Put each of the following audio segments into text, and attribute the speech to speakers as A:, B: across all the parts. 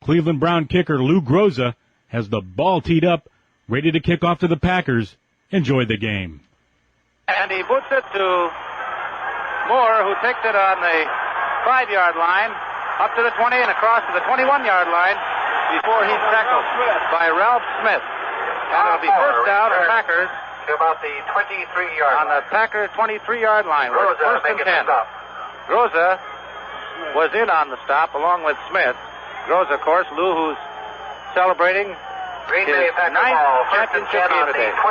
A: Cleveland Brown kicker Lou Groza has the ball teed up, ready to kick off to the Packers. Enjoy the game.
B: And he boots it to Moore, who takes it on the 5-yard line, up to the 20 and across to the 21-yard line before he's tackled by Ralph Smith. And it'll be first down on Packers.
C: To about the 23-yard line.
B: On the Packers 23-yard line. We're first and 10. Groza was in on the stop along with Smith. Groza, of course, Lou, who's celebrating
C: Green
B: his
C: Bay Packer
B: ninth
C: ball,
B: championship game today.
C: 24.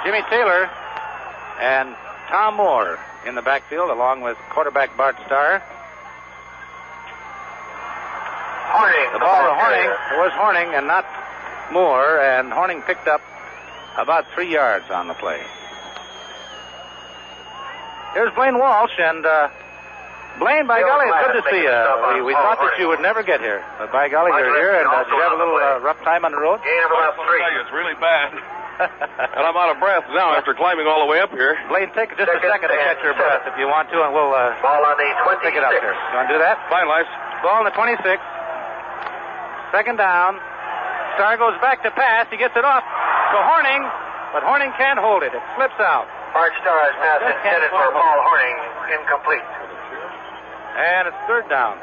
B: Jimmy Taylor and Tom Moore in the backfield along with quarterback Bart Starr.
C: Horning.
B: The ball to Horning. It was Horning and not Moore, and Horning picked up about 3 yards on the play. Here's Blaine Walsh, and Blaine, by golly, it's good to see you. We thought that you would never get here, but by golly, you're here, and did you have a little rough time on the road?
C: Gain of about 3.
D: It's really bad. And I'm out of breath now after climbing all the way up here.
B: Blaine, take just a second to catch your breath if you want to, and we'll
C: ball on the 26.
B: pick it up here. You want to do that?
D: Fine, Lice.
B: Ball on the 26. Second down. Starr goes back to pass. He gets it off to Horning, but Horning can't hold it. It slips out.
C: Bart Starr's pass intended for Paul Horning, incomplete.
B: And it's third down.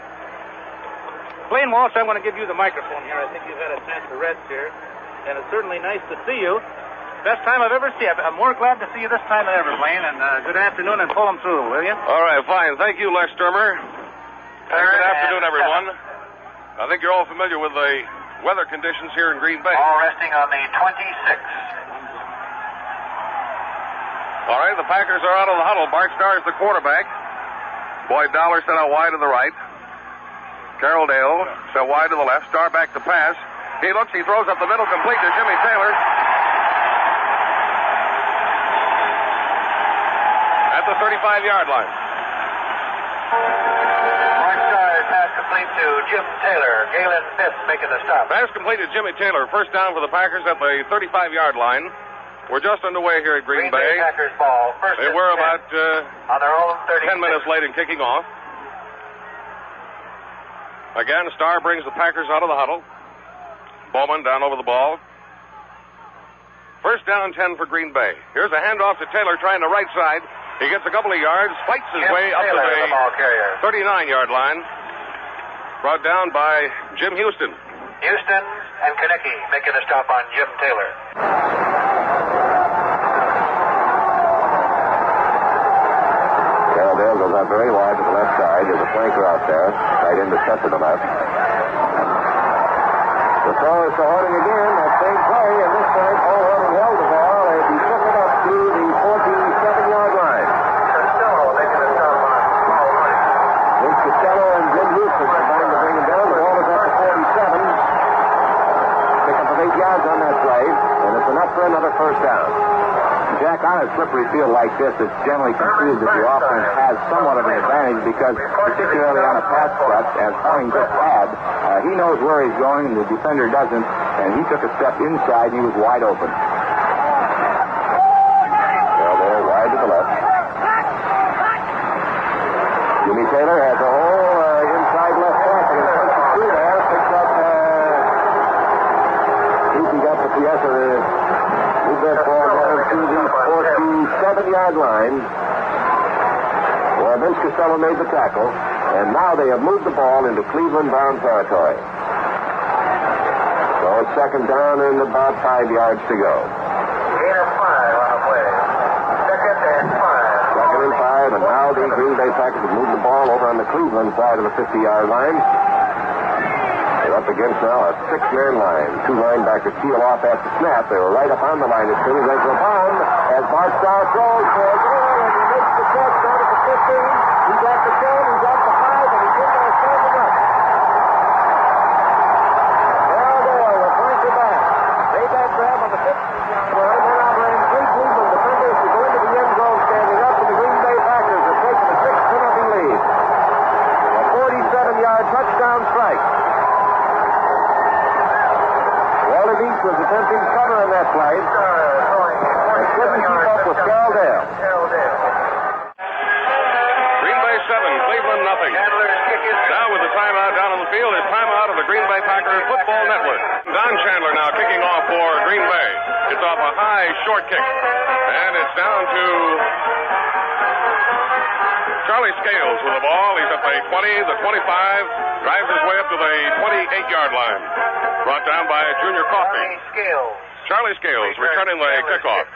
B: Blaine Walsh, I'm going to give you the microphone here. I think you've had a chance to rest here, and it's certainly nice to see you. Best time I've ever seen you. I'm more glad to see you this time than ever, Blaine, and good afternoon, and pull them through, will you?
D: All right, fine. Thank you, Les Sturmer. Good afternoon, everyone. I think you're all familiar with the weather conditions here in Green Bay.
C: All resting on the 26.
D: All right, the Packers are out of the huddle. Bart Starr is the quarterback. Boyd Dollar sent out wide to the right. Carroll Dale sent wide to the left. Starr back to pass. He looks, he throws up the middle, complete to Jimmy Taylor. At the 35-yard line.
C: Bart Starr's pass complete to Jim Taylor. Galen Fisk making the stop.
D: Pass complete to Jimmy Taylor. First down for the Packers at the 35-yard line. We're just underway here at Green Bay.
C: Packers ball. First
D: They were about
C: on their own
D: 10 minutes late in kicking off. Again, Starr brings the Packers out of the huddle. Bowman down over the ball. First down 10 for Green Bay. Here's a handoff to Taylor trying the right side. He gets a couple of yards, fights his way up to the 39-yard line. Brought down by Jim Houston.
C: Houston and Konecki making a stop on Jim Taylor.
E: Carroll Dale goes out very wide to the left side. There's a flanker out there. Right into set to the left. The throw is to Horning again. That same play, and this time Paul Horning held the ball as he took it up to the 47-yard line.
C: Costello making a stop on Paul Horning.
E: Vince Costello and Jim Houston combined to bring him down. The ball is up to 47. Pick up of 8 yards on that play, and it's enough for another first down. Jack, on a slippery field like this, it's generally considered that the offense has somewhat of an advantage because, particularly on a pass cut, as Horning just had, he knows where he's going and the defender doesn't, and he took a step inside and he was wide open. Well, there, wide to the left. Jimmy Taylor has a whole inside left tackle and punches through there, picks up, he got the Fiesta, move that ball down to the 47-yard line. Well, Vince Costello made the tackle, and now they have moved the ball into Cleveland Brown territory. So it's second down and about 5 yards to go.
C: Gain of 5 on the play. Second and 5.
E: Second and 5, and now the Green Bay Packers have moved the ball over on the Cleveland side of the 50-yard line. They're up against now a 6-man line. 2 linebackers peel off after snap. They were right up on the line as soon as they were bound. As Bart Starr throws for a goal, and he makes the catch down at the 15. He got the 10, he got the 5, and he's in there standing up. Well, there, the flanker back. Made that grab on the 15-yard line. Then over in 3 Cleveland defenders to go into the end zone standing up, and the Green Bay Packers have taken a 6-0 lead. A 47-yard touchdown strike. Walter Beach was attempting cover on that play. And couldn't keep up with Carroll Dale.
D: Green Bay 7, Cleveland nothing.
C: Chandler's kick is
D: Now with the timeout down on the field is timeout of the Green Bay Packers Football Network. Don Chandler now kicking off for Green Bay. It's off a high, short kick. And it's down to Charlie Scales with the ball. He's at the 20, the 25, drives his way up to the 28-yard line. Brought down by Junior Coffey. Charlie Scales returning the kickoff.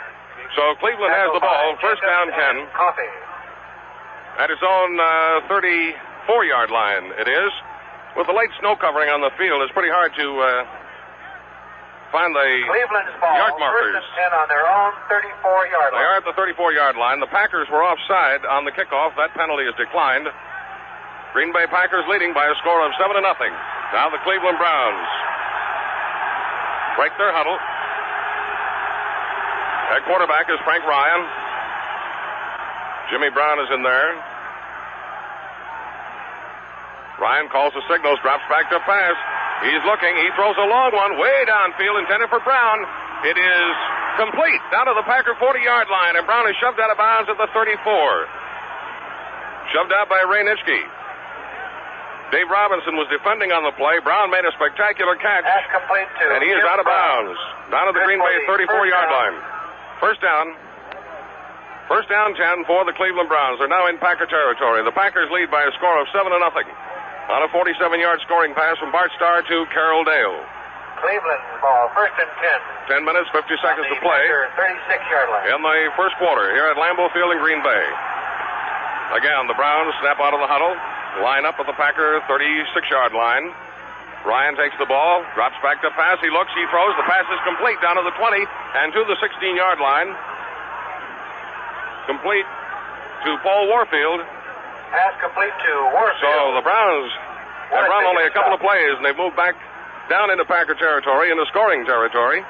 D: So Cleveland has the ball, first down 10.
C: Coffey.
D: At his own 34-yard line, it is. With the late snow covering on the field, it's pretty hard to find the
C: Cleveland's ball,
D: yard markers.
C: First and 10 on their own 34-yard line.
D: They are at the 34-yard line. The Packers were offside on the kickoff. That penalty is declined. Green Bay Packers leading by a score of 7-0. Now the Cleveland Browns break their huddle. At quarterback is Frank Ryan. Jimmy Brown is in there. Ryan calls the signals, drops back to pass. He's looking. He throws a long one way downfield, intended for Brown. It is complete down to the Packer 40-yard line, and Brown is shoved out of bounds at the 34. Shoved out by Ray Nitschke. Dave Robinson was defending on the play. Brown made a spectacular catch.
C: Pass complete to
D: And he is
C: Jim
D: out of
C: Brown.
D: bounds. Down to the Green Bay 34-yard line. First down. First down 10 for the Cleveland Browns. They're now in Packer territory. The Packers lead by a score of 7-0 on a 47-yard scoring pass from Bart Starr to Carroll Dale.
C: Cleveland's ball, first and 10.
D: 10 minutes, 50 seconds to play
C: 36-yard line.
D: in the first quarter here at Lambeau Field in Green Bay. Again, the Browns snap out of the huddle, line up at the Packer 36-yard line. Ryan takes the ball, drops back to pass. He looks, he throws. The pass is complete down to the 20 and to the 16-yard line. Complete to Paul Warfield.
C: Pass complete to Warfield.
D: So the Browns have run only a couple of plays, and they've moved back down into Packer territory, into scoring territory.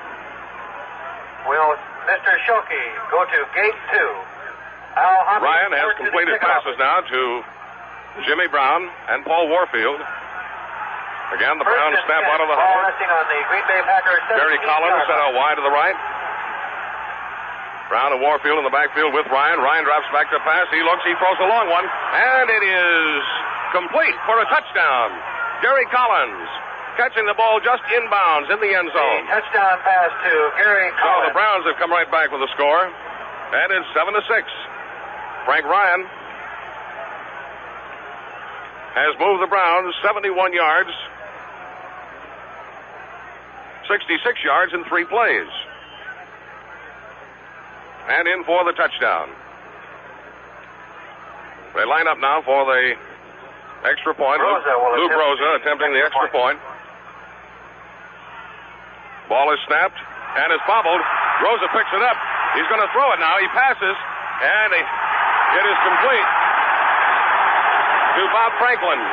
C: Will Mr. Schulke go to gate 2? Al Hobbs
D: Ryan has completed passes now to Jimmy Brown and Paul Warfield. Again, the Browns snap out of the huddle.
C: Resting on the Green Bay Packers.
D: Gary Collins set out wide to the right. Brown and Warfield in the backfield with Ryan. Ryan drops back to pass. He looks, he throws a long one, and it is complete for a touchdown. Gary Collins catching the ball just inbounds in the end zone.
C: Touchdown pass to Gary
D: So
C: Collins.
D: the Browns have come right back with a score, and it's 7-6. Frank Ryan has moved the Browns 71 yards, 66 yards in 3 plays. And in for the touchdown. They line up now for the extra point. Luke Rosa attempting the extra point. Ball is snapped and is bobbled. Rosa picks it up. He's going to throw it now. He passes, and it is complete to Bob Franklin.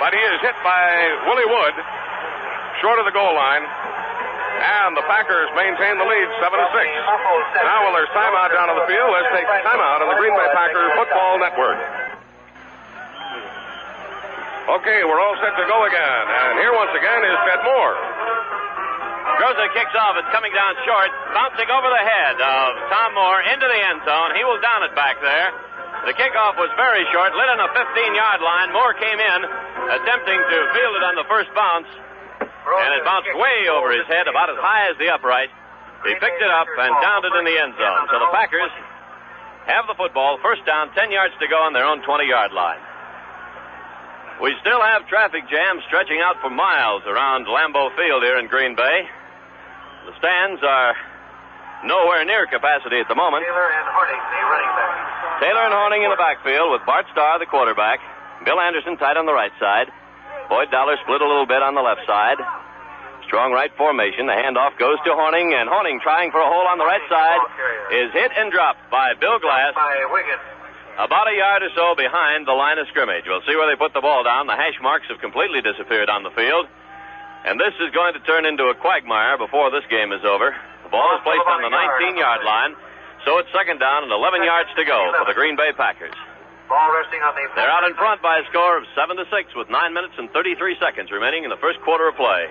D: But he is hit by Willie Wood, short of the goal line. And the Packers maintain the lead 7-6. Now, while there's timeout down on the field, let's take timeout on the Green Bay Packers Football Network. Okay, we're all set to go again. And here once again is Ted Moore.
F: Rosa kicks off. It's coming down short, bouncing over the head of Tom Moore into the end zone. He will down it back there. The kickoff was very short, lit on a 15-yard line. Moore came in, attempting to field it on the first bounce. And it bounced way over his head, about as high as the upright. He picked it up and downed it in the end zone. So the Packers have the football, first down, 10 yards to go on their own 20-yard line. We still have traffic jams stretching out for miles around Lambeau Field here in Green Bay. The stands are nowhere near capacity at the moment.
C: Taylor and Horning, the running back.
F: Taylor and Horning in the backfield with Bart Starr, the quarterback. Bill Anderson tight on the right side. Boyd Dollar split a little bit on the left side. Strong right formation. The handoff goes to Horning, and Horning, trying for a hole on the right side, is hit and dropped by Bill Glass
C: By Wiggins.
F: about a yard or so behind the line of scrimmage. We'll see where they put the ball down. The hash marks have completely disappeared on the field, and this is going to turn into a quagmire before this game is over. The ball is placed on the 19-yard line, so it's second down and 11 yards to go for the Green Bay Packers.
C: Ball resting on the...
F: They're out in front by a score of 7-6 with 9 minutes and 33 seconds remaining in the first quarter of play.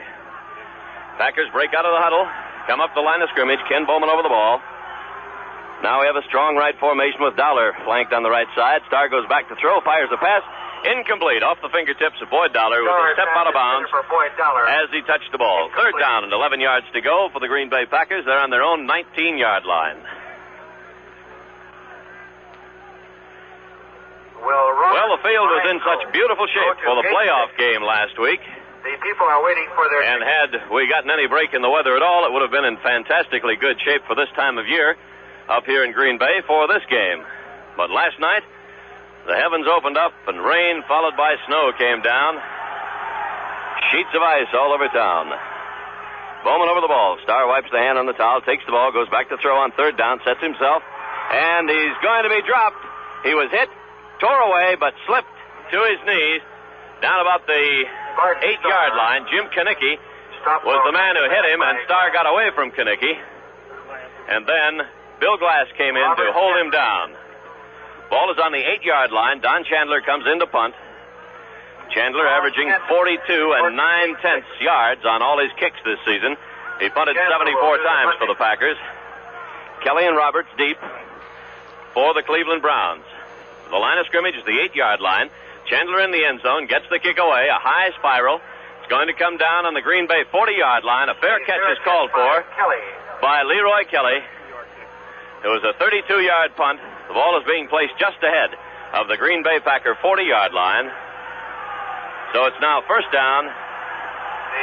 F: Packers break out of the huddle, come up the line of scrimmage. Ken Bowman over the ball. Now we have a strong right formation with Dollar flanked on the right side. Starr goes back to throw, fires a pass. Incomplete off the fingertips of Boyd Dollar, who was a step out of bounds
C: For Boyd Dollar.
F: as he touched the ball. Third down and 11 yards to go for the Green Bay Packers. They're on their own 19-yard line. Well, the field was in such beautiful shape for the playoff game last week.
C: The people are waiting for their...
F: And had we gotten any break in the weather at all, it would have been in fantastically good shape for this time of year up here in Green Bay for this game. But last night, the heavens opened up and rain followed by snow came down. Sheets of ice all over town. Bowman over the ball. Starr wipes the hand on the towel, takes the ball, goes back to throw on third down, sets himself, and he's going to be dropped. He was hit, tore away, but slipped to his knees down about the 8-yard line. Jim Kanicki was the man who hit him, and Starr got away from Kanicki. And then Bill Glass came in to hold him down. Ball is on the 8-yard line. Don Chandler comes in to punt. Chandler averaging 42 and 9/10 yards on all his kicks this season. He punted 74 times for the Packers. Kelly and Roberts deep for the Cleveland Browns. The line of scrimmage is the 8-yard line. Chandler in the end zone, gets the kick away, a high spiral. It's going to come down on the Green Bay 40-yard line. A fair catch is called for by Leroy Kelly. It was a 32-yard punt. The ball is being placed just ahead of the Green Bay Packer 40-yard line. So it's now first down,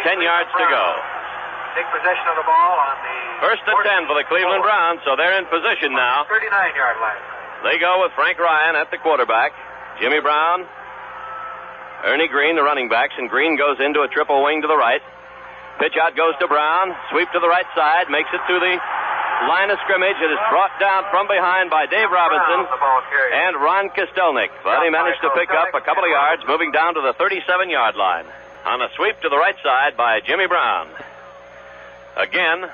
F: 10 yards to go.
C: Take possession of the ball on the...
F: First and 10 for the Cleveland Browns, so they're in position now.
C: 39-yard line.
F: They go with Frank Ryan at the quarterback. Jimmy Brown, Ernie Green, the running backs, and Green goes into a triple wing to the right. Pitch out goes to Brown. Sweep to the right side, makes it to the line of scrimmage. It is brought down from behind by Dave Robinson and Ron Kostelnik. But he managed to pick up a couple of yards, moving down to the 37-yard line. On a sweep to the right side by Jimmy Brown. Again,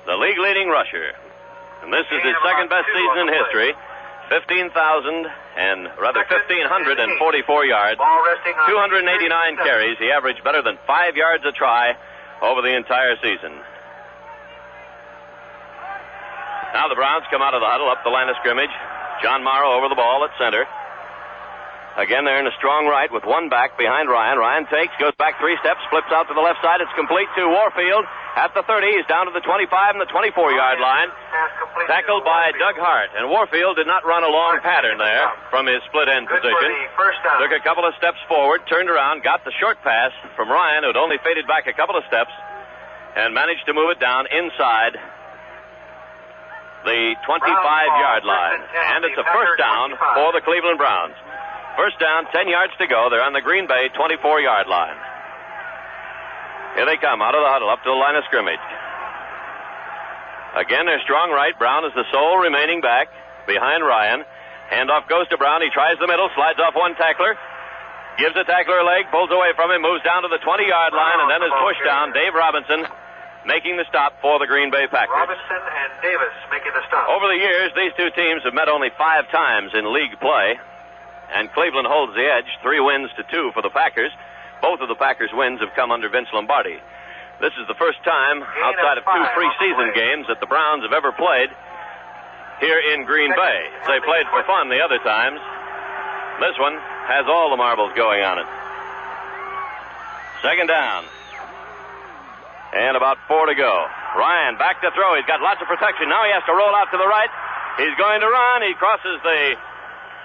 F: the league-leading rusher. And this is his second-best season in history. 1,544 yards, 289 carries. He averaged better than 5 yards a try over the entire season. Now the Browns come out of the huddle, up the line of scrimmage. John Morrow over the ball at center. Again, they're in a strong right with one back behind Ryan. Ryan takes, goes back 3 steps, flips out to the left side. It's complete to Warfield at the 30. He's down to the 25 and the 24-yard line. Tackled by Doug Hart. And Warfield did not run a long pattern there from his split end position. Took a couple of steps forward, turned around, got the short pass from Ryan, who had only faded back a couple of steps, and managed to move it down inside the 25-yard line. And it's a first down for the Cleveland Browns. First down, 10 yards to go. They're on the Green Bay 24-yard line. Here they come out of the huddle up to the line of scrimmage. Again, they're strong right. Brown is the sole remaining back behind Ryan. Handoff goes to Brown. He tries the middle, slides off one tackler, gives the tackler a leg, pulls away from him, moves down to the 20-yard line, and then is pushed down. Dave Robinson making the stop for the Green Bay Packers.
C: Robinson and Davis making the stop.
F: Over the years, these two teams have met only 5 times in league play. And Cleveland holds the edge, 3 wins to 2 for the Packers. Both of the Packers' wins have come under Vince Lombardi. This is the first time outside of 2 preseason games that the Browns have ever played here in Green Bay. They played for fun the other times. This one has all the marbles going on it. Second down. And about 4 to go. Ryan back to throw. He's got lots of protection. Now he has to roll out to the right. He's going to run. He crosses the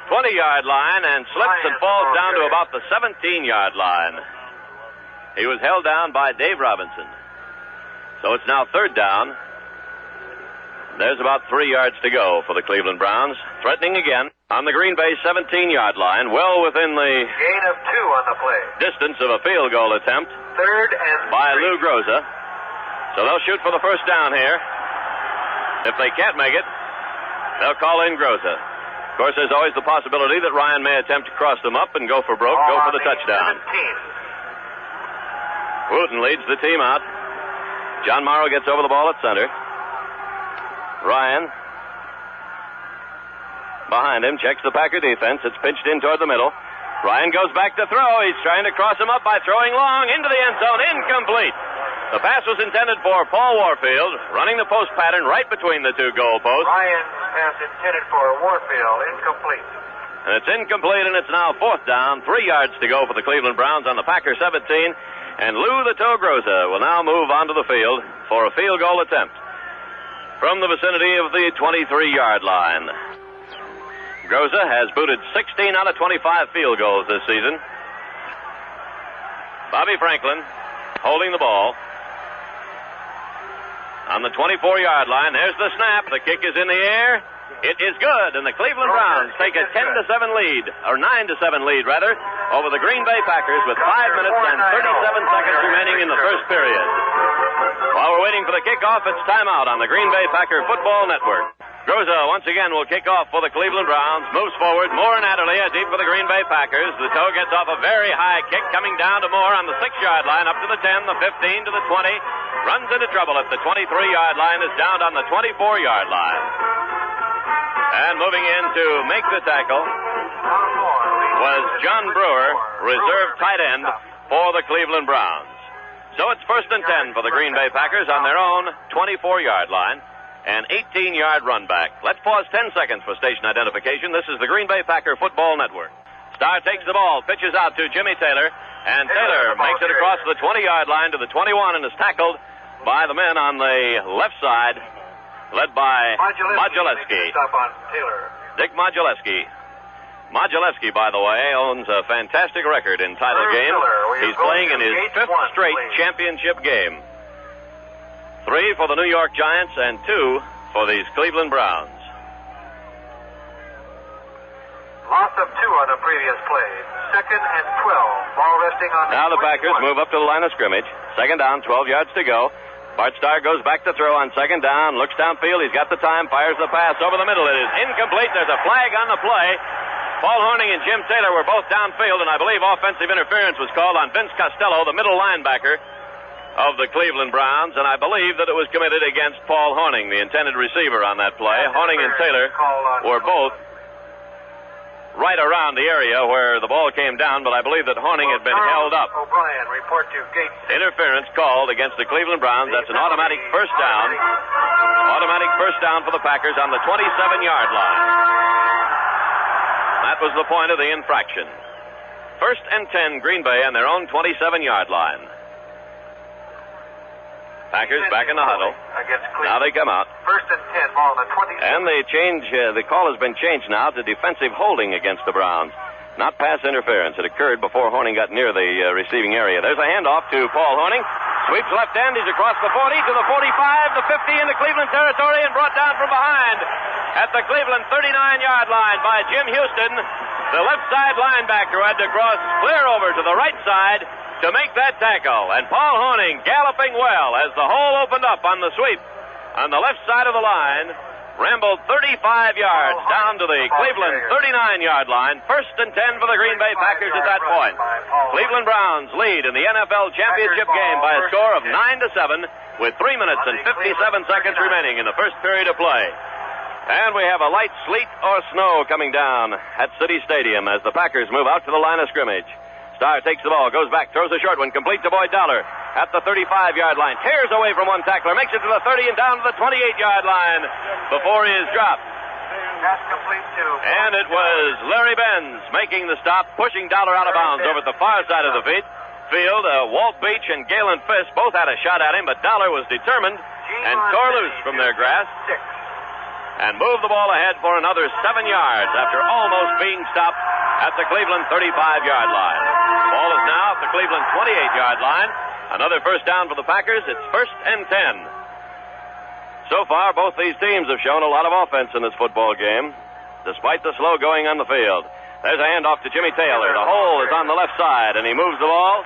F: 20-yard line and slips and falls down to about the 17-yard line. He was held down by Dave Robinson. So it's now third down. There's about 3 yards to go for the Cleveland Browns. Threatening again on the Green Bay 17-yard line, well within the
C: gain of 2 on the play.
F: Distance of a field goal attempt.
C: Third and
F: by Lou Groza. So they'll shoot for the first down here. If they can't make it, they'll call in Groza. Of course, there's always the possibility that Ryan may attempt to cross them up and go for broke, go for the touchdown.
C: 17.
F: Wooten leads the team out. John Morrow gets over the ball at center. Ryan behind him, checks the Packer defense. It's pitched in toward the middle. Ryan goes back to throw. He's trying to cross him up by throwing long into the end zone. Incomplete. The pass was intended for Paul Warfield, running the post pattern right between the 2 goal posts.
C: Ryan pass intended for Warfield, incomplete.
F: And it's incomplete, and it's now 4th down. 3 yards to go for the Cleveland Browns on the Packer 17. And Lou the Toe Groza will now move onto the field for a field goal attempt from the vicinity of the 23-yard line. Groza has booted 16 out of 25 field goals this season. Bobby Franklin holding the ball on the 24-yard line. There's the snap. The kick is in the air. It is good, and the Cleveland Browns take a 10-7 lead, or 9-7 lead, rather, over the Green Bay Packers with 5 minutes and 37 seconds remaining in the first period. While we're waiting for the kickoff, it's timeout on the Green Bay Packer Football Network. Groza once again will kick off for the Cleveland Browns. Moves forward. Moore and Adderley deep for the Green Bay Packers. The Toe gets off a very high kick, coming down to Moore on the 6-yard line, up to the 10, the 15, to the 20. Runs into trouble at the 23-yard line, is down on the 24-yard line. And moving in to make the tackle was John Brewer, reserve tight end for the Cleveland Browns. So it's 1st and 10 for the Green Bay Packers on their own 24-yard line. An 18-yard run back. Let's pause 10 seconds for station identification. This is the Green Bay Packer Football Network. Star takes the ball, pitches out to Jimmy Taylor, and Taylor makes it across the 20-yard line to the 21 and is tackled by the men on the left side, led by Modulewski. Dick Modulewski. Modulewski, by the way, owns a fantastic record in title games. He's playing in his 5th straight championship game. 3 for the New York Giants and 2 for these Cleveland Browns.
C: Loss of 2 on the previous play. 2nd and 12. Ball resting on
F: now the Packers move up to the line of scrimmage. 2nd down, 12 yards to go. Bart Starr goes back to throw on 2nd down, looks downfield, he's got the time, fires the pass over the middle. It is incomplete. There's a flag on the play. Paul Hornung and Jim Taylor were both downfield, and I believe offensive interference was called on Vince Costello, the middle linebacker of the Cleveland Browns, and I believe that it was committed against Paul Hornung, the intended receiver on that play. Hornung and Taylor were both right around the area where the ball came down, but I believe that Hornung had been held up.
C: O'Brien, report to gate 6.
F: Interference called against the Cleveland Browns. That's an automatic first down. Automatic first down for the Packers on the 27-yard line. That was the point of the infraction. 1st and 10, Green Bay on their own 27-yard line. Packers back in the huddle. Now they come out.
C: 1st and 10, ball on the 20.
F: And they change, the call has been changed now to defensive holding against the Browns. Not pass interference. It occurred before Hornung got near the receiving area. There's a handoff to Paul Hornung. Sweeps left end. He's across the 40 to the 45, the 50 into Cleveland territory, and brought down from behind at the Cleveland 39-yard line by Jim Houston, the left side linebacker, who had to cross clear over to the right side to make that tackle. And Paul Hornung galloping well as the hole opened up on the sweep on the left side of the line, rambled 35 yards down to the Cleveland 39-yard line. 1st and 10 for the Green Bay Packers at that point. Cleveland Browns lead in the NFL championship game by a score of 9-7 with 3 minutes and 57 seconds remaining in the first period of play. And we have a light sleet or snow coming down at City Stadium as the Packers move out to the line of scrimmage. Starr takes the ball, goes back, throws a short one, complete to Boyd Dollar at the 35-yard line. Tears away from one tackler, makes it to the 30 and down to the 28-yard line before he is dropped.
C: That's complete too.
F: And it was Larry Benz making the stop, pushing Dollar out of bounds over at the far side of the field. Walt Beach and Galen Fisk both had a shot at him, but Dollar was determined and tore loose from their grasp and moved the ball ahead for another 7 yards after almost being stopped at the Cleveland 35-yard line. Ball is now at the Cleveland 28-yard line. Another first down for the Packers. It's 1st and 10. So far, both these teams have shown a lot of offense in this football game, despite the slow going on the field. There's a handoff to Jimmy Taylor. The hole is on the left side, and he moves the ball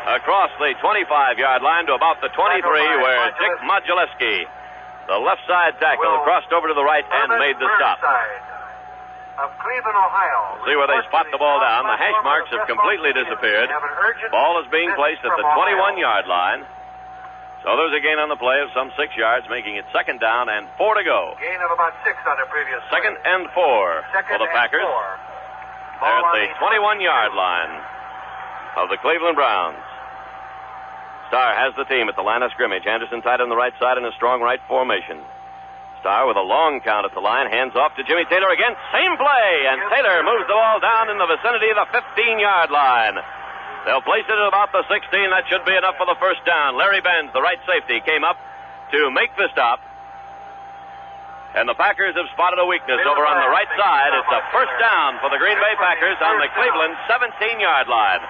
F: across the 25-yard line to about the 23, where Dick Modulewski, the left side tackle, crossed over to the right and made the stop.
C: Of Cleveland, Ohio.
F: See where they spot the ball down. The hash marks have completely disappeared. Ball is being placed at the 21-yard line. So there's a gain on the play of some 6 yards, making it 2nd down and 4 to go.
C: Gain of about 6 on the previous play.
F: 2nd and 4 for the Packers. They're at the 21-yard line of the Cleveland Browns. Starr has the team at the line of scrimmage. Anderson tight on the right side in a strong right formation. Starr with a long count at the line, hands off to Jimmy Taylor again. Same play, and Taylor moves the ball down in the vicinity of the 15-yard line. They'll place it at about the 16. That should be enough for the first down. Larry Benz, the right safety, came up to make the stop. And the Packers have spotted a weakness over on the right side. It's a first down for the Green Bay Packers on the Cleveland 17-yard line.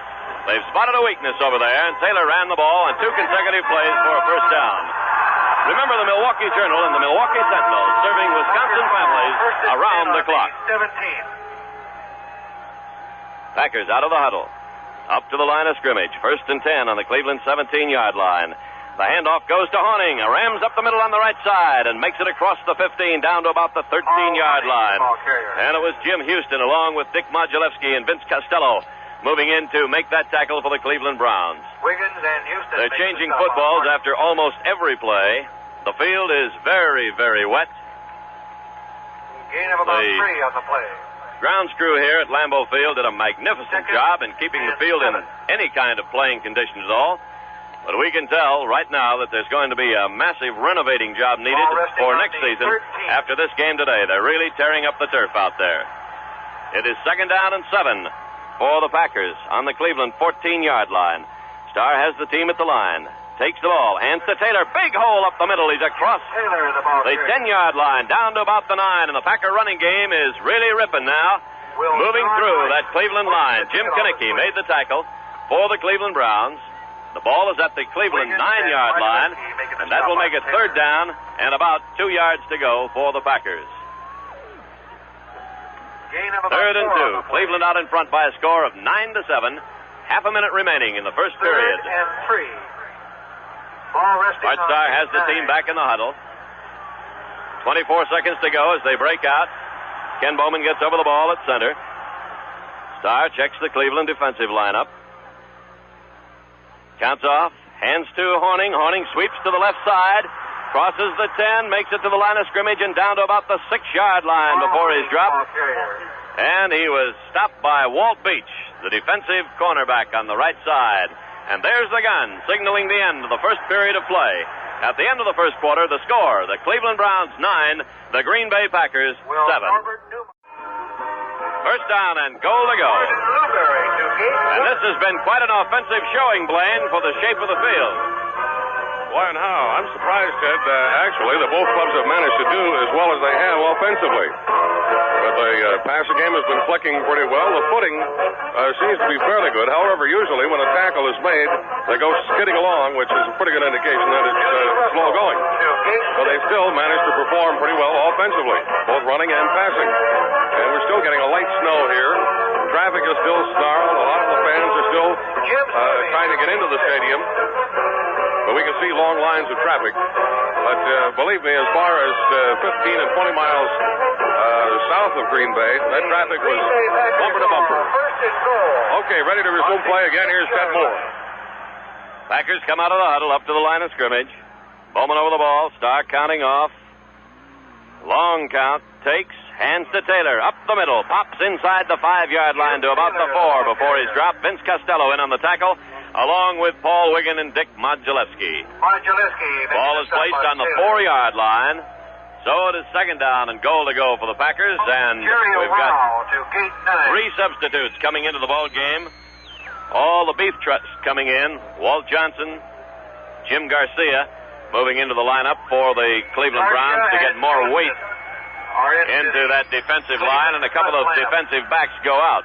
F: They've spotted a weakness over there, and Taylor ran the ball on 2 consecutive plays for a first down. Remember the Milwaukee Journal and the Milwaukee Sentinel, serving Wisconsin families around the clock.
C: 17.
F: Packers out of the huddle. Up to the line of scrimmage. 1st and 10 on the Cleveland 17-yard line. The handoff goes to Horning. Rams up the middle on the right side and makes it across the 15 down to about the 13-yard line. And it was Jim Houston along with Dick Modulewski and Vince Costello moving in to make that tackle for the Cleveland Browns.
C: Wiggins and Houston.
F: They're changing footballs after almost every play. The field is very, very wet.
C: Gain of about 3 on the play.
F: Grounds crew here at Lambeau Field did a magnificent job in keeping the field in any kind of playing conditions at all. But we can tell right now that there's going to be a massive renovating job needed for next season. After this game today, they're really tearing up the turf out there. It is 2nd down and 7 for the Packers on the Cleveland 14-yard line. Starr has the team at the line. Takes the ball, hands to Taylor. Big hole up the middle. He's across the 10-yard line, down to about the 9. And the Packer running game is really ripping now. Moving through that Cleveland line. Jim Kinnicky made the tackle for the Cleveland Browns. The ball is at the Cleveland 9-yard line, and that will make it 3rd down and about 2 yards to go for the Packers. 3rd and 2. Cleveland out in front by a score of 9-7. Half a minute remaining in the first period.
C: 3rd and 3.
F: Art Starr has the team back in the huddle. 24 seconds to go as they break out. Ken Bowman gets over the ball at center. Starr checks the Cleveland defensive lineup. Counts off. Hands to Horning. Horning sweeps to the left side. Crosses the 10. Makes it to the line of scrimmage and down to about the 6-yard line before he's dropped. And he was stopped by Walt Beach, the defensive cornerback on the right side. And there's the gun, signaling the end of the first period of play. At the end of the first quarter, the score, the Cleveland Browns 9, the Green Bay Packers 7. First down and goal to go. And this has been quite an offensive showing, Blaine, for the shape of the field.
D: Why and how? I'm surprised, Ted, actually, that both clubs have managed to do as well as they have offensively. But the passing game has been clicking pretty well. The footing seems to be fairly good. However, usually when a tackle is made, they go skidding along, which is a pretty good indication that it's slow going. But they still managed to perform pretty well offensively, both running and passing. And we're still getting a light snow here. Traffic is still snarled. A lot of the fans are still trying to get into the stadium. But we can see long lines of traffic. But believe me, as far as 15 and 20 miles south of Green Bay, that traffic was bumper to bumper. Okay, ready to resume play again. Here's Ted Moore.
F: Packers come out of the huddle up to the line of scrimmage. Bowman over the ball. Starr counting off. Long count. Takes. Hands to Taylor. Up the middle. Pops inside the 5-yard line to about the 4 before he's dropped. Vince Costello in on the tackle, along with Paul Wiggin and Dick Modulewski. Ball is placed on the 4-yard line. So it is 2nd down and goal to go for the Packers. And we've got 3 substitutes coming into the ball game. All the beef trucks coming in. Walt Johnson, Jim Garcia moving into the lineup for the Cleveland Browns to get more weight into that defensive line, and a couple of defensive backs go out.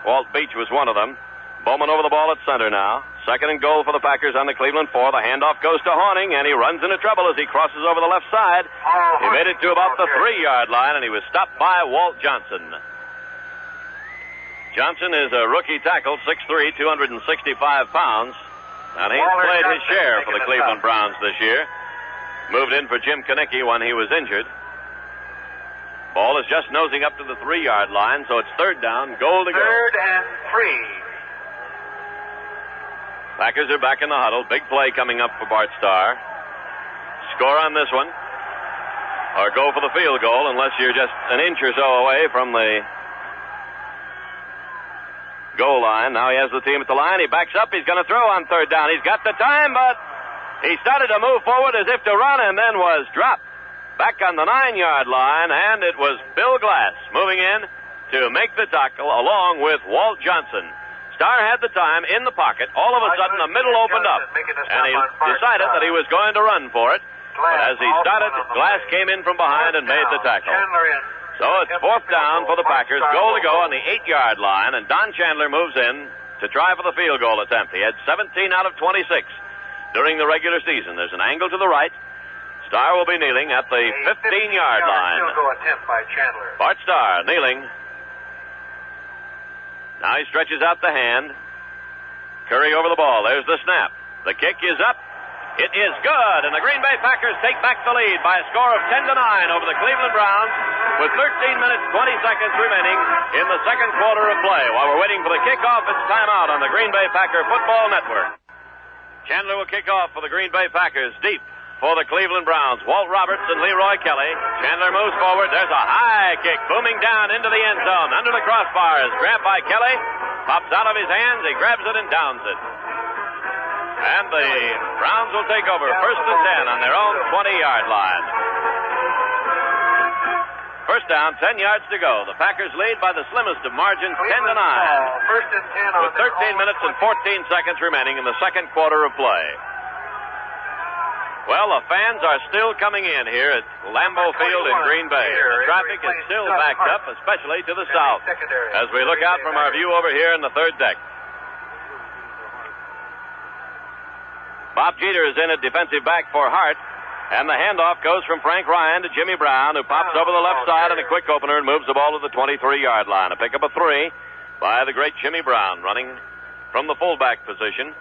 F: Walt Beach was one of them. Bowman over the ball at center now. 2nd and goal for the Packers on the Cleveland 4. The handoff goes to Horning, and he runs into trouble as he crosses over the left side. He made it to about the 3-yard line, and he was stopped by Walt Johnson. Johnson is a rookie tackle, 6'3", 265 pounds, and he's played his share for the Cleveland Browns this year. Moved in for Jim Kinnicky when he was injured. Ball is just nosing up to the 3-yard line, so it's 3rd down, goal to go.
C: 3rd and 3.
F: Packers are back in the huddle. Big play coming up for Bart Starr. Score on this one, or go for the field goal, unless you're just an inch or so away from the goal line. Now he has the team at the line. He backs up. He's going to throw on 3rd down. He's got the time, but he started to move forward as if to run and then was dropped. back on the 9-yard line, and it was Bill Glass moving in to make the tackle along with Walt Johnson. Starr had the time in the pocket. All of a sudden, the middle opened up, and he decided that he was going to run for it. But as he started, Glass came in from behind and made the tackle. So it's fourth down for the Packers. Goal to go on the 8-yard line, and Don Chandler moves in to try for the field goal attempt. He had 17 out of 26 during the regular season. There's an angle to the right. Starr will be kneeling at the 15-yard line.
C: Field goal attempt by Chandler.
F: Bart Starr kneeling. Now he stretches out the hand. Curry over the ball. There's the snap. The kick is up. It is good, and the Green Bay Packers take back the lead by a score of 10-9 over the Cleveland Browns with 13 minutes, 20 seconds remaining in the second quarter of play. While we're waiting for the kickoff, it's timeout on the Green Bay Packer Football Network. Chandler will kick off for the Green Bay Packers. Deep for the Cleveland Browns. Walt Roberts and Leroy Kelly. Chandler moves forward. There's a high kick booming down into the end zone. Under the crossbars. Grabbed by Kelly. Pops out of his hands. He grabs it and downs it. And the Browns will take over first and 10 on their own 20-yard line. First down, 10 yards to go. The Packers lead by the slimmest of margins, 10-9.
C: First and 10
F: with 13 minutes and 14 seconds remaining in the second quarter of play. Well, the fans are still coming in here at Lambeau Field in Green Bay. The traffic is still backed up, especially to the south, as we look out from our view over here in the third deck. Bob Jeter is in at defensive back for Hart, and the handoff goes from Frank Ryan to Jimmy Brown, who pops over the left side in a quick opener and moves the ball to the 23-yard line. A pick up of 3 by the great Jimmy Brown, running from the fullback position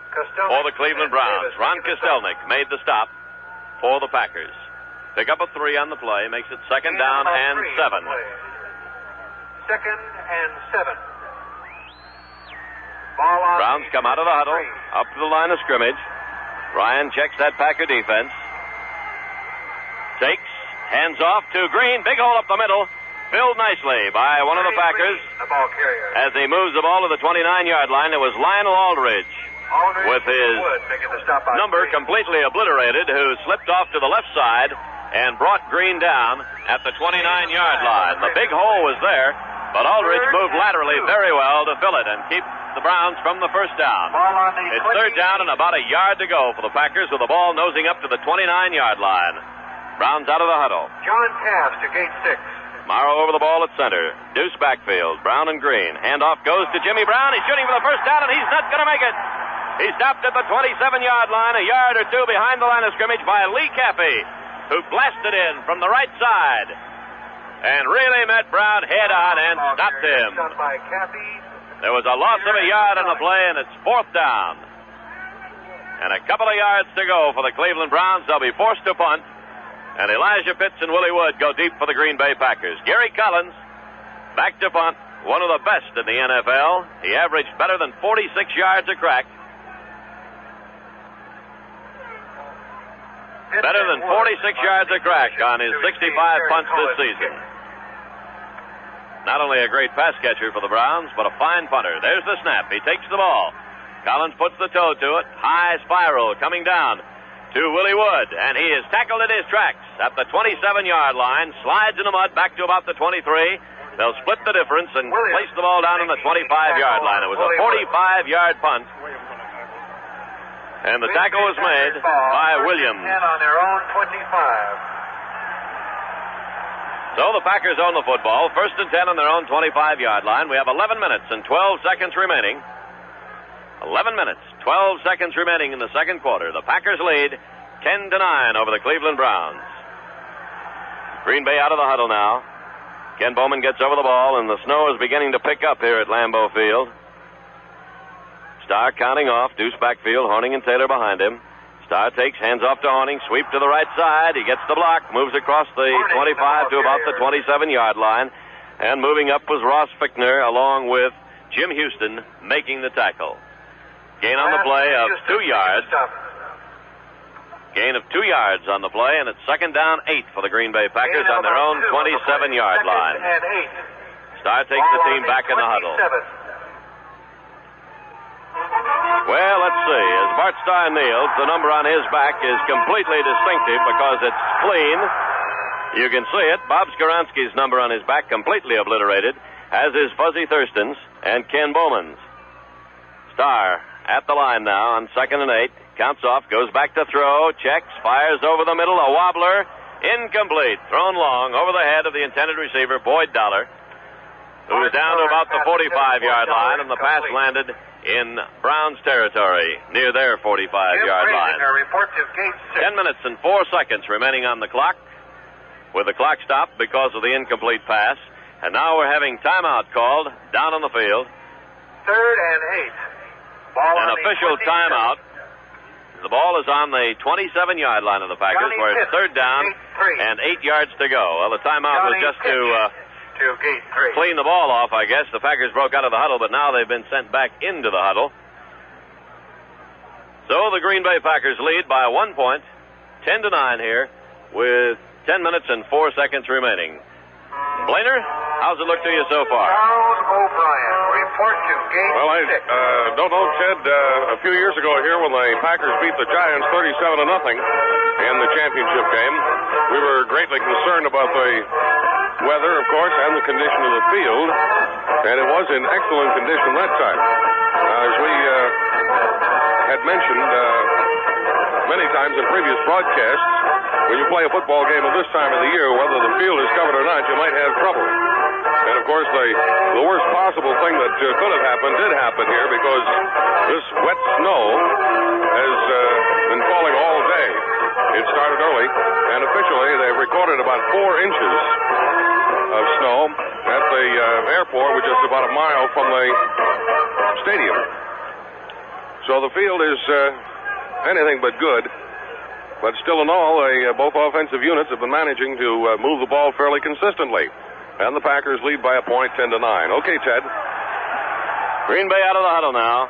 F: for the Cleveland Browns. Ron Kostelnik made the stop for the Packers. Pick up of 3 on the play, makes it second down and 7.
C: Second and 7.
F: Browns come out of the huddle, up to the line of scrimmage. Ryan checks that Packer defense. Takes, hands off to Green. Big hole up the middle. Filled nicely by one of the Packers.
C: The ball carrier.
F: As he moves the ball to the 29-yard line, it was Lionel Aldridge with his number completely obliterated, who slipped off to the left side and brought Green down at the 29-yard line. The big hole was there, but Aldridge moved laterally very well to fill it and keep the Browns from the first down. It's third down and about a yard to go for the Packers, with the ball nosing up to the 29-yard line. Browns out of the huddle.
C: John Taft to gate 6.
F: Morrow over the ball at center. Deuce backfield. Brown and Green. Handoff goes to Jimmy Brown. He's shooting for the first down, and he's not going to make it. He's stopped at the 27-yard line, a yard or two behind the line of scrimmage by Lee Caffey, who blasted in from the right side and really met Brown head on and stopped him.
C: By Caffey.
F: There was a loss of a yard on the play, and it's fourth down. And a couple of yards to go for the Cleveland Browns. They'll be forced to punt. And Elijah Pitts and Willie Wood go deep for the Green Bay Packers. Gary Collins back to punt, one of the best in the NFL. He averaged better than 46 yards a crack. Better than 46 yards a crack on his 65 punts this season. Not only a great pass catcher for the Browns, but a fine punter. There's the snap. He takes the ball. Collins puts the toe to it. High spiral coming down to Willie Wood, and he is tackled in his tracks at the 27-yard line. Slides in the mud back to about the 23. They'll split the difference and place the ball down on the 25-yard line. It was a 45-yard punt, and the tackle was made by Williams.
C: On their own 25.
F: So the Packers own the football. First and 10 on their own 25-yard line. We have 11 minutes and 12 seconds remaining. 11 minutes, 12 seconds remaining in the second quarter. The Packers lead 10-9 over the Cleveland Browns. Green Bay out of the huddle now. Ken Bowman gets over the ball, and the snow is beginning to pick up here at Lambeau Field. Starr counting off. Deuce backfield. Horning and Taylor behind him. Starr takes, hands off to Horning, sweep to the right side. He gets the block, moves across the 25 to about the 27-yard line. And moving up was Ross Fichtner, along with Jim Houston, making the tackle. Gain on the play of 2 yards. Gain of 2 yards on the play, and it's second down 8 for the Green Bay Packers on their own 27-yard line. Starr takes the team back in the huddle. Well, let's see. As Bart Starr kneels, the number on his back is completely distinctive because it's clean You can see it. Bob Skowronski's number on his back completely obliterated, as is Fuzzy Thurston's and Ken Bowman's. Star at the line now on 2nd and 8. Counts off, goes back to throw, checks, fires over the middle, a wobbler, incomplete, thrown long over the head of the intended receiver, Boyd Dollar, who was down to about the 45-yard line, and the pass landed in Brown's territory, near their 45-yard line.
C: Report to gate 6.
F: 10 minutes and 4 seconds remaining on the clock, with the clock stopped because of the incomplete pass, and now we're having timeout called down on the field.
C: 3rd and 8. Ball
F: An
C: on
F: official
C: the 27.
F: timeout. The ball is on the 27-yard line of the Packers,
C: Johnny
F: where it's
C: Pitt,
F: 3rd down
C: gate 3.
F: and 8 yards to go. Well, the timeout was
C: Johnny
F: just
C: Pitt
F: to
C: gate 3.
F: clean the ball off, I guess. The Packers broke out of the huddle, but now they've been sent back into the huddle. So the Green Bay Packers lead by 1 point, 10-9 here, with 10 minutes and 4 seconds remaining. Blainer, how's it look to you so far?
C: Charles O'Brien, report to gate
D: Well, I
C: 6.
D: don't know, Ted. A few years ago here, when the Packers beat the Giants 37-0 in the championship game, we were greatly concerned about the weather, of course, and the condition of the field, and it was in excellent condition that time. As we had mentioned many times in previous broadcasts, when you play a football game at this time of the year, whether the field is covered or not, you might have trouble. And, of course, the worst possible thing that could have happened did happen here, because this wet snow has been falling all day. It started early, and officially they've recorded about 4 inches of snow at the airport, which is about a mile from the stadium. So the field is anything but good. But still in all, both offensive units have been managing to move the ball fairly consistently. And the Packers lead by a point, 10-9. Okay, Ted.
F: Green Bay out of the huddle now.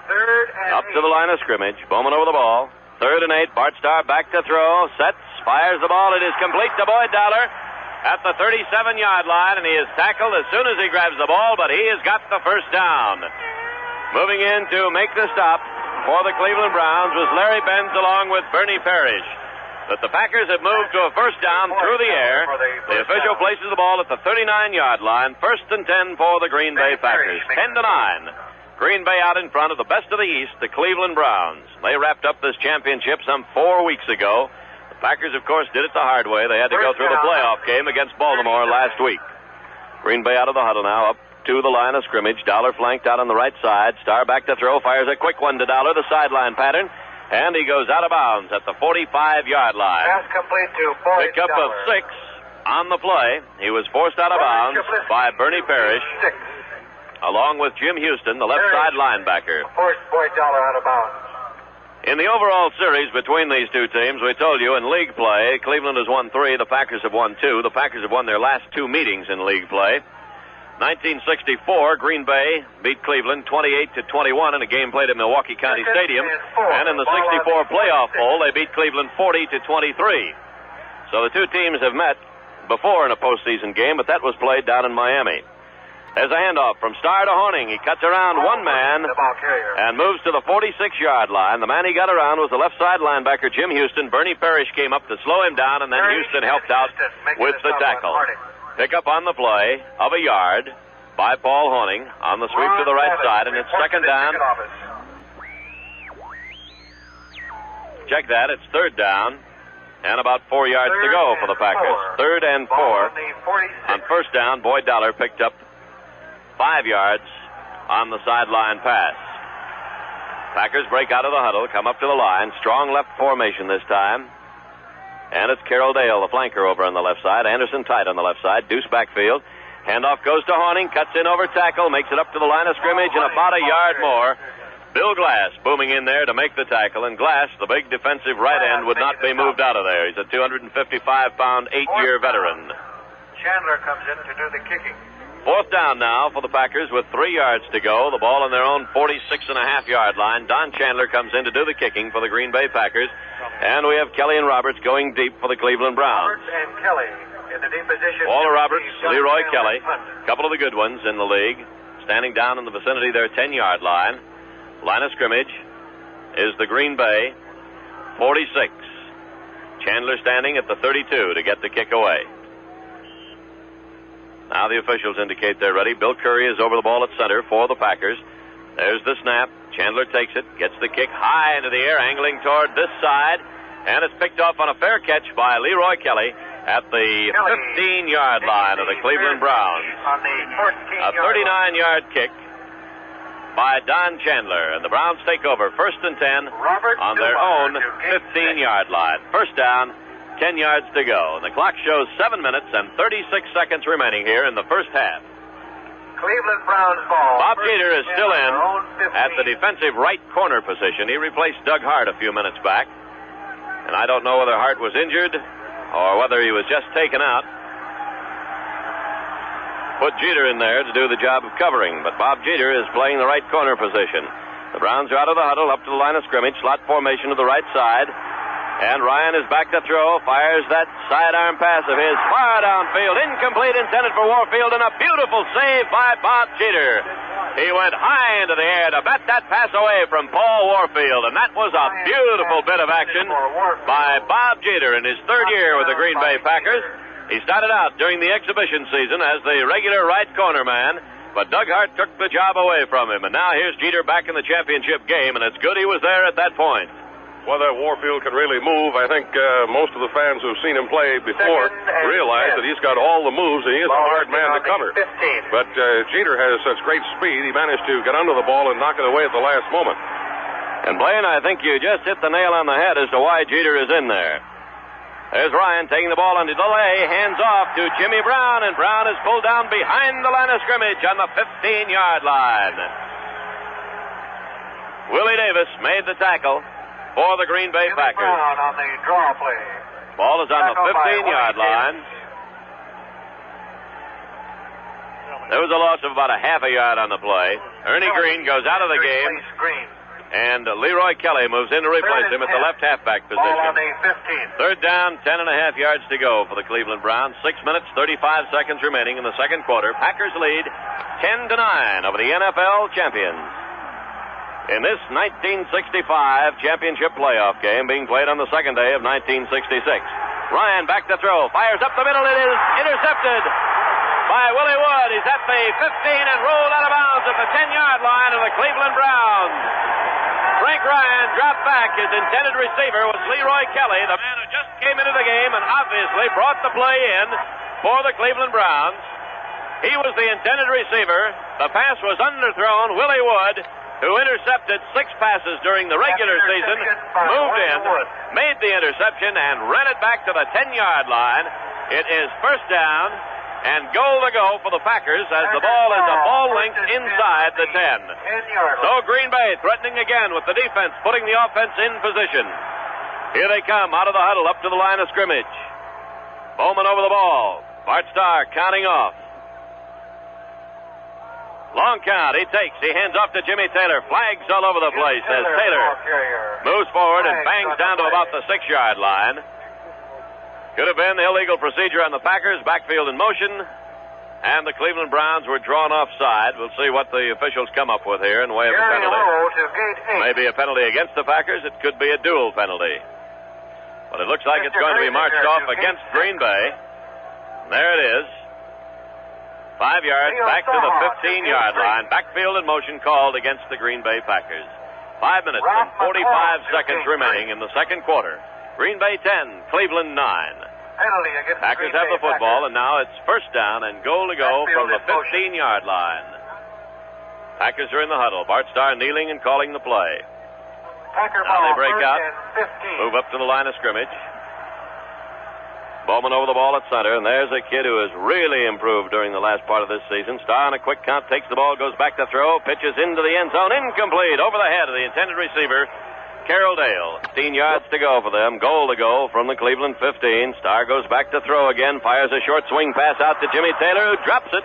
C: 3rd and
F: Up to the line of scrimmage. Bowman over the ball. 3rd and 8. Bart Starr back to throw. Sets. Fires the ball. It is complete to Boyd Dollar at the 37-yard line. And he is tackled as soon as he grabs the ball, but he has got the first down. Moving in to make the stop for the Cleveland Browns was Larry Benz along with Bernie Parrish. But the Packers have moved to a first down through the air. The official places the ball at the 39-yard line. 1st and 10 for the Green Bay Packers. 10-9. Green Bay out in front of the best of the East, the Cleveland Browns. They wrapped up this championship some 4 weeks ago. The Packers, of course, did it the hard way. They had to go through the playoff game against Baltimore last week. Green Bay out of the huddle now, up to the line of scrimmage. Dollar flanked out on the right side. Star back to throw. Fires a quick one to Dollar, the sideline pattern. And he goes out of bounds at the 45-yard line.
C: pass complete to Boyd
F: Pickup of
C: Dollar.
F: 6 on the play. He was forced out of bounds by Bernie Parrish,
C: 6.
F: along with Jim Houston, the left side linebacker.
C: Forced Boyd Dollar out of bounds.
F: In the overall series between these two teams, we told you in league play, Cleveland has won 3, the Packers have won 2. The Packers have won their last 2 meetings in league play. 1964, Green Bay beat Cleveland 28-21 in a game played at Milwaukee County Stadium. And in the 64 playoff bowl, they beat Cleveland 40-23. So the two teams have met before in a postseason game, but that was played down in Miami. There's a handoff from Starr to Horning. He cuts around one man and moves to the 46-yard line. The man he got around was the left side linebacker, Jim Houston. Bernie Parrish came up to slow him down, and then Houston helped out with the tackle. Pick up on the play of a yard by Paul Horning on the sweep to the right side, and it's 2nd down. Check that, it's 3rd down, and about 4 yards to go for the Packers. 3rd and 4. On 1st down, Boyd Dollar picked up 5 yards on the sideline pass. Packers break out of the huddle, come up to the line. Strong left formation this time. And it's Carroll Dale, the flanker, over on the left side. Anderson tight on the left side. Deuce backfield. Handoff goes to Horning. Cuts in over tackle. Makes it up to the line of scrimmage and about a yard more. Bill Glass booming in there to make the tackle. And Glass, the big defensive right end, would not be moved out of there. He's a 255-pound, 8-year veteran.
C: Chandler comes in to do the kicking.
F: 4th down now for the Packers with 3 yards to go. The ball on their own 46.5-yard line. Don Chandler comes in to do the kicking for the Green Bay Packers. And we have Kelly and Roberts going deep for the Cleveland Browns.
C: Roberts and Kelly in the deep position.
F: Walter Roberts, Leroy Kelly, a couple of the good ones in the league, standing down in the vicinity of their 10-yard line. Line of scrimmage is the Green Bay 46. Chandler standing at the 32 to get the kick away. Now the officials indicate they're ready. Bill Curry is over the ball at center for the Packers. There's the snap. Chandler takes it, gets the kick high into the air, angling toward this side, and it's picked off on a fair catch by Leroy Kelly at the 15-yard line of the Cleveland Browns. A 39-yard kick by Don Chandler, and the Browns take over 1st and 10 on their own 15-yard line. First down, 10 yards to go. And the clock shows 7 minutes and 36 seconds remaining here in the first half.
C: Cleveland Browns ball.
F: Bob Jeter is still in at the defensive right corner position. He replaced Doug Hart a few minutes back. And I don't know whether Hart was injured or whether he was just taken out. Put Jeter in there to do the job of covering, but Bob Jeter is playing the right corner position. The Browns are out of the huddle, up to the line of scrimmage, slot formation to the right side. And Ryan is back to throw, fires that sidearm pass of his far downfield, incomplete, intended for Warfield, and a beautiful save by Bob Jeter. He went high into the air to bat that pass away from Paul Warfield, and that was a beautiful bit of action by Bob Jeter in his third year with the Green Bay Packers. He started out during the exhibition season as the regular right corner man, but Doug Hart took the job away from him, and now here's Jeter back in the championship game, and it's good he was there at that point.
G: Whether Warfield can really move, I think most of the fans who've seen him play before realize that he's got all the moves and he is a hard man to cover. But Jeter has such great speed, he managed to get under the ball and knock it away at the last moment.
F: And Blaine, I think you just hit the nail on the head as to why Jeter is in there. There's Ryan taking the ball under delay, hands off to Jimmy Brown, and Brown is pulled down behind the line of scrimmage on the 15-yard line. Willie Davis made the tackle for the Green Bay Packers.
C: Brown on the draw play.
F: Ball is on the 15-yard line. There was a loss of about a half a yard on the play. Ernie Green goes out of the game, and Leroy Kelly moves in to replace him at the left halfback position.
C: Ball on the 15.
F: Third down, 10.5 yards to go for the Cleveland Browns. 6 minutes, 35 seconds remaining in the second quarter. Packers lead 10-9 over the NFL champions. In this 1965 championship playoff game being played on the second day of 1966. Ryan back to throw, fires up the middle, it is intercepted by Willie Wood. He's at the 15 and rolled out of bounds at the 10-yard line of the Cleveland Browns. Frank Ryan dropped back. His intended receiver was Leroy Kelly, the man who just came into the game and obviously brought the play in for the Cleveland Browns. He was the intended receiver. The pass was underthrown. Willie Wood, who intercepted 6 passes during the regular season, moved in, made the interception, and ran it back to the 10-yard line. It is first down and goal to go for the Packers as the ball is a ball length inside the 10. So Green Bay threatening again with the defense, putting the offense in position. Here they come out of the huddle up to the line of scrimmage. Bowman over the ball. Bart Starr counting off. Long count, he takes. He hands off to Jimmy Taylor. Flags all over the place as Taylor moves forward and bangs down to about the 6-yard line. Could have been illegal procedure on the Packers. Backfield in motion. And the Cleveland Browns were drawn offside. We'll see what the officials come up with here in way of a penalty. Maybe a penalty against the Packers. It could be a dual penalty. But it looks like it's going to be marched off against Green Bay. And there it is. 5 yards back to the 15-yard line. Backfield in motion called against the Green Bay Packers. 5 minutes and 45 seconds remaining in the second quarter. Green Bay 10, Cleveland 9. Packers have the football, and now it's first down and goal to go from the 15-yard line. Packers are in the huddle. Bart Starr kneeling and calling the play. Now they break out, move up to the line of scrimmage. Bowman over the ball at center, and there's a kid who has really improved during the last part of this season. Starr on a quick count takes the ball, goes back to throw, pitches into the end zone, incomplete, over the head of the intended receiver, Carroll Dale. 15 yards to go for them, goal to go from the Cleveland 15. Starr goes back to throw again, fires a short swing pass out to Jimmy Taylor, who drops it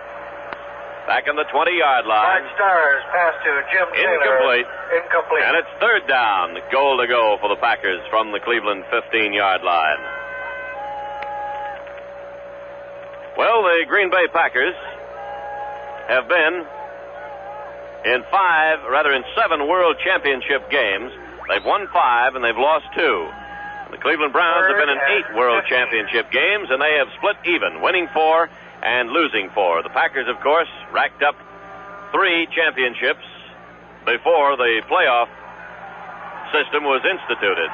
F: back on the 20-yard line.
C: Starr's pass to Jim Taylor. Incomplete.
F: And it's third down, goal to go for the Packers from the Cleveland 15-yard line. Well, the Green Bay Packers have been in 7 World Championship games. They've won 5 and they've lost 2. The Cleveland Browns have been in 8 World Championship games, and they have split even, winning 4 and losing 4. The Packers, of course, racked up 3 championships before the playoff system was instituted.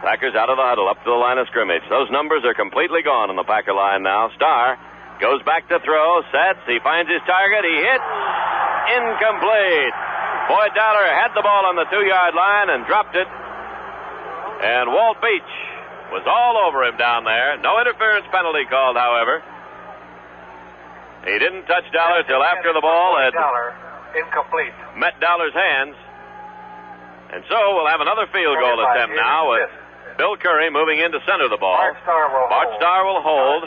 F: Packers out of the huddle, up to the line of scrimmage. Those numbers are completely gone on the Packer line now. Starr goes back to throw, sets, he finds his target, he hits, incomplete. Boyd Dowler had the ball on the 2-yard line and dropped it. And Walt Beach was all over him down there. No interference penalty called, however. He didn't touch Dowler till after the ball had
C: incomplete.
F: Met Dowler's hands. And so we'll have another field goal attempt now with Bill Curry moving in to center the ball. Bart Starr will hold,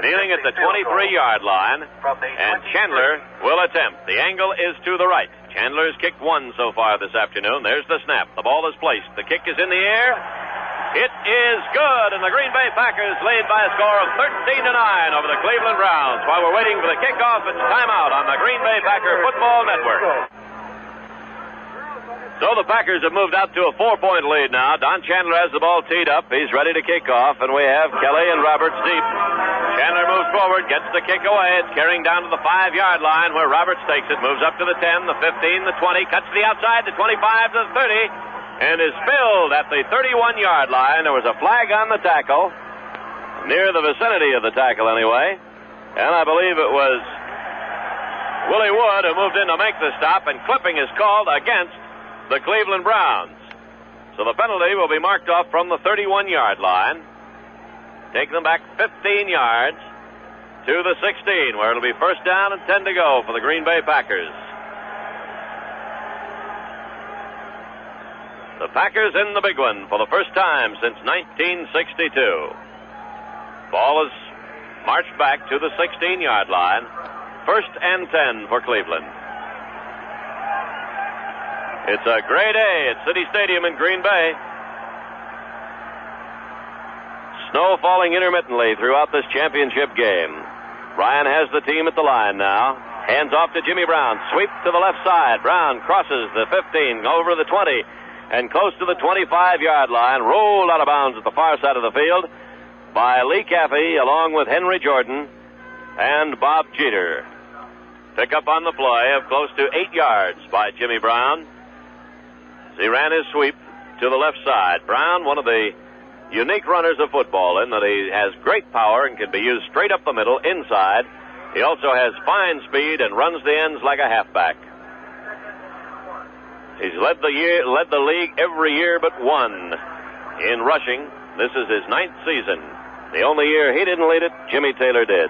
F: kneeling at the 23-yard line, and Chandler will attempt. The angle is to the right. Chandler's kicked 1 so far this afternoon. There's the snap. The ball is placed. The kick is in the air. It is good, and the Green Bay Packers lead by a score of 13-9 over the Cleveland Browns while we're waiting for the kickoff and timeout on the Green Bay Packer Football Network. So the Packers have moved out to a 4-point lead now. Don Chandler has the ball teed up. He's ready to kick off, and we have Kelly and Roberts deep. Chandler moves forward, gets the kick away. It's carrying down to the 5-yard line where Roberts takes it, moves up to the 10, the 15, the 20, cuts to the outside, the 25 to the 30, and is filled at the 31-yard line. There was a flag on the tackle, near the vicinity of the tackle anyway, and I believe it was Willie Wood who moved in to make the stop, and clipping is called against the Cleveland Browns. So the penalty will be marked off from the 31-yard line. Take them back 15 yards to the 16, where it'll be first down and 10 to go for the Green Bay Packers. The Packers in the big one for the first time since 1962. Ball is marched back to the 16-yard line. First and 10 for Cleveland. It's a great day at City Stadium in Green Bay. Snow falling intermittently throughout this championship game. Ryan has the team at the line now. Hands off to Jimmy Brown. Sweep to the left side. Brown crosses the 15 over the 20 and close to the 25-yard line. Rolled out of bounds at the far side of the field by Lee Caffey along with Henry Jordan and Bob Jeter. Pick up on the play of close to 8 yards by Jimmy Brown. He ran his sweep to the left side. Brown, one of the unique runners of football in that he has great power and can be used straight up the middle, inside. He also has fine speed and runs the ends like a halfback. He's led the league every year but one in rushing. This is his 9th season. The only year he didn't lead it, Jimmy Taylor did.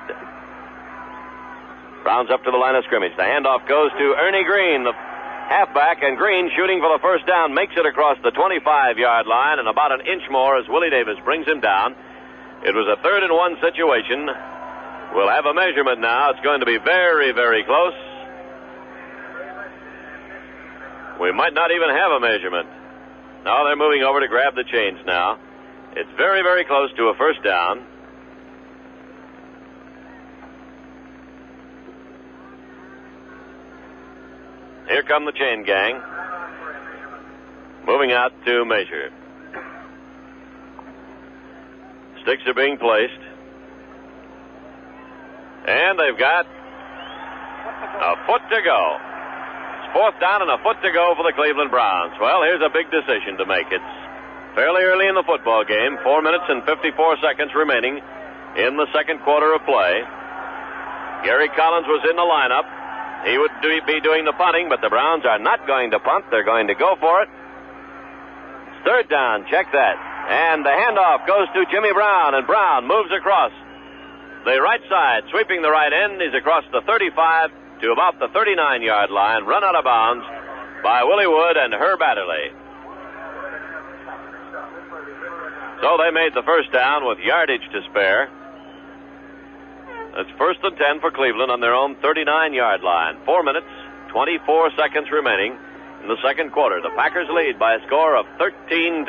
F: Brown's up to the line of scrimmage. The handoff goes to Ernie Green, the halfback, and Green, shooting for the first down, makes it across the 25-yard line and about an inch more as Willie Davis brings him down. It was a 3rd and 1 situation. We'll have a measurement now. It's going to be very, very close. We might not even have a measurement. No, they're moving over to grab the chains now. It's very, very close to a first down. Here come the chain gang. Moving out to measure. Sticks are being placed. And they've got a foot to go. It's 4th down and a foot to go for the Cleveland Browns. Well, here's a big decision to make. It's fairly early in the football game. 4 minutes and 54 seconds remaining in the second quarter of play. Gary Collins was in the lineup. He would be doing the punting, but the Browns are not going to punt. They're going to go for it. It's 3rd down. Check that. And the handoff goes to Jimmy Brown, and Brown moves across the right side, sweeping the right end. He's across the 35 to about the 39-yard line, run out of bounds by Willie Wood and Herb Adderley. So they made the first down with yardage to spare. It's 1st and 10 for Cleveland on their own 39-yard line. 4 minutes, 24 seconds remaining in the second quarter. The Packers lead by a score of 13-9.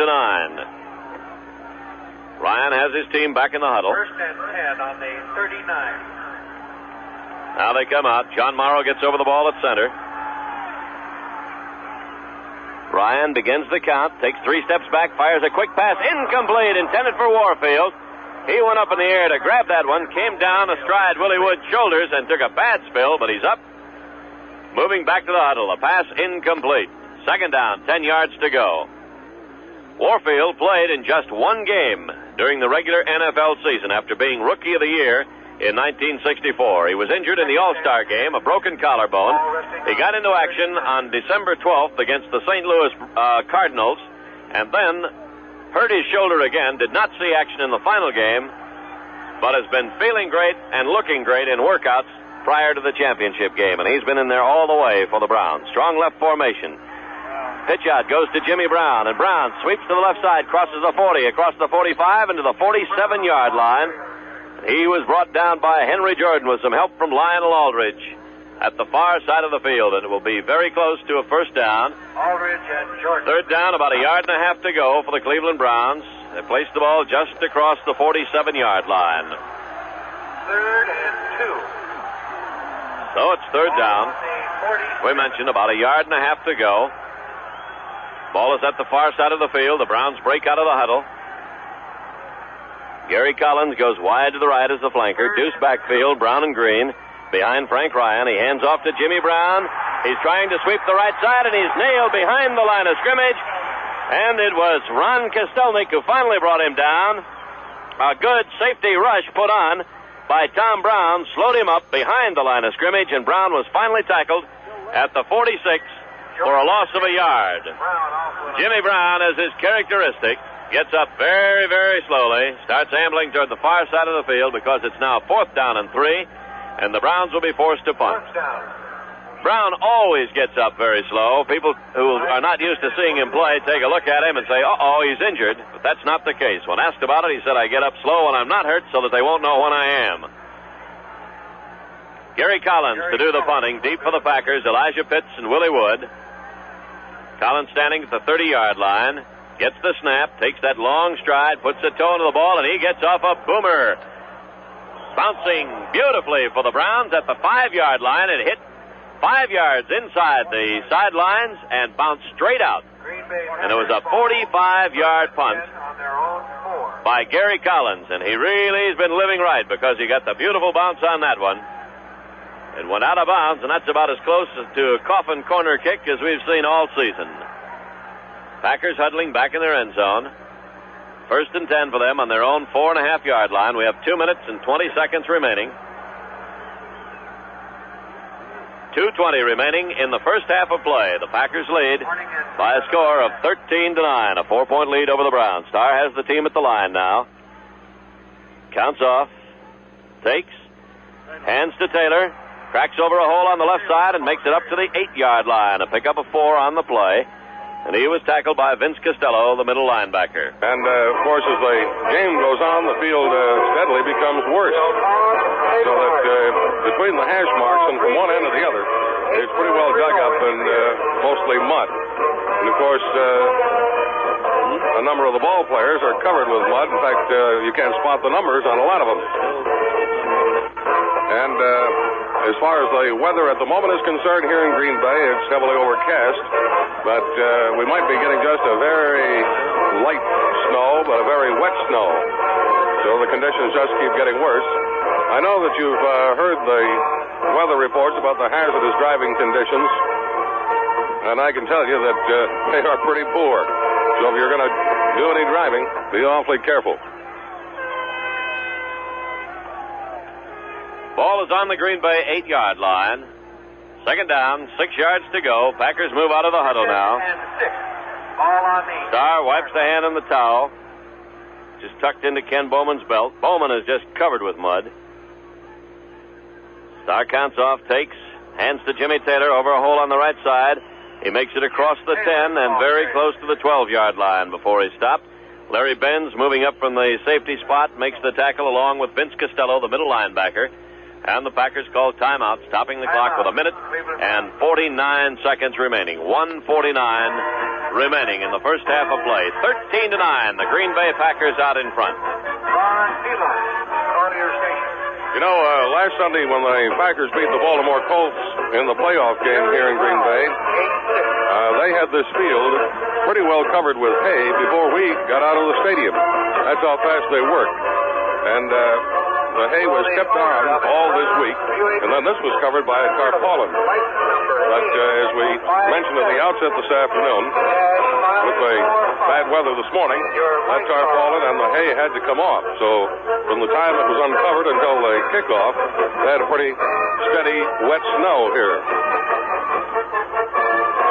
F: Ryan has his team back in the huddle.
C: 1st and 10 on the 39.
F: Now they come out. John Morrow gets over the ball at center. Ryan begins the count, takes 3 steps back, fires a quick pass, incomplete, intended for Warfield. He went up in the air to grab that one, came down astride Willie Wood's shoulders and took a bad spill, but he's up. Moving back to the huddle, a pass incomplete. Second down, 10 yards to go. Warfield played in just 1 game during the regular NFL season after being Rookie of the Year in 1964. He was injured in the All-Star game, a broken collarbone. He got into action on December 12th against the St. Louis Cardinals, and then hurt his shoulder again, did not see action in the final game, but has been feeling great and looking great in workouts prior to the championship game, and he's been in there all the way for the Browns. Strong left formation. Pitch out goes to Jimmy Brown, and Brown sweeps to the left side, crosses the 40, across the 45, into the 47-yard line. He was brought down by Henry Jordan with some help from Lionel Aldridge at the far side of the field, and it will be very close to a first down.
C: Aldridge and Jordan.
F: Third down, about 1.5 yards to go for the Cleveland Browns. They placed the ball just across the 47-yard line.
C: 3rd and 2.
F: So it's third down. We mentioned about 1.5 yards to go. Ball is at the far side of the field. The Browns break out of the huddle. Gary Collins goes wide to the right as the flanker. Deuce backfield, Brown and Green. Behind Frank Ryan. He hands off to Jimmy Brown. He's trying to sweep the right side, and he's nailed behind the line of scrimmage. And it was Ron Kostelnik who finally brought him down. A good safety rush put on by Tom Brown slowed him up behind the line of scrimmage, and Brown was finally tackled at the 46 for a loss of 1 yard. Jimmy Brown, as is characteristic, gets up very, very slowly, starts ambling toward the far side of the field because it's now 4th down and 3, and the Browns will be forced to punt. Brown always gets up very slow. People who are not used to seeing him play take a look at him and say, uh-oh, he's injured. But that's not the case. When asked about it, he said, I get up slow when I'm not hurt so that they won't know when I am. Gary Collins to do the punting, deep for the Packers, Elijah Pitts and Willie Wood. Collins standing at the 30-yard line, gets the snap, takes that long stride, puts a toe into the ball, and he gets off a boomer. Bouncing beautifully for the Browns at the 5-yard line. It hit 5 yards inside the sidelines and bounced straight out. And it was a 45-yard punt by Gary Collins, and he really has been living right because he got the beautiful bounce on that one. It went out of bounds, and that's about as close to a coffin corner kick as we've seen all season. Packers huddling back in their end zone. 1st and 10 for them on their own 4.5-yard line. We have 2 minutes and 20 seconds remaining. 2:20 remaining in the first half of play. The Packers lead by a score of 13-9, a 4-point lead over the Browns. Starr has the team at the line now. Counts off, takes, hands to Taylor, cracks over a hole on the left side and makes it up to the 8-yard line. A pickup of 4 on the play. And he was tackled by Vince Costello, the middle linebacker.
G: And, of course, as the game goes on, the field steadily becomes worse. So that between the hash marks and from one end to the other, it's pretty well dug up and mostly mud. And, of course, a number of the ball players are covered with mud. In fact, you can't spot the numbers on a lot of them. And as far as the weather at the moment is concerned here in Green Bay, it's heavily overcast. But we might be getting just a very light snow, but a very wet snow. So the conditions just keep getting worse. I know that you've heard the weather reports about the hazardous driving conditions, and I can tell you that they are pretty poor. So if you're going to do any driving, be awfully careful.
F: Ball is on the Green Bay 8-yard line. Second down, 6 yards to go. Packers move out of the huddle now. Starr wipes the hand on the towel. Just tucked into Ken Bowman's belt. Bowman is just covered with mud. Starr counts off, takes, hands to Jimmy Taylor over a hole on the right side. He makes it across the 10 and very close to the 12-yard line before he stopped. Larry Benz, moving up from the safety spot, makes the tackle along with Vince Costello, the middle linebacker. And the Packers call timeout, stopping the clock with 1 minute and 49 seconds remaining. 1:49 remaining in the first half of play. 13-9, the Green Bay Packers out in front.
G: You know, last Sunday when the Packers beat the Baltimore Colts in the playoff game here in Green Bay, They had this field pretty well covered with hay before we got out of the stadium. That's how fast they work. And the hay was kept on all this week, and then this was covered by a tarpaulin. But as we mentioned at the outset this afternoon, with the bad weather this morning, that tarpaulin and the hay had to come off. So from the time it was uncovered until the kickoff, they had a pretty steady, wet snow here.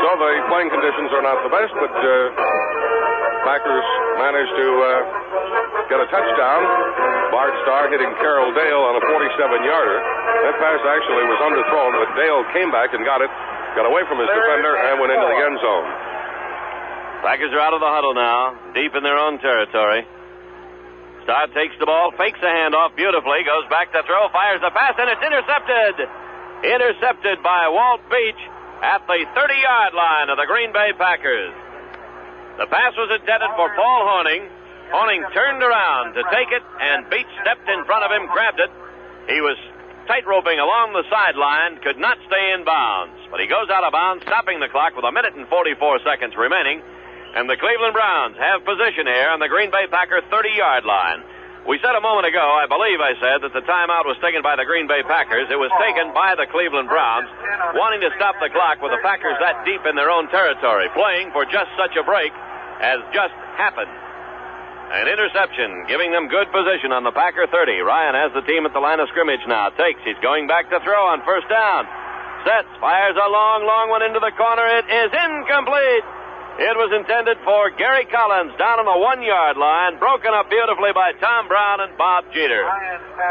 G: So the playing conditions are not the best, but Packers managed to get a touchdown. Bart Starr hitting Carroll Dale on a 47-yarder. That pass actually was underthrown, but Dale came back and got it, got away from his defender, and went into the end zone.
F: Packers are out of the huddle now, deep in their own territory. Starr takes the ball, fakes a handoff beautifully, goes back to throw, fires the pass, and it's intercepted. Intercepted by Walt Beach at the 30-yard line of the Green Bay Packers. The pass was intended for Paul Horning. Horning turned around to take it, and Beach stepped in front of him, grabbed it. He was tight-roping along the sideline, could not stay in bounds. But he goes out of bounds, stopping the clock with 1 minute and 44 seconds remaining. And the Cleveland Browns have position here on the Green Bay Packer 30-yard line. We said a moment ago, I believe I said, that the timeout was taken by the Green Bay Packers. It was taken by the Cleveland Browns, wanting to stop the clock with the Packers that deep in their own territory, playing for just such a break as just happened. An interception, giving them good position on the Packer 30. Ryan has the team at the line of scrimmage now. Takes, he's going back to throw on first down. Sets, fires a long, long one into the corner. It is incomplete. It was intended for Gary Collins down on the 1-yard line, broken up beautifully by Tom Brown and Bob Jeter.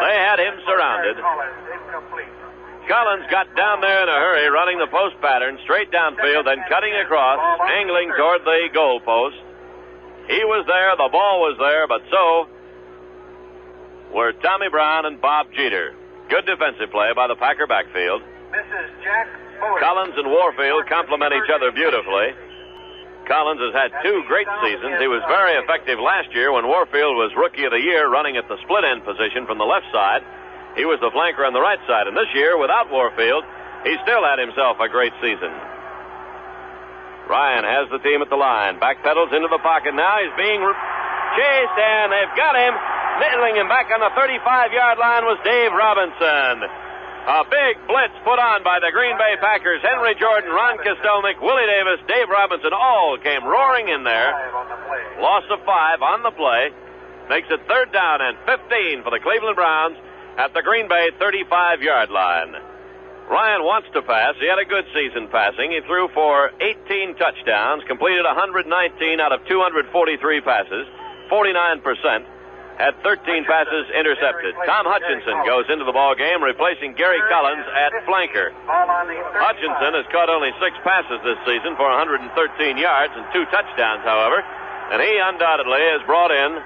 F: They had him surrounded. Collins got down there in a hurry, running the post pattern, straight downfield, then cutting across, angling toward the goal post. He was there, the ball was there, but so were Tommy Brown and Bob Jeter. Good defensive play by the Packer backfield. Collins and Warfield complement each other beautifully. Collins has had 2 great seasons. He was very effective last year when Warfield was Rookie of the Year, running at the split end position from the left side. He was the flanker on the right side. And this year, without Warfield, he still had himself a great season. Ryan has the team at the line. Backpedals into the pocket now. He's being chased, and they've got him. Nittling him back on the 35-yard line was Dave Robinson. A big blitz put on by the Green Bay Packers. Henry Jordan, Ron Kostelnik, Willie Davis, Dave Robinson all came roaring in there. Loss of 5 on the play. Makes it 3rd down and 15 for the Cleveland Browns at the Green Bay 35-yard line. Ryan wants to pass. He had a good season passing. He threw for 18 touchdowns, completed 119 out of 243 passes, 49%, had 13 passes intercepted. Tom Hutchinson goes into the ball game, replacing Gary Collins at flanker. Hutchinson has caught only 6 passes this season for 113 yards and 2 touchdowns, however, and he undoubtedly has brought in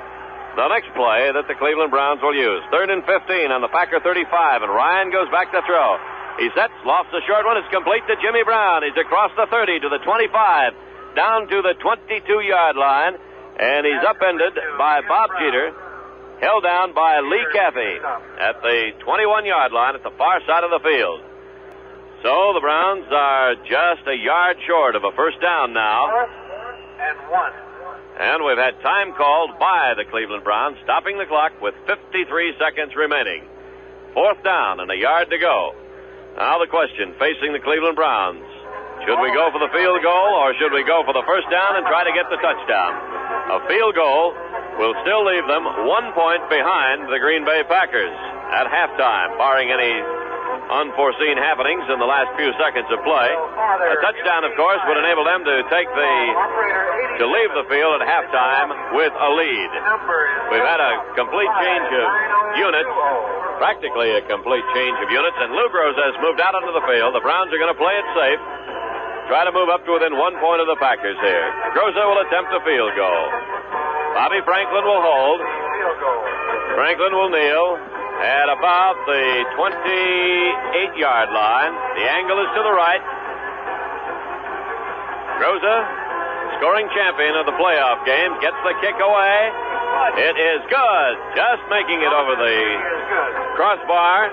F: the next play that the Cleveland Browns will use. 3rd and 15 on the Packer 35, and Ryan goes back to throw. He sets, lofts a short one. It's complete to Jimmy Brown. He's across the 30 to the 25, down to the 22-yard line, and he's upended by Bob Jeter, held down by Lee Caffey at the 21-yard line at the far side of the field. So the Browns are just a yard short of a first down now.
C: 4th and 1.
F: And we've had time called by the Cleveland Browns, stopping the clock with 53 seconds remaining. 4th down and a yard to go. Now the question facing the Cleveland Browns. Should we go for the field goal or should we go for the first down and try to get the touchdown? A field goal will still leave them 1 point behind the Green Bay Packers at halftime, barring any unforeseen happenings in the last few seconds of play. A touchdown, of course, would enable them to to leave the field at halftime with a lead. We've had a complete change of units. Practically a complete change of units, and Lou Groza has moved out onto the field. The Browns are going to play it safe, try to move up to within 1 point of the Packers here. Groza will attempt a field goal. Bobby Franklin will hold. Franklin will kneel at about the 28-yard line. The angle is to the right. Groza, scoring champion of the playoff game, gets the kick away. It is good. Just making it over the crossbar.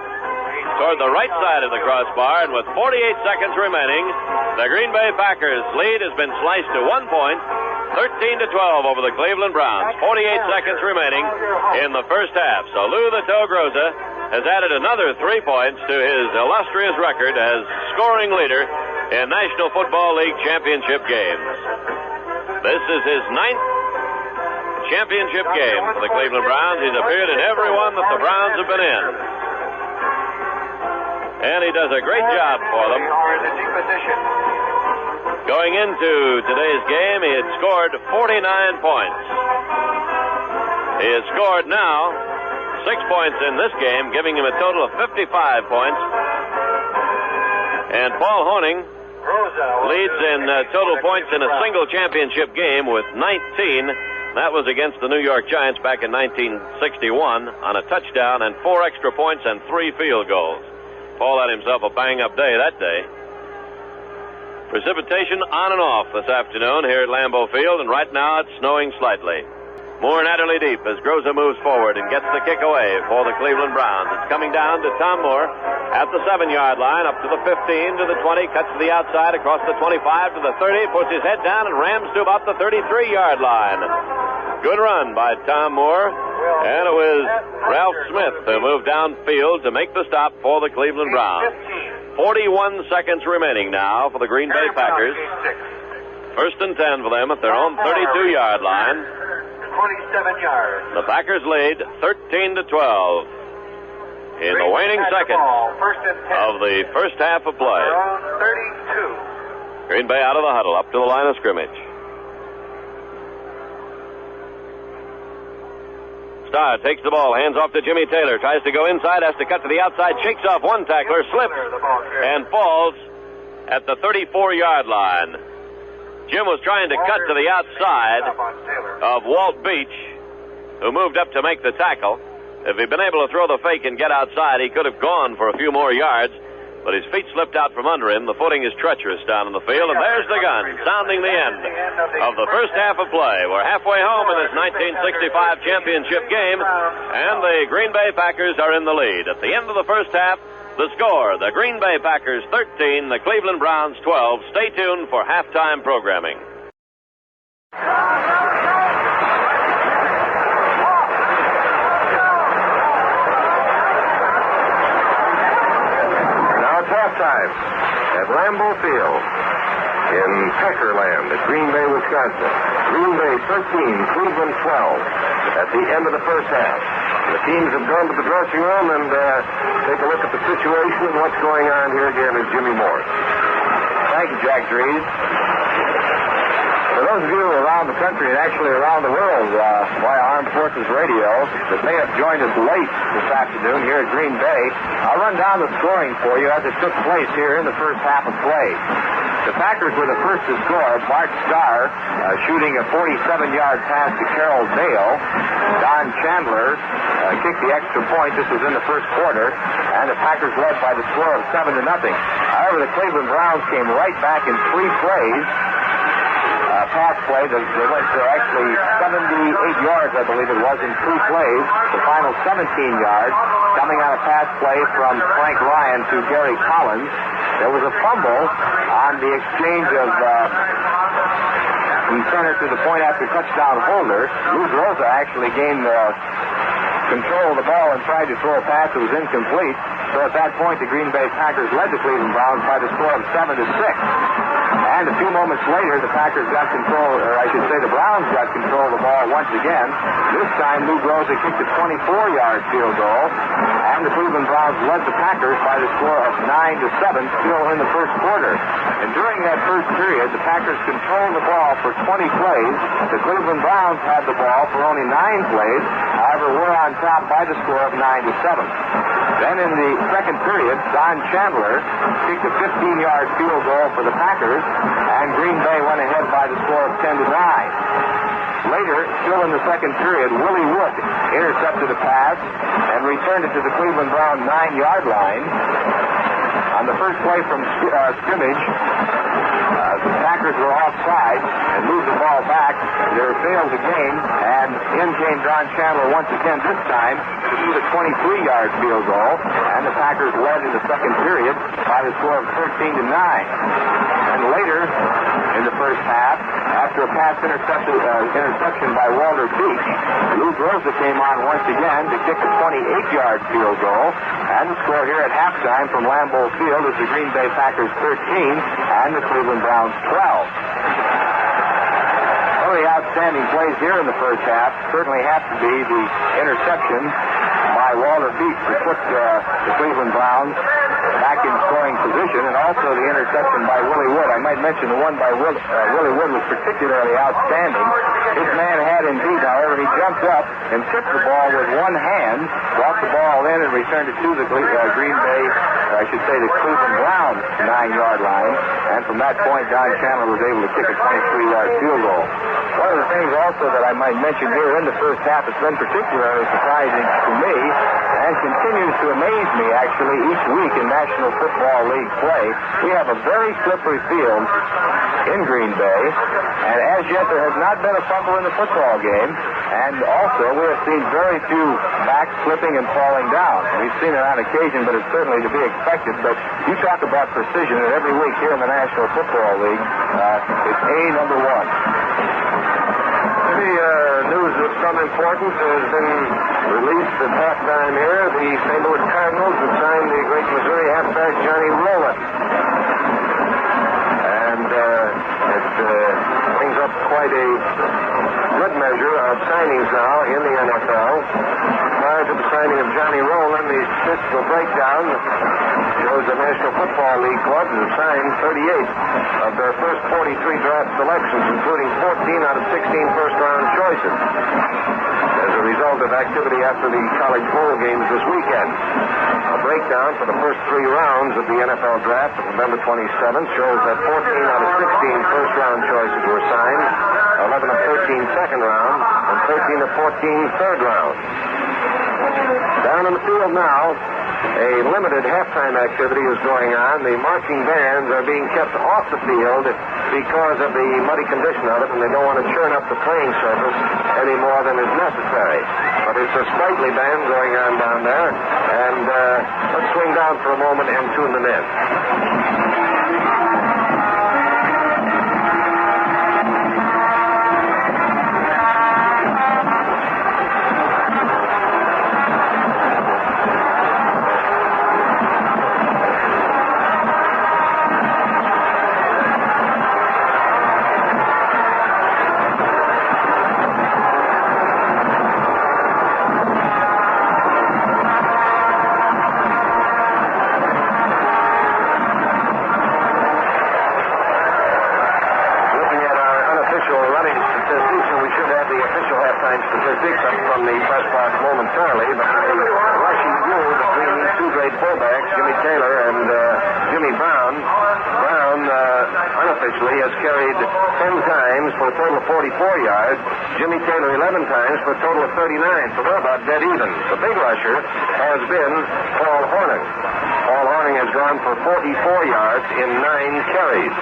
F: toward the right side of the crossbar, and with 48 seconds remaining, the Green Bay Packers' lead has been sliced to 1 point, 13-12 over the Cleveland Browns. 48 seconds remaining in the first half. So Lou the Toe Groza has added another 3 points to his illustrious record as scoring leader in National Football League championship games. This is his 9th championship game for the Cleveland Browns. He's appeared in every one that the Browns have been in. And he does a great job for them. Going into today's game, he had scored 49 points. He has scored now 6 points in this game, giving him a total of 55 points. And Paul Hornung leads in total points in a single championship game with 19. That was against the New York Giants back in 1961 on a touchdown and 4 extra points and 3 field goals. Paul had himself a bang-up day that day. Precipitation on and off this afternoon here at Lambeau Field, and right now it's snowing slightly. Moore and Adderley deep as Groza moves forward and gets the kick away for the Cleveland Browns. It's coming down to Tom Moore at the 7-yard line, up to the 15, to the 20, cuts to the outside, across the 25 to the 30, puts his head down and rams to about the 33-yard line. Good run by Tom Moore, and it was Ralph Smith who moved downfield to make the stop for the Cleveland Browns. 41 seconds remaining now for the Green Bay Packers. First and 10 for them at their own 32-yard line.
C: 27 yards.
F: The Packers lead 13-12 in the waning seconds of the first half of play.
C: 32.
F: Green Bay out of the huddle, up to the line of scrimmage. Starr takes the ball, hands off to Jimmy Taylor, tries to go inside, has to cut to the outside, shakes off one tackler, slips, and falls at the 34-yard line. Jim was trying to cut to the outside of Walt Beach, who moved up to make the tackle. If he'd been able to throw the fake and get outside, he could have gone for a few more yards, but his feet slipped out from under him. The footing is treacherous down in the field, and there's the gun, sounding the end of the first half of play. We're halfway home in this 1965 championship game, and the Green Bay Packers are in the lead. At the end of the first half, the score, the Green Bay Packers 13, the Cleveland Browns 12. Stay tuned for halftime programming.
E: Now it's halftime at Lambeau Field in Peckerland at Green Bay, Wisconsin. Green Bay 13, Cleveland 12 at the end of the first half. The teams have gone to the dressing room and take a look at the situation and what's going on here again is Jimmy Morse.
C: Thank you, Jack Drees. For those of you around the country and actually around the world via Armed Forces Radio that may have joined us late this afternoon here at Green Bay, I'll run down the scoring for you as it took place here in the first half of play. The Packers were the first to score. Bart Starr shooting a 47-yard pass to Carroll Dale. Don Chandler kicked the extra point. This was in the first quarter, and the Packers led by the score of 7-0. However, the Cleveland Browns came right back in 3 plays. Pass play. They went to actually 78 yards, I believe it was, in 2 plays. The final 17 yards coming on a pass play from Frank Ryan to Gary Collins. There was a fumble on the exchange of from center to the point after touchdown holder. Lou Groza actually gained control of the ball and tried to throw a pass that was incomplete. So at that point, the Green Bay Packers led the Cleveland Browns by the score of 7-6. And a few moments later, the Packers got control, or I should say the Browns got control of the ball once again. This time, Lou Groza kicked a 24-yard field goal, and the Cleveland Browns led the Packers by the score of 9-7, still in the first quarter. And during that first period, the Packers controlled the ball for 20 plays. The Cleveland Browns had the ball for only 9 plays. However, we're on top by the score of 9-7. Then in the second period, Don Chandler kicked a 15-yard field goal for the Packers, and Green Bay went ahead by the score of 10-9. Later, still in the second period, Willie Wood intercepted a pass and returned it to the Cleveland Brown 9-yard line. On the first play from scrimmage, the Packers were offside and moved the ball back. They failed the game, and in came Don Chandler once again, this time to shoot a 23-yard field goal, and the Packers led in the second period by the score of 13-9. And later in the first half, after a pass interception by Walter Beach, Lou Groza came on once again to kick a 28-yard field goal, and the score here at halftime from Lambeau Field is the Green Bay Packers 13 and the Cleveland Browns 12. One of the outstanding plays here in the first half certainly have to be the interception by Walter Beach to put the Cleveland Browns back in scoring position, and also the interception by Willie Wood. I might mention the one by Willie Wood was particularly outstanding. His man had indeed, however, he jumped up and tipped the ball with one hand, brought the ball in, and returned it to the Green Bay, I should say the Cleveland Browns 9-yard line. And from that point, Don Chandler was able to kick a 23-yard field goal. One of the things also that I might mention here in the first half has been particularly surprising to me and continues to amaze me, actually, each week in National Football League play. We have a very slippery field in Green Bay, and as yet there has not been a fumble in the football game, and also we have seen very few backs slipping and falling down. We've seen it on occasion, but it's certainly to be expected. But you talk about precision, and every week here in the National Football League, it's number one.
E: News of some importance has been released at halftime here. The St. Louis Cardinals have signed the great Missouri halfback Johnny Rowland. And it brings up quite a good measure of signings now in the NFL. Prior to the signing of Johnny Rowland, the statistical breakdown shows the National Football League clubs have signed 38 of their first 43 draft selections, including 14 out of 16 first-round choices, as a result of activity after the college bowl games this weekend. A breakdown for the first 3 rounds of the NFL draft of November 27th shows that 14 out of 16 first-round choices were signed, 11 of 13 second round, and 13 of 14 third round. Down in the field now, a limited halftime activity is going on. The marching bands are being kept off the field because of the muddy condition of it, and they don't want to churn up the playing surface any more than is necessary. But it's a sprightly band going on down there, and let's swing down for a moment and tune them in. Statistics up from the press box momentarily, but the rushing duel between these two great fullbacks, Jimmy Taylor and Jimmy Brown. Brown unofficially has carried 10 times for a total of 44 yards. Jimmy Taylor 11 times for a total of 39, so they're about dead even. The big rusher has been Paul Hornung. Paul Hornung has gone for 44 yards in 9 carries.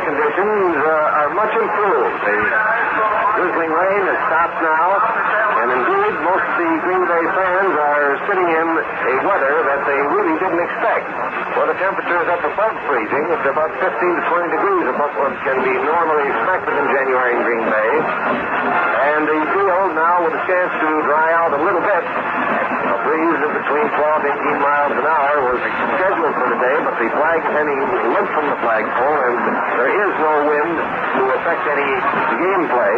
E: Conditions are much improved. The drizzling rain has stopped now, and indeed most of the Green Bay fans are sitting in a weather that they really didn't expect. Well, the temperature is up above freezing. It's about 15 to 20 degrees above what can be normally expected in January in Green Bay. And the field now with a chance to dry out a little bit. A breeze of between 12 and 18 miles an hour was scheduled for today, but the flag is hanging limp from the flagpole, and there is no wind to affect any gameplay.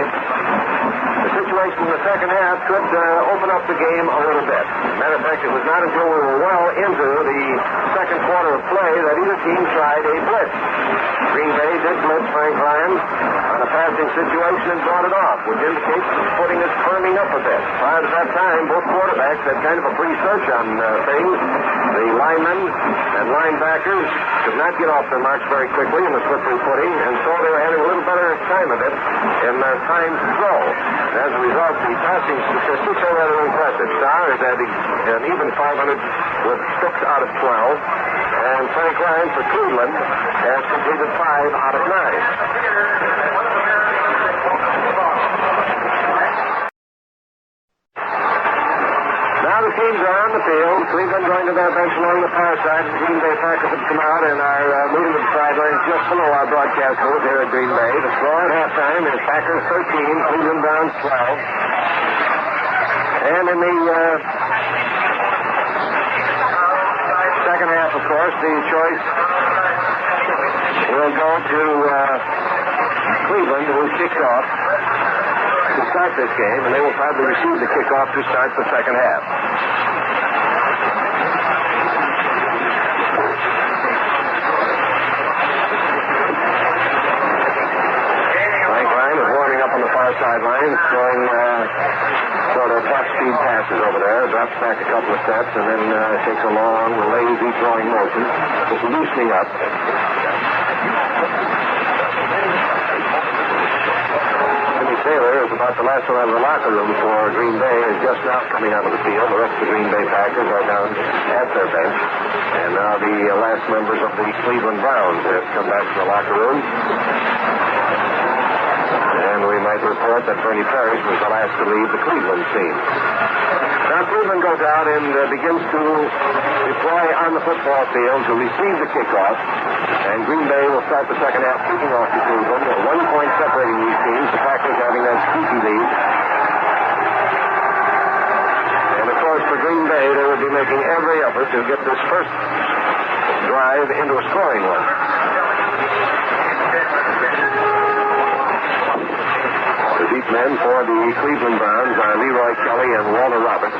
E: The situation in the second half could open up the game a little bit. Matter of fact, it was not until we were well into the second quarter of play that either team tried a blitz. Green Bay did blitz Frank Ryan on a passing situation and brought it off, which indicates the footing is firming up a bit. Prior to that time, both quarterbacks had kind of a free search on things. The linemen and linebackers could not get off their marks very quickly in the slippery footing, and so they were having a little better time of it in their time to throw. And as a result, the passing statistics are rather impressive. Starr is at an even 500 with 6 out of 12, and Frank Ryan for Cleveland has completed 5 out of 9. Now the teams are on the field. Cleveland going to their bench along the far side. The Green Bay Packers have come out and are moving to the sidelines just below our broadcast booth here at Green Bay. The score at halftime is Packers 13, Cleveland Browns 12. And in the second half, of course, the choice will go to Cleveland, who kicks off to start this game, and they will probably receive the kickoff to start the second half. Frank Ryan is warming up on the far sideline, throwing sort of top-speed passes over there, drops back a couple of steps, and then takes a long, lazy throwing motion, just loosening up. Taylor is about the last one out of the locker room for Green Bay, is just now coming out of the field. The rest of the Green Bay Packers are down at their bench. And now the last members of the Cleveland Browns have come back to the locker room. And we might report that Bernie Parrish was the last to leave the Cleveland team. Now Cleveland goes out and begins to deploy on the football field to receive the kickoff. And Green Bay will start the second half kicking off to Cleveland. 1 point separating these teams, the Packers having that squeaky lead. And of course for Green Bay, they will be making every effort to get this first drive into a scoring one. The deep men for the Cleveland Browns are Leroy Kelly and Walter Roberts.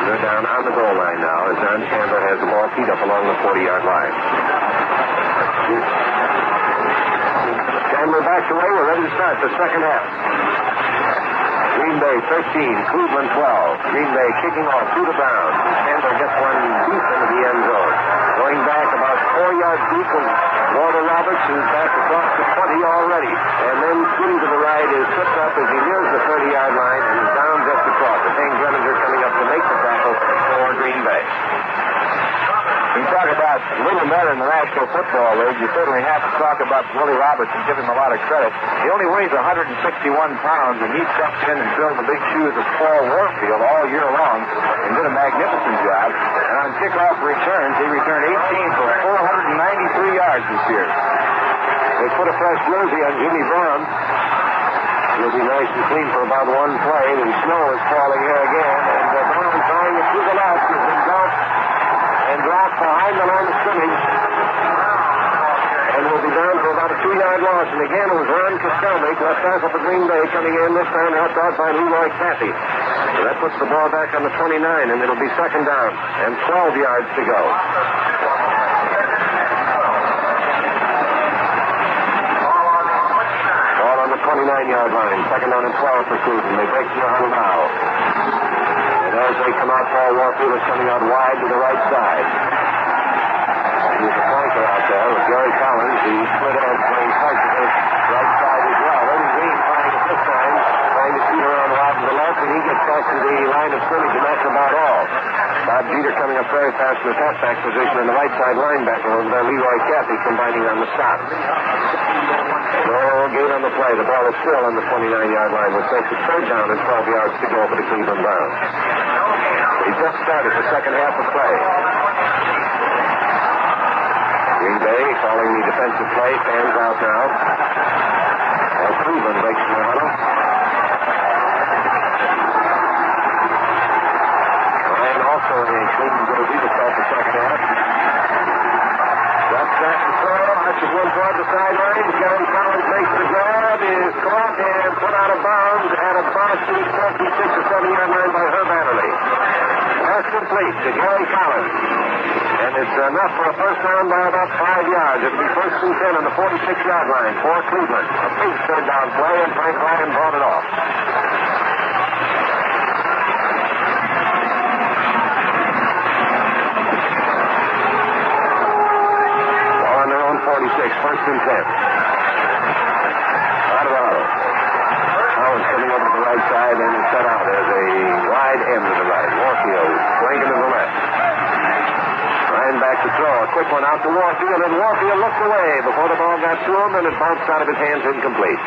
E: They're down on the goal line now as John Chandler has the ball teed up along the 40-yard line. Chandler backs away. We're ready to start the second half. Green Bay 13, Cleveland 12. Green Bay kicking off to the Browns. Chandler gets one deep into the end zone. Going back about 4 yards deep is Walter Roberts, who's back across the 20 already. And then shooting to the right is tripped up as he nears the 30-yard line and is down just across. The Hank Greminger coming up to make the tackle for Green Bay. You talk about little men in the National Football League, you certainly have to talk about Willie Roberts and give him a lot of credit. He only weighs 161 pounds, and he stepped in and filled the big shoes of Paul Warfield all year long and did a magnificent job. And on kickoff returns, he returned 18 for 493 yards this year. They put a fresh jersey on Jimmy Brown. He'll be nice and clean for about one play. The snow is falling here again, and Brown trying to through the left has been dumped and dropped behind the line of scrimmage, and will be down for about a 2-yard loss. And again, it was Ron Kostelnik, left tackle for Green Bay, coming in this time helped out by Leroy Cathy. So that puts the ball back on the 29, and it'll be second down and 12 yards to go. Ball on the 29-yard line, second down and 12 for Cleveland. They break from the huddle now. As they come out, Paul Warfield is coming out wide to the right side. There's a flanker out there with Gary Collins, the split end playing tight to the right side as well. Eddie Green trying it this time, trying to shoot around wide to the left, and he gets back to the line of scrimmage, and that's about all. Bob Jeter coming up very fast in the halfback position, and the right side linebacker over there, Leroy Cathy, combining on the stop. No gain on the play. The ball is still on the 29-yard line, which makes it third down and 12 yards to go for the Cleveland Browns. He just started the second half of play. Green Bay calling the defensive play. Fans out now. As Cleveland breaks from the huddle. Ryan also in Cleveland jersey to start the second half. Drops back and throw. Marches one toward the sidelines. Gary Collins makes the grab, is caught and put out of bounds at a Boston 26 or 7-yard line by Herb Adderley. Pass complete to Gary Collins. And it's enough for a first down by about 5 yards. It'll be 1st and 10 on the 46-yard line for Cleveland. A big third down play, and Frank Ryan brought it off. Ball on their own 46, 1st and 10. Out of the huddle. Collins coming over to the right side and is set out as a wide end to the right. Warfield flanking to the left. Ryan back to throw. A quick one out to Warfield, and Warfield looked away before the ball got to him, and it bounced out of his hands incomplete.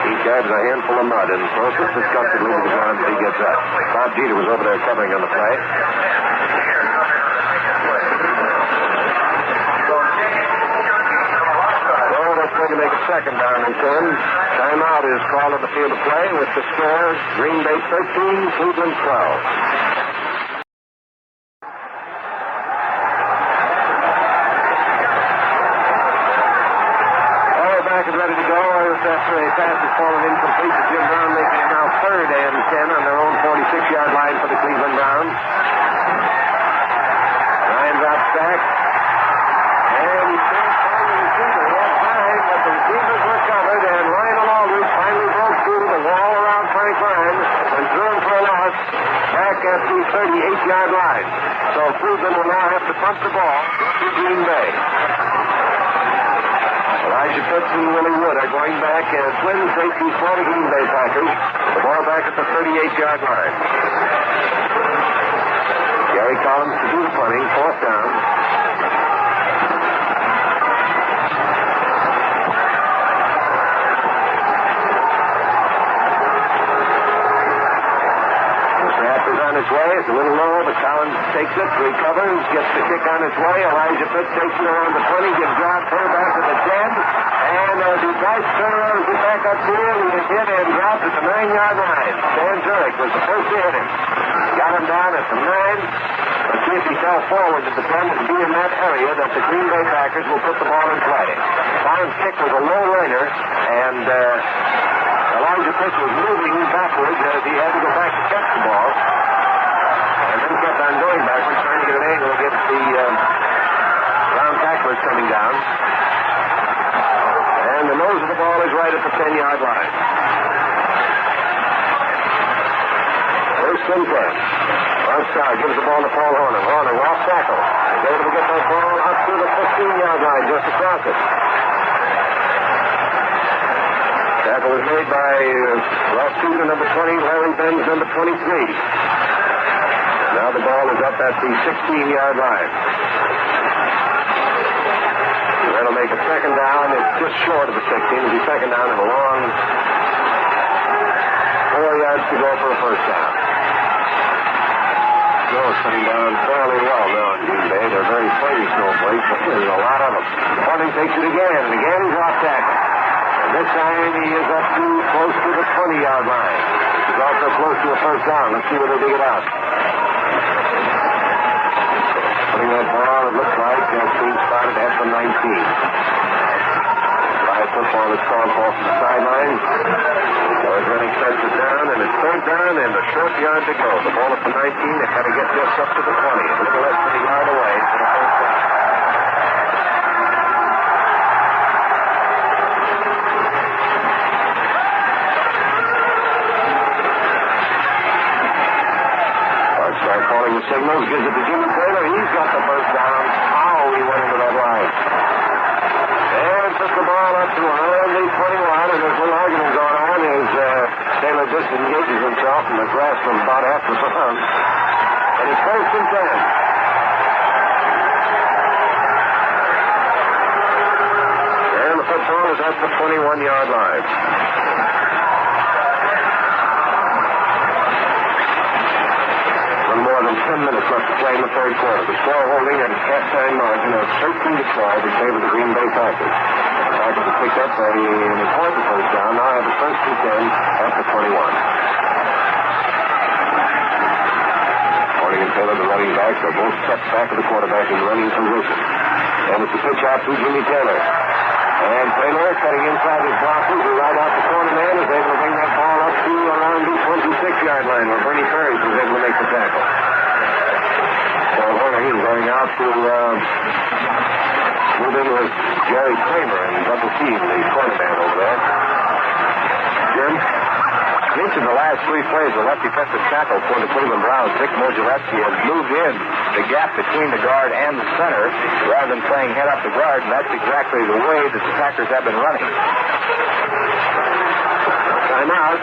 E: He grabs a handful of mud and throws it disgustedly to the ground as he gets up. Bob Jeter was over there covering on the play. So that's going to make a 2nd down and 10. Timeout is called on the field of play with the score Green Bay 13, Cleveland 12. Ready to go after a pass has fallen incomplete to Jim Brown, making it now 3rd and 10 on their own 46-yard line for the Cleveland Browns. Ryan drops back, and he can't find the receiver. He had time, but the receivers were covered, and Lionel Aldridge finally broke through the wall around Frank Ryan and threw him for a loss back at the 38-yard line. So Cleveland will now have to punt the ball to Green Bay. Elijah Pitts and Willie Wood are going back as twin safeties for the Green Bay Packers. The ball back at the 38-yard line. Gary Collins to do the punting, 4th down. The snap is on its way. It's a little low, but Collins takes it, recovers, gets the kick on its way. Elijah Pitts takes it around the 20, gives John Kerr back to the 10. And as he tries to turn around and get back up field, he is hit and dropped at the 9-yard line. Dan Zurich was the first to hit him. Got him down at the 9. Let's see if he fell forward to defend and be in that area that the Green Bay Packers will put the ball in play. Collins' kick was a low liner, and Elijah Pitts was moving backwards as he had to go back to catch the ball. And then kept on going backwards, trying to get an angle against the round tacklers coming down. And the nose of the ball is right at the 10-yard line. 1st and 10. Ron gives the ball to Paul Horner. Horner, off tackle. He's able to get that ball up to the 15-yard line, just across it. Tackle was made by Ralph Tudor, number 20, Larry Benz, number 23. Now the ball is up at the 16-yard line. That'll make a 2nd down. It's just short of the 16. It'll be 2nd down and a long 4 yards to go for a 1st down. Snow's coming down fairly well now in Green Bay. They're very flaming snowflakes, but there's a lot of them. Horning takes it again, and again he's off tackle. And this time he is up to close to the 20-yard line. He's also close to a 1st down. Let's see where they dig it out. Putting that ball, it looks like, being spotted at the 19. Live football is called for from the sideline. George Rennie sets it down, and it's 3rd down and a short yard to go. The ball at the 19, they've got to get this up to the 20. A little less than a yard away for the 1st down. Start calling the signals, gives it to Jimmy Taylor. He's got the 1st down. Oh, he went into that line. And took the ball up to around the 21, and there's a little argument going on as Taylor disengages himself from the grass from about half the front. And it's 1st and 10. And the football is at the 21-yard line. More than 10 minutes left to play in the 3rd quarter. The score holding at a halftime margin of 13-12 in favor of the Green Bay Packers. The Packers have picked up an important 1st down. Now have the 1st and 10 at the 21. Horning and Taylor, the running backs, are both set back of the quarterback in running position. And it's a pitch out to Jimmy Taylor. And Taylor, cutting inside his blockers, who right out the corner man, is able to bring that ball up to around the 26-yard line, where Bernie Parrish was able to make the tackle. So Hornigan going out to move in with Jerry Kramer and double team the corner man over there. Jim? In each of the last three plays, the left defensive tackle for the Cleveland Browns, Dick Morzalewski, has moved in the gap between the guard and the center rather than playing head up the guard, and that's exactly the way that the Packers have been running. Timeout.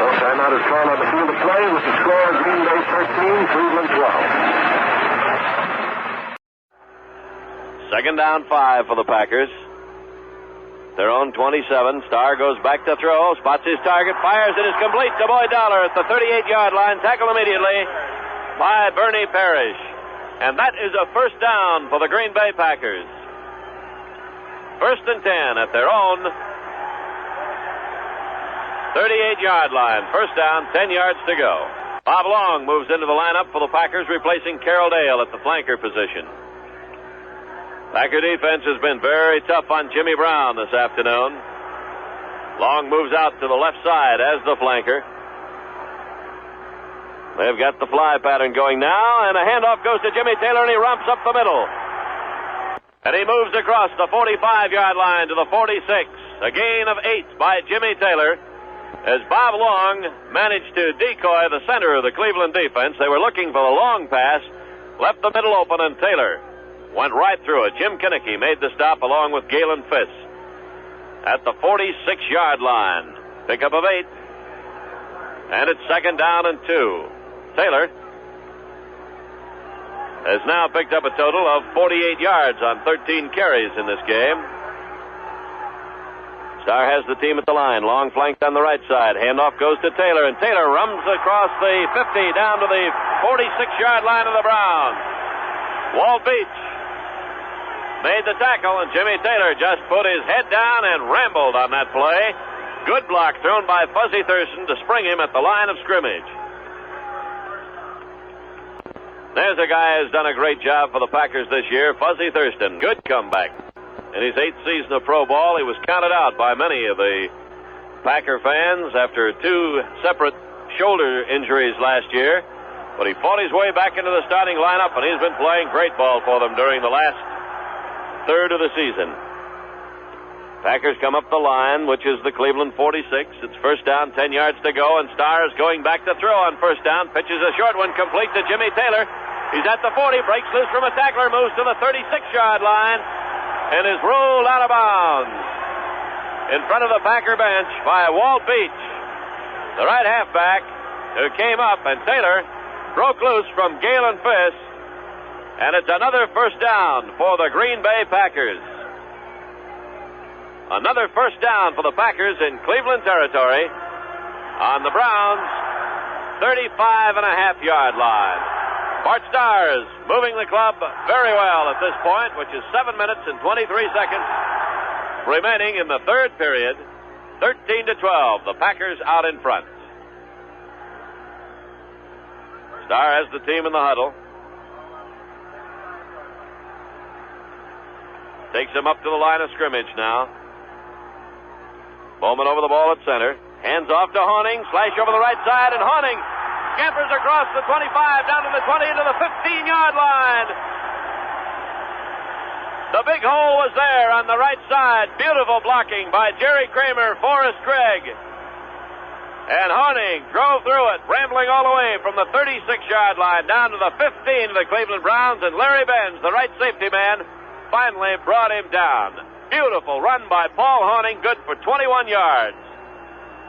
E: No timeout is called on the field of play with the score of Green Bay 13, Cleveland
F: 12. Second down 5 for the Packers. Their own 27. Starr goes back to throw, spots his target, fires. It is complete to Boyd Dollar at the 38-yard line. Tackled immediately by Bernie Parrish. And that is a first down for the Green Bay Packers. First and 10 at their own 38-yard line. First down, 10 yards to go. Bob Long moves into the lineup for the Packers, replacing Carroll Dale at the flanker position. Packer defense has been very tough on Jimmy Brown this afternoon. Long moves out to the left side as the flanker. They've got the fly pattern going now, and a handoff goes to Jimmy Taylor, and he romps up the middle. And he moves across the 45-yard line to the 46. A gain of 8 by Jimmy Taylor as Bob Long managed to decoy the center of the Cleveland defense. They were looking for the long pass, left the middle open, and Taylor went right through it. Jim Kinnicky made the stop along with Galen Fiss at the 46-yard line. Pickup of 8. And it's second down and 2. Taylor has now picked up a total of 48 yards on 13 carries in this game. Starr has the team at the line. Long flanked on the right side. Handoff goes to Taylor, and Taylor runs across the 50 down to the 46-yard line of the Browns. Walt Beach made the tackle, and Jimmy Taylor just put his head down and rambled on that play. Good block thrown by Fuzzy Thurston to spring him at the line of scrimmage. There's a guy who's done a great job for the Packers this year, Fuzzy Thurston. Good comeback. In his 8th season of pro ball, he was counted out by many of the Packer fans after 2 separate shoulder injuries last year. But he fought his way back into the starting lineup, and he's been playing great ball for them during the last third of the season. Packers come up the line, which is the Cleveland 46. It's first down, 10 yards to go, and Starr is going back to throw on first down. Pitches a short one, complete to Jimmy Taylor. He's at the 40, breaks loose from a tackler, moves to the 36-yard line, and is ruled out of bounds in front of the Packer bench by Walt Beach, the right halfback, who came up, and Taylor broke loose from Galen Fiss. And it's another first down for the Green Bay Packers. Another first down for the Packers in Cleveland territory on the Browns' 35.5-yard line. Bart Starr is moving the club very well at this point, which is 7 minutes and 23 seconds remaining in the third period. 13-12, the Packers out in front. Starr has the team in the huddle. Takes him up to the line of scrimmage now. Bowman over the ball at center. Hands off to Horning. Slash over the right side, and Horning scampers across the 25, down to the 20, into the 15-yard line. The big hole was there on the right side. Beautiful blocking by Jerry Kramer, Forrest Gregg. And Horning drove through it, rambling all the way from the 36-yard line down to the 15 of the Cleveland Browns, and Larry Benz, the right safety man, finally brought him down. Beautiful run by Paul Horning, good for 21 yards.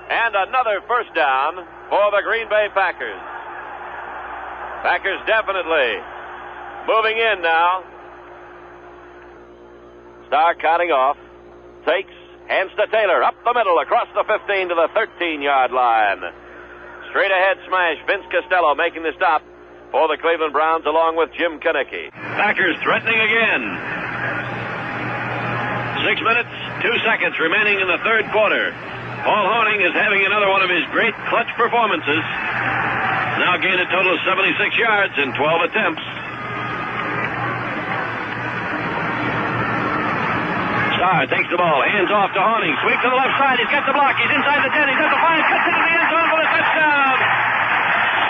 F: And another first down for the Green Bay Packers. Packers definitely moving in now. Starr counting off. Takes, hands to Taylor, up the middle, across the 15 to the 13-yard line. Straight ahead smash, Vince Costello making the stop for the Cleveland Browns along with Jim Kinnicky. Packers threatening again. 6 minutes, 2 seconds remaining in the third quarter. Paul Horning is having another one of his great clutch performances. Now gained a total of 76 yards in 12 attempts. Starr takes the ball, hands off to Horning, sweep to the left side, he's got the block, he's inside the 10, he's at the 5, cuts into the end zone for the touchdown.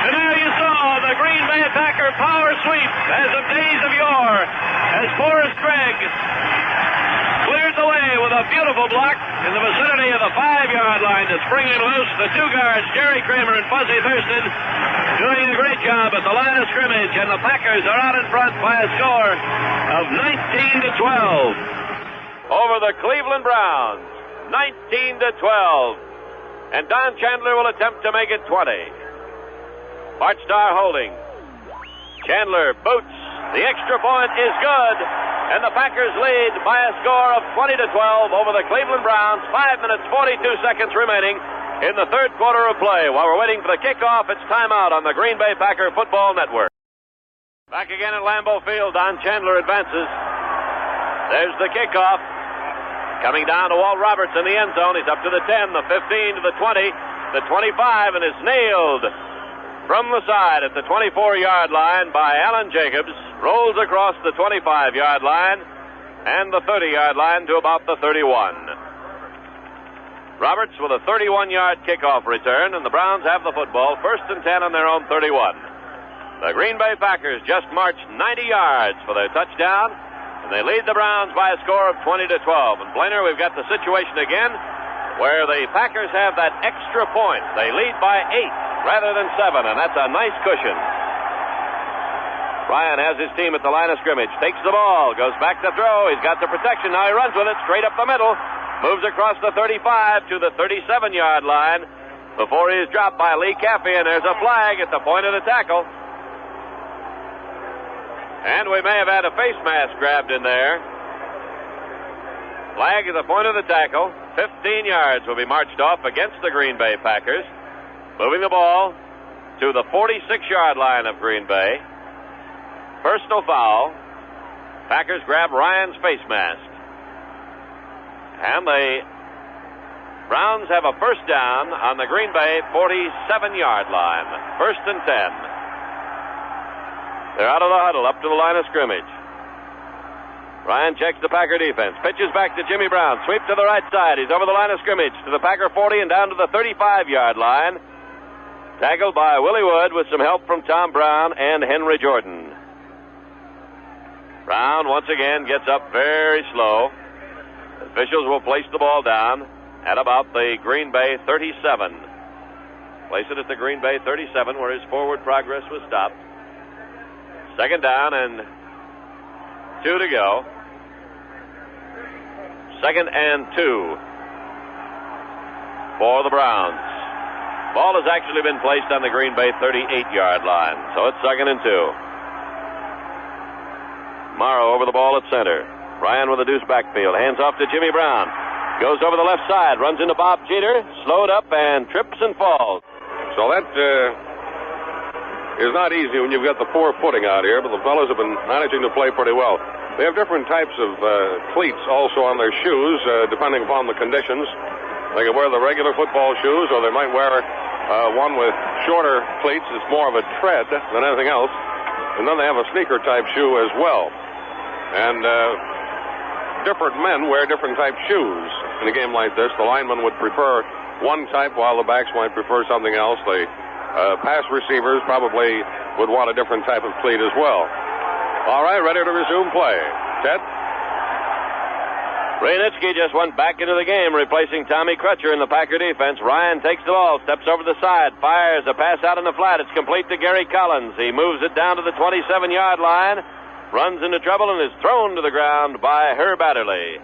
F: And there you saw the Green Bay Packer power sweep as of days of yore, as Forrest Gregg cleared the way with a beautiful block in the vicinity of the 5-yard line to spring it loose. The 2 guards, Jerry Kramer and Fuzzy Thurston, doing a great job at the line of scrimmage, and the Packers are out in front by a score of 19-12 over the Cleveland Browns. 19-12. And Don Chandler will attempt to make it 20. Bart Starr holding. Chandler boots. The extra point is good. And the Packers lead by a score of 20-12 over the Cleveland Browns. 5 minutes, 42 seconds remaining in the third quarter of play. While we're waiting for the kickoff, it's timeout on the Green Bay Packer Football Network. Back again at Lambeau Field, Don Chandler advances. There's the kickoff. Coming down to Walt Roberts in the end zone. He's up to the 10, the 15, to the 20, the 25, and is nailed from the side at the 24-yard line by Alan Jacobs. Rolls across the 25-yard line and the 30-yard line to about the 31. Roberts with a 31-yard kickoff return, and the Browns have the football, 1st and 10 on their own 31. The Green Bay Packers just marched 90 yards for their touchdown, and they lead the Browns by a score of 20-12. And Blainer, we've got the situation again where the Packers have that extra point. They lead by 8 rather than 7, and that's a nice cushion. Ryan has his team at the line of scrimmage, takes the ball, goes back to throw. He's got the protection. Now he runs with it straight up the middle, moves across the 35 to the 37-yard line before he is dropped by Lee Caffey, and there's a flag at the point of the tackle. And we may have had a face mask grabbed in there. Flag at the point of the tackle. 15 yards will be marched off against the Green Bay Packers. Moving the ball to the 46-yard line of Green Bay. Personal foul. Packers grab Ryan's face mask. And the Browns have a first down on the Green Bay 47-yard line. 1st and 10. They're out of the huddle, up to the line of scrimmage. Ryan checks the Packer defense. Pitches back to Jimmy Brown. Sweep to the right side. He's over the line of scrimmage to the Packer 40 and down to the 35-yard line. Tackled by Willie Wood with some help from Tom Brown and Henry Jordan. Brown once again gets up very slow. Officials will place the ball down at about the Green Bay 37. Place it at the Green Bay 37 where his forward progress was stopped. 2nd down and 2 to go. 2nd and 2 for the Browns. Ball has actually been placed on the Green Bay 38-yard line, so it's 2nd and 2. Morrow over the ball at center. Ryan with a deuce backfield. Hands off to Jimmy Brown. Goes over the left side. Runs into Bob Jeter. Slowed up and trips and falls.
G: So that is not easy when you've got the poor footing out here, but the fellas have been managing to play pretty well. They have different types of cleats also on their shoes, depending upon the conditions. They can wear the regular football shoes, or they might wear one with shorter cleats. It's more of a tread than anything else. And then they have a sneaker-type shoe as well. And different men wear different type shoes. In a game like this, the linemen would prefer one type while the backs might prefer something else. The pass receivers probably would want a different type of cleat as well. All right, ready to resume play. Ted?
F: Ray Nitschke just went back into the game, replacing Tommy Crutcher in the Packer defense. Ryan takes the ball, steps over the side, fires a pass out in the flat. It's complete to Gary Collins. He moves it down to the 27-yard line, runs into trouble, and is thrown to the ground by Herb Adderley.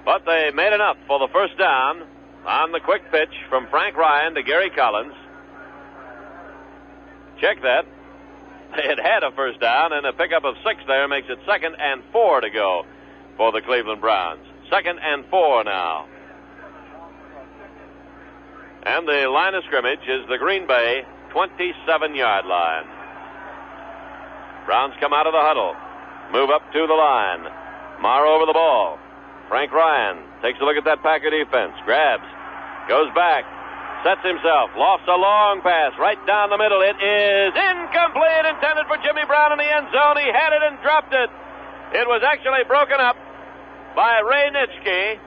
F: But they made enough for the first down on the quick pitch from Frank Ryan to Gary Collins. Check that. They had a first down, and a pickup of 6 there makes it 2nd and 4 to go for the Cleveland Browns. 2nd and 4 now. And the line of scrimmage is the Green Bay 27-yard line. Browns come out of the huddle. Move up to the line. Morrow over the ball. Frank Ryan takes a look at that Packer defense. Grabs. Goes back. Sets himself. Lofts a long pass right down the middle. It is incomplete. Intended for Jimmy Brown in the end zone. He had it and dropped it. It was actually broken up. by Ray Nitschke.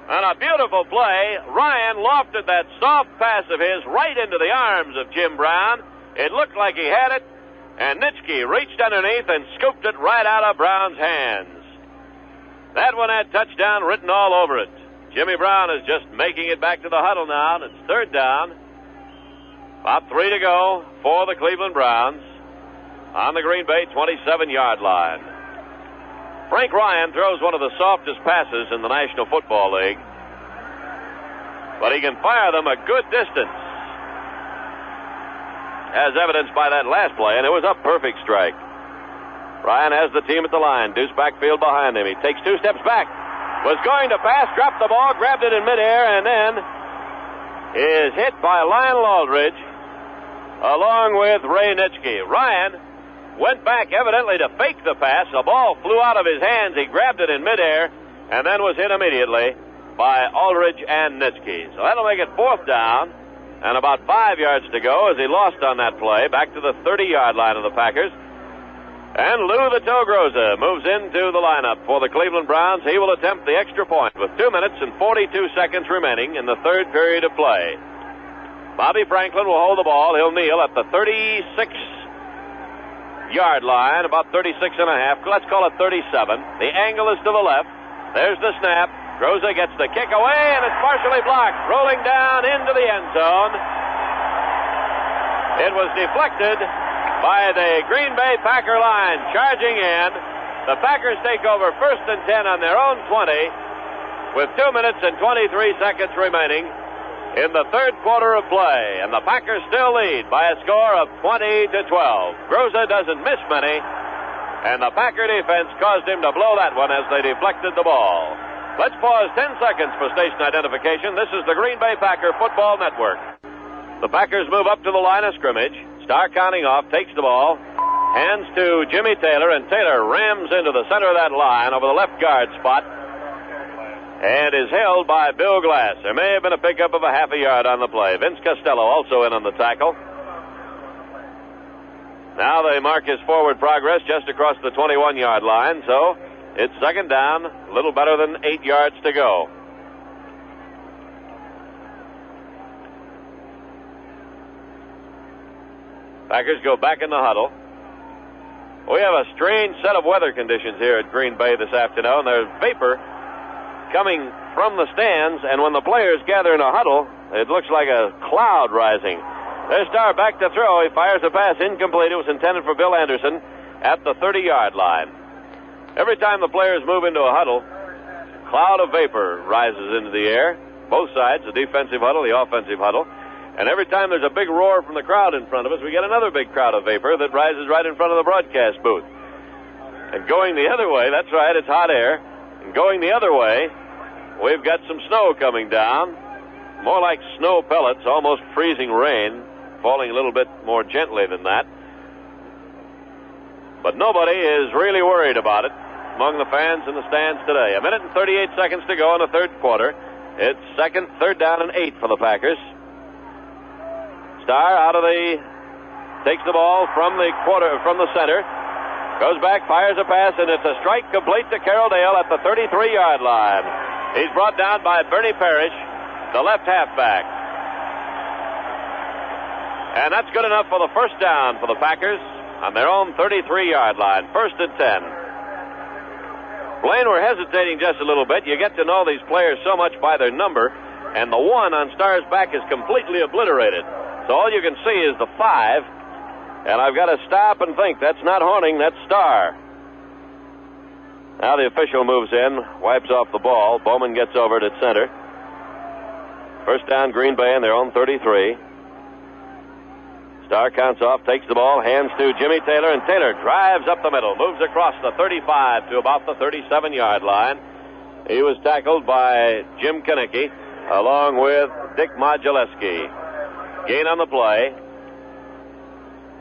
F: On a beautiful play, Ryan lofted that soft pass of his right into the arms of Jim Brown. It looked like he had it, and Nitschke reached underneath and scooped it right out of Brown's hands. That one had touchdown written all over it. Jimmy Brown is just making it back to the huddle now, and it's third down. About 3 to go for the Cleveland Browns on the Green Bay 27-yard line. Frank Ryan throws one of the softest passes in the National Football League, but he can fire them a good distance, as evidenced by that last play, and it was a perfect strike. Ryan has the team at the line. Deuce backfield behind him. He takes 2 steps back. Was going to pass, dropped the ball, grabbed it in midair, and then is hit by Lionel Aldridge along with Ray Nitschke. Ryan went back evidently to fake the pass. The ball flew out of his hands. He grabbed it in midair and then was hit immediately by Aldridge and Nitschke. So that'll make it 4th down and about 5 yards to go as he lost on that play back to the 30-yard line of the Packers. And Lou the Toe Groza moves into the lineup for the Cleveland Browns. He will attempt the extra point with 2 minutes and 42 seconds remaining in the third period of play. Bobby Franklin will hold the ball. He'll kneel at the 36-yard line, about 36 and a half. Let's call it 37. The angle is to the left. There's the snap. Groza gets the kick away, and it's partially blocked. Rolling down into the end zone. It was deflected by the Green Bay Packer line. Charging in. The Packers take over 1st and 10 on their own 20 with 2 minutes and 23 seconds remaining in the third quarter of play. And the Packers still lead by a score of 20-12. Groza doesn't miss many, and the Packer defense caused him to blow that one as they deflected the ball. Let's pause 10 seconds for station identification. This is the Green Bay Packer Football Network. The Packers move up to the line of scrimmage. Starr counting off, takes the ball, hands to Jimmy Taylor, and Taylor rams into the center of that line over the left guard spot and is held by Bill Glass. There may have been a pickup of a half a yard on the play. Vince Costello also in on the tackle. Now they mark his forward progress just across the 21-yard line, so it's second down, a little better than 8 yards to go. Packers go back in the huddle. We have a strange set of weather conditions here at Green Bay this afternoon. There's vapor coming from the stands, and when the players gather in a huddle, it looks like a cloud rising. There's Starr back to throw. He fires a pass incomplete. It was intended for Bill Anderson at the 30-yard line. Every time the players move into a huddle, a cloud of vapor rises into the air. Both sides, the defensive huddle, the offensive huddle. And every time there's a big roar from the crowd in front of us, we get another big crowd of vapor that rises right in front of the broadcast booth. And going the other way, that's right, it's hot air. And going the other way, we've got some snow coming down. More like snow pellets, almost freezing rain, falling a little bit more gently than that. But nobody is really worried about it among the fans in the stands today. 1 minute and 38 seconds to go in the third quarter. It's third down and 8 for the Packers. Starr takes the ball from the center, goes back, fires a pass, and it's a strike complete to Carroll Dale at the 33-yard line. He's brought down by Bernie Parrish, the left halfback. And that's good enough for the first down for the Packers on their own 33-yard line, 1st and 10. Blaine, we're hesitating just a little bit. You get to know these players so much by their number, and the 1 on Starr's back is completely obliterated. So all you can see is the 5, and I've got to stop and think. That's not Horning, that's Starr. Now the official moves in, wipes off the ball. Bowman gets over it at center. First down, Green Bay on their own 33. Starr counts off, takes the ball, hands to Jimmy Taylor, and Taylor drives up the middle, moves across the 35 to about the 37-yard line. He was tackled by Jim Konecki along with Dick Modulewski. Gain on the play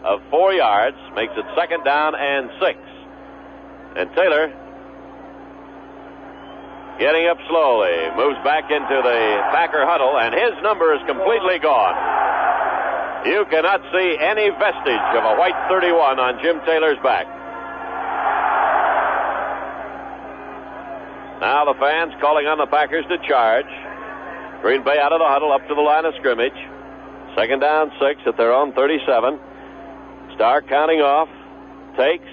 F: of 4 yards, makes it second down and 6. And Taylor, getting up slowly, moves back into the Packer huddle, and his number is completely gone. You cannot see any vestige of a white 31 on Jim Taylor's back. Now the fans calling on the Packers to charge. Green Bay out of the huddle up to the line of scrimmage. Second down, 6 at their own 37. Starr counting off. Takes.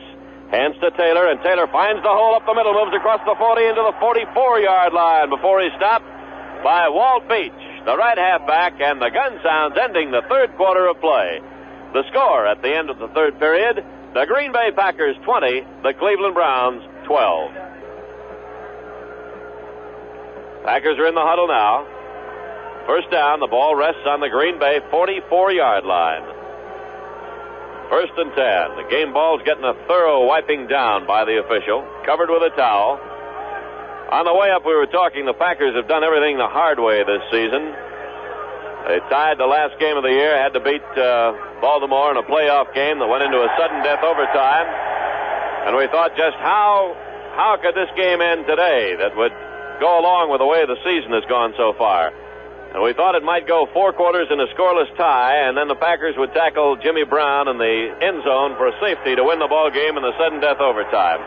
F: Hands to Taylor, and Taylor finds the hole up the middle, moves across the 40 into the 44-yard line before he's stopped by Walt Beach, the right halfback, and the gun sounds ending the third quarter of play. The score at the end of the third period, the Green Bay Packers 20, the Cleveland Browns 12. Packers are in the huddle now. First down, the ball rests on the Green Bay 44-yard line. First and 10. The game ball's getting a thorough wiping down by the official, covered with a towel. On the way up, we were talking, the Packers have done everything the hard way this season. They tied the last game of the year, had to beat Baltimore in a playoff game that went into a sudden death overtime. And we thought just how could this game end today that would go along with the way the season has gone so far. And we thought it might go 4 quarters in a scoreless tie, and then the Packers would tackle Jimmy Brown in the end zone for safety to win the ball game in the sudden death overtime.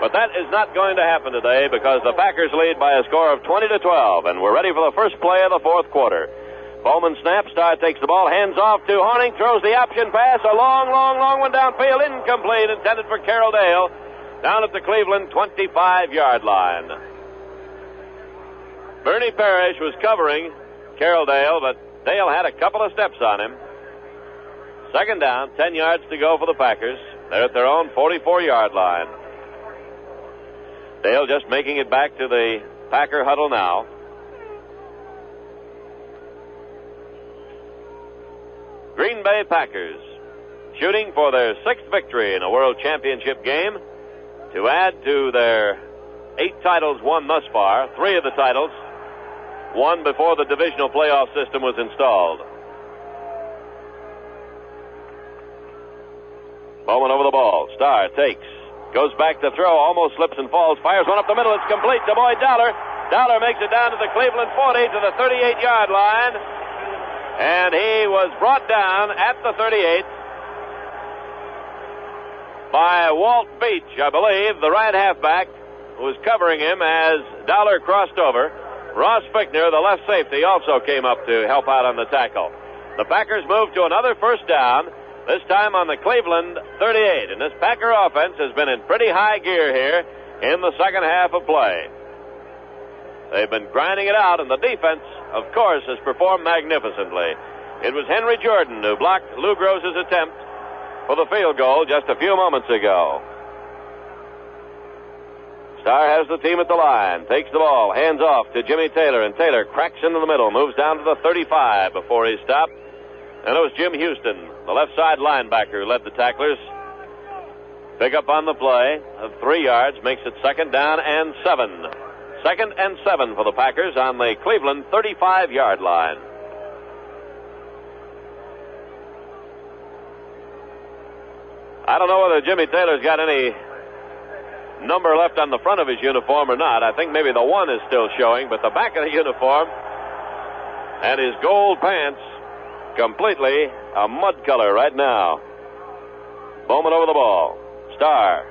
F: But that is not going to happen today because the Packers lead by a score of 20-12, and we're ready for the first play of the fourth quarter. Bowman snaps. Starr takes the ball, hands off to Horning, throws the option pass, a long one downfield, incomplete, intended for Carroll Dale, down at the Cleveland 25-yard line. Bernie Parrish was covering Carroll Dale, but Dale had a couple of steps on him. Second down, 10 yards to go for the Packers. They're at their own 44-yard line. Dale just making it back to the Packer huddle now. Green Bay Packers shooting for their 6th victory in a World Championship game to add to their 8 titles won thus far. 3 of the titles won before the divisional playoff system was installed. Bowman over the ball. Starr takes. Goes back to throw. Almost slips and falls. Fires one up the middle. It's complete to Boyd Dowler. Dowler makes it down to the Cleveland 40 to the 38-yard line. And he was brought down at the 38 by Walt Beach, I believe, the right halfback, who was covering him as Dowler crossed over. Ross Fichtner, the left safety, also came up to help out on the tackle. The Packers move to another first down, this time on the Cleveland 38. And this Packer offense has been in pretty high gear here in the second half of play. They've been grinding it out, and the defense, of course, has performed magnificently. It was Henry Jordan who blocked Lou Groza's attempt for the field goal just a few moments ago. Starr has the team at the line, takes the ball, hands off to Jimmy Taylor, and Taylor cracks into the middle, moves down to the 35 before he stopped. And it was Jim Houston, the left side linebacker, who led the tacklers. Pick up on the play of 3 yards, makes it second down and 7. Second and 7 for the Packers on the Cleveland 35-yard line. I don't know whether Jimmy Taylor's got any number left on the front of his uniform or not. I think maybe the 1 is still showing, but the back of the uniform and his gold pants completely a mud color right now. Bowman over the ball. Starr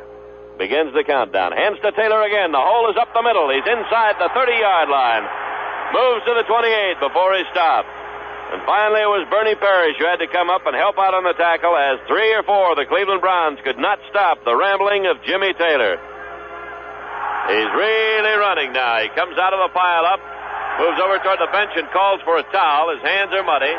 F: begins the countdown. Hands to Taylor again. The hole is up the middle. He's inside the 30-yard line. Moves to the 28 before he stopped. And finally, it was Bernie Parrish who had to come up and help out on the tackle as 3 or 4 of the Cleveland Browns could not stop the rambling of Jimmy Taylor. He's really running now. He comes out of the pile-up, moves over toward the bench and calls for a towel. His hands are muddy.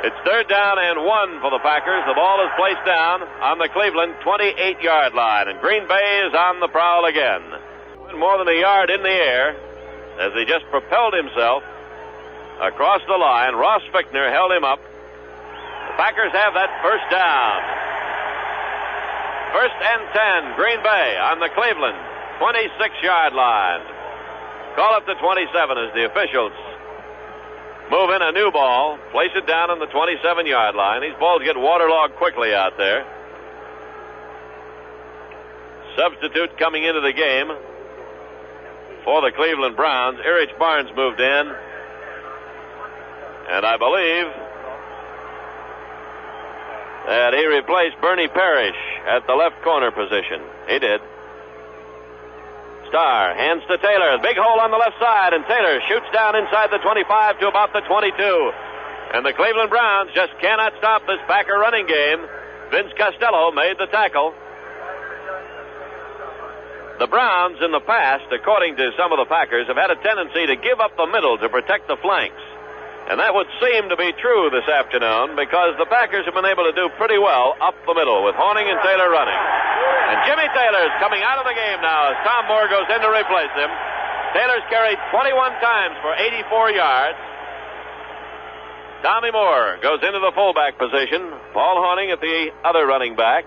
F: It's third down and 1 for the Packers. The ball is placed down on the Cleveland 28-yard line, and Green Bay is on the prowl again. More than a yard in the air as he just propelled himself across the line. Ross Fichtner held him up. The Packers have that first down. First and 10, Green Bay on the Cleveland 26-yard line. Call up to 27 as the officials move in a new ball, place it down on the 27-yard line. These balls get waterlogged quickly out there. Substitute coming into the game for the Cleveland Browns. Erich Barnes moved in. And I believe that he replaced Bernie Parrish at the left corner position. He did. Starr hands to Taylor. Big hole on the left side, and Taylor shoots down inside the 25 to about the 22. And the Cleveland Browns just cannot stop this Packer running game. Vince Costello made the tackle. The Browns in the past, according to some of the Packers, have had a tendency to give up the middle to protect the flanks. And that would seem to be true this afternoon because the Packers have been able to do pretty well up the middle with Horning and Taylor running. And Jimmy Taylor's coming out of the game now as Tom Moore goes in to replace him. Taylor's carried 21 times for 84 yards. Tommy Moore goes into the fullback position. Paul Horning at the other running back.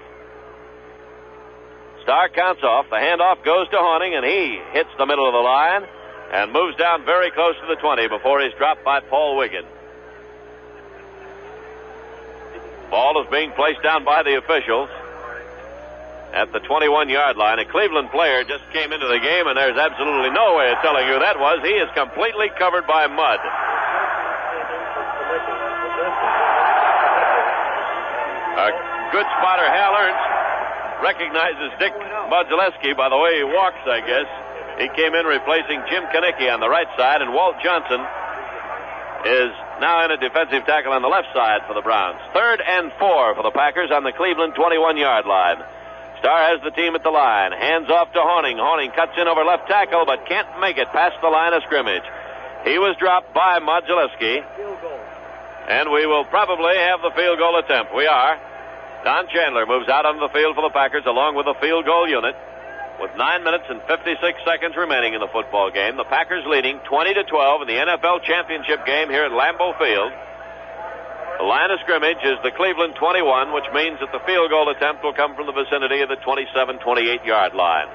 F: Starr counts off. The handoff goes to Horning, and he hits the middle of the line and moves down very close to the 20 before he's dropped by Paul Wiggin. Ball is being placed down by the officials at the 21-yard line. A Cleveland player just came into the game, and there's absolutely no way of telling who that was. He is completely covered by mud. A good spotter, Hal Ernst, recognizes Dick Modzelewski by the way he walks, I guess. He came in replacing Jim Kanicki on the right side, and Walt Johnson is now in a defensive tackle on the left side for the Browns. 3rd and 4 for the Packers on the Cleveland 21-yard line. Starr has the team at the line. Hands off to Horning. Horning cuts in over left tackle, but can't make it past the line of scrimmage. He was dropped by Modzelewski, and we will probably have the field goal attempt. We are. Don Chandler moves out onto the field for the Packers along with the field goal unit. With 9 minutes and 56 seconds remaining in the football game, the Packers leading 20-12 in the NFL championship game here at Lambeau Field. The line of scrimmage is the Cleveland 21, which means that the field goal attempt will come from the vicinity of the 27-28-yard line.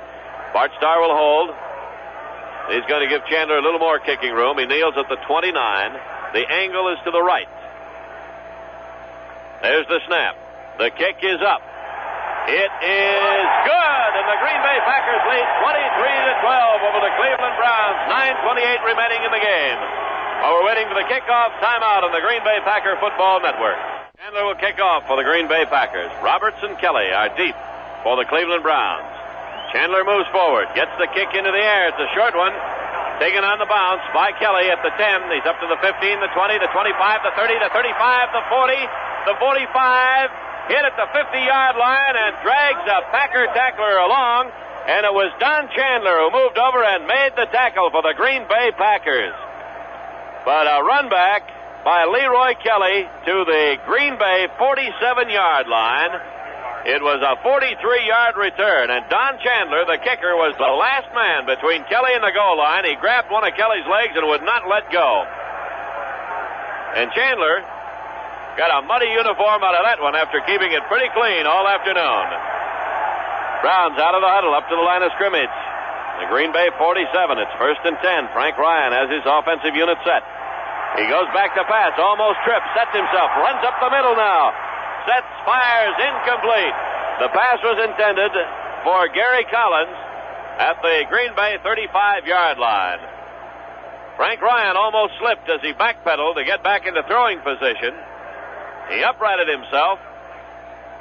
F: Bart Starr will hold. He's going to give Chandler a little more kicking room. He kneels at the 29. The angle is to the right. There's the snap. The kick is up. It is good, and the Green Bay Packers lead 23-12 over the Cleveland Browns. 9:28 remaining in the game. While we're waiting for the kickoff, timeout on the Green Bay Packer Football Network. Chandler will kick off for the Green Bay Packers. Roberts and Kelly are deep for the Cleveland Browns. Chandler moves forward, gets the kick into the air. It's a short one. Taken on the bounce by Kelly at the 10. He's up to the 15, the 20, the 25, the 30, the 35, the 40, the 45. Hit at the 50-yard line and drags a Packer tackler along. And it was Don Chandler who moved over and made the tackle for the Green Bay Packers. But a run back by Leroy Kelly to the Green Bay 47-yard line. It was a 43-yard return, and Don Chandler, the kicker, was the last man between Kelly and the goal line. He grabbed one of Kelly's legs and would not let go. And Chandler got a muddy uniform out of that one after keeping it pretty clean all afternoon. Browns out of the huddle up to the line of scrimmage. The Green Bay 47. It's 1st and 10. Frank Ryan has his offensive unit set. He goes back to pass, almost trips, sets himself, runs up the middle now. Sets, fires, incomplete. The pass was intended for Gary Collins at the Green Bay 35-yard line. Frank Ryan almost slipped as he backpedaled to get back into throwing position. He uprighted himself,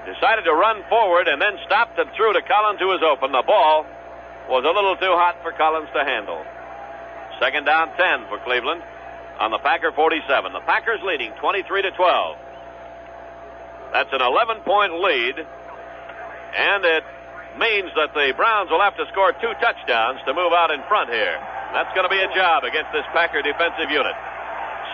F: decided to run forward, and then stopped and threw to Collins, who was open. The ball was a little too hot for Collins to handle. 2nd down 10 for Cleveland on the Packer 47. The Packers leading 23-12. That's an 11-point lead, and it means that the Browns will have to score 2 touchdowns to move out in front here. That's going to be a job against this Packer defensive unit.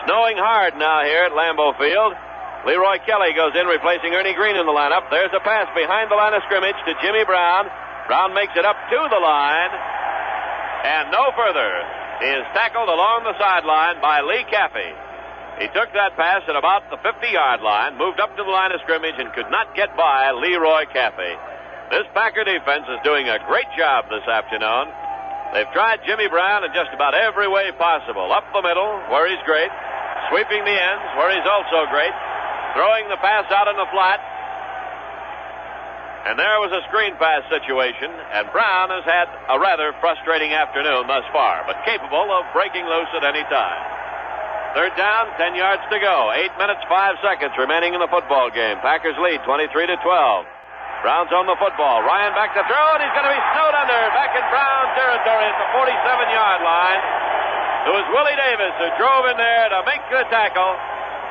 F: Snowing hard now here at Lambeau Field. Leroy Kelly goes in, replacing Ernie Green in the lineup. There's a pass behind the line of scrimmage to Jimmy Brown. Brown makes it up to the line, and no further. He is tackled along the sideline by Lee Caffey. He took that pass at about the 50-yard line, moved up to the line of scrimmage, and could not get by Leroy Caffey. This Packer defense is doing a great job this afternoon. They've tried Jimmy Brown in just about every way possible. Up the middle, where he's great. Sweeping the ends, where he's also great. Throwing the pass out in the flat. And there was a screen pass situation, and Brown has had a rather frustrating afternoon thus far, but capable of breaking loose at any time. 3rd down, 10 yards to go. 8 minutes, 5 seconds remaining in the football game. Packers lead 23-12. Brown's on the football. Ryan back to throw, and he's going to be snowed under. Back in Brown territory at the 47-yard line. It was Willie Davis who drove in there to make the tackle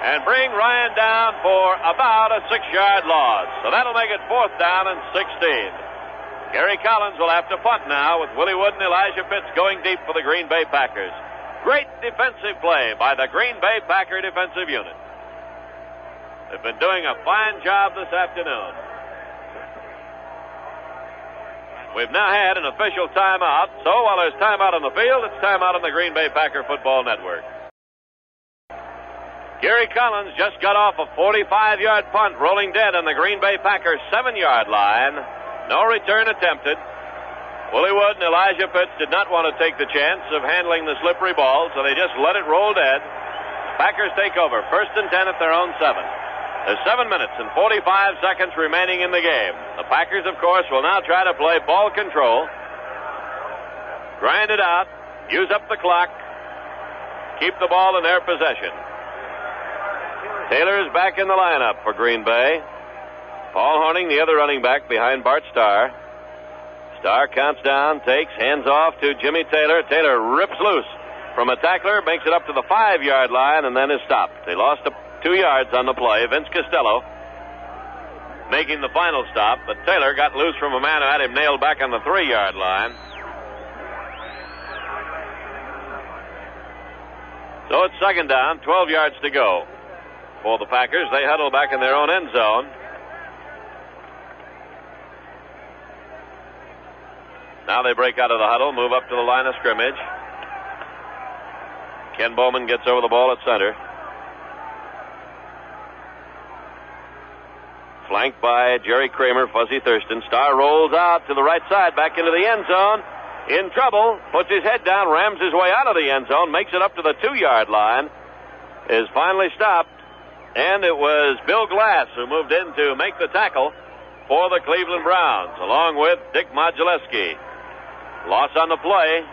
F: and bring Ryan down for about a 6-yard loss. So that'll make it 4th down and 16. Gary Collins will have to punt now with Willie Wood and Elijah Pitts going deep for the Green Bay Packers. Great defensive play by the Green Bay Packer defensive unit. They've been doing a fine job this afternoon. We've now had an official timeout, so while there's timeout on the field, it's timeout on the Green Bay Packer Football Network. Gary Collins just got off a 45-yard punt, rolling dead on the Green Bay Packers' 7-yard line. No return attempted. Willie Wood and Elijah Pitts did not want to take the chance of handling the slippery ball, so they just let it roll dead. Packers take over, 1st and 10 at their own 7. There's 7 minutes and 45 seconds remaining in the game. The Packers, of course, will now try to play ball control. Grind it out, use up the clock, keep the ball in their possession. Taylor is back in the lineup for Green Bay. Paul Hornung, the other running back behind Bart Starr. Starr counts down, takes, hands off to Jimmy Taylor. Taylor rips loose from a tackler, makes it up to the 5-yard line, and then is stopped. They lost 2 yards on the play. Vince Costello making the final stop, but Taylor got loose from a man who had him nailed back on the 3-yard line. So it's 2nd down, 12 yards to go for the Packers. They huddle back in their own end zone. Now they break out of the huddle, move up to the line of scrimmage. Ken Bowman gets over the ball at center. Flanked by Jerry Kramer, Fuzzy Thurston. Starr rolls out to the right side, back into the end zone. In trouble, puts his head down, rams his way out of the end zone, makes it up to the 2-yard line. Is finally stopped, and it was Bill Glass who moved in to make the tackle for the Cleveland Browns, along with Dick Modulewski. Loss on the play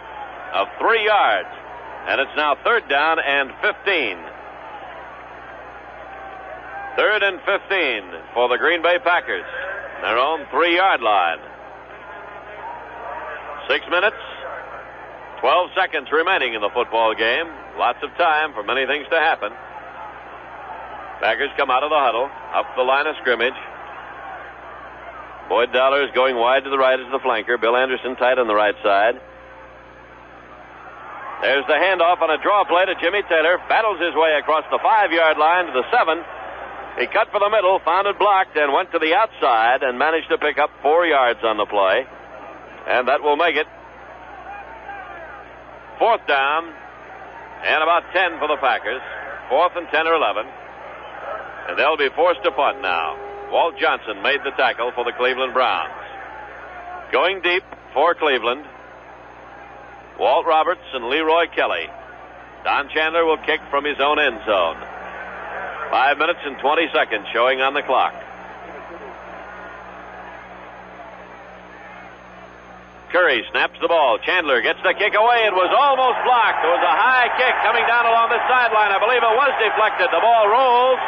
F: of 3 yards, and it's now 3rd down and 15. 3rd and 15 for the Green Bay Packers. Their own 3-yard line. 6 minutes, 12 seconds remaining in the football game. Lots of time for many things to happen. Packers come out of the huddle, up the line of scrimmage. Boyd Dollar is going wide to the right as the flanker. Bill Anderson tight on the right side. There's the handoff on a draw play to Jimmy Taylor. Battles his way across the 5-yard line to the 7. He cut for the middle, found it blocked, and went to the outside and managed to pick up 4 yards on the play. And that will make it 4th down and about 10 for the Packers. 4th and 10 or 11. And they'll be forced to punt now. Walt Johnson made the tackle for the Cleveland Browns. Going deep for Cleveland, Walt Roberts and Leroy Kelly. Don Chandler will kick from his own end zone. 5 minutes and 20 seconds showing on the clock. Curry snaps the ball. Chandler gets the kick away. It was almost blocked. It was a high kick coming down along the sideline. I believe it was deflected. The ball rolls.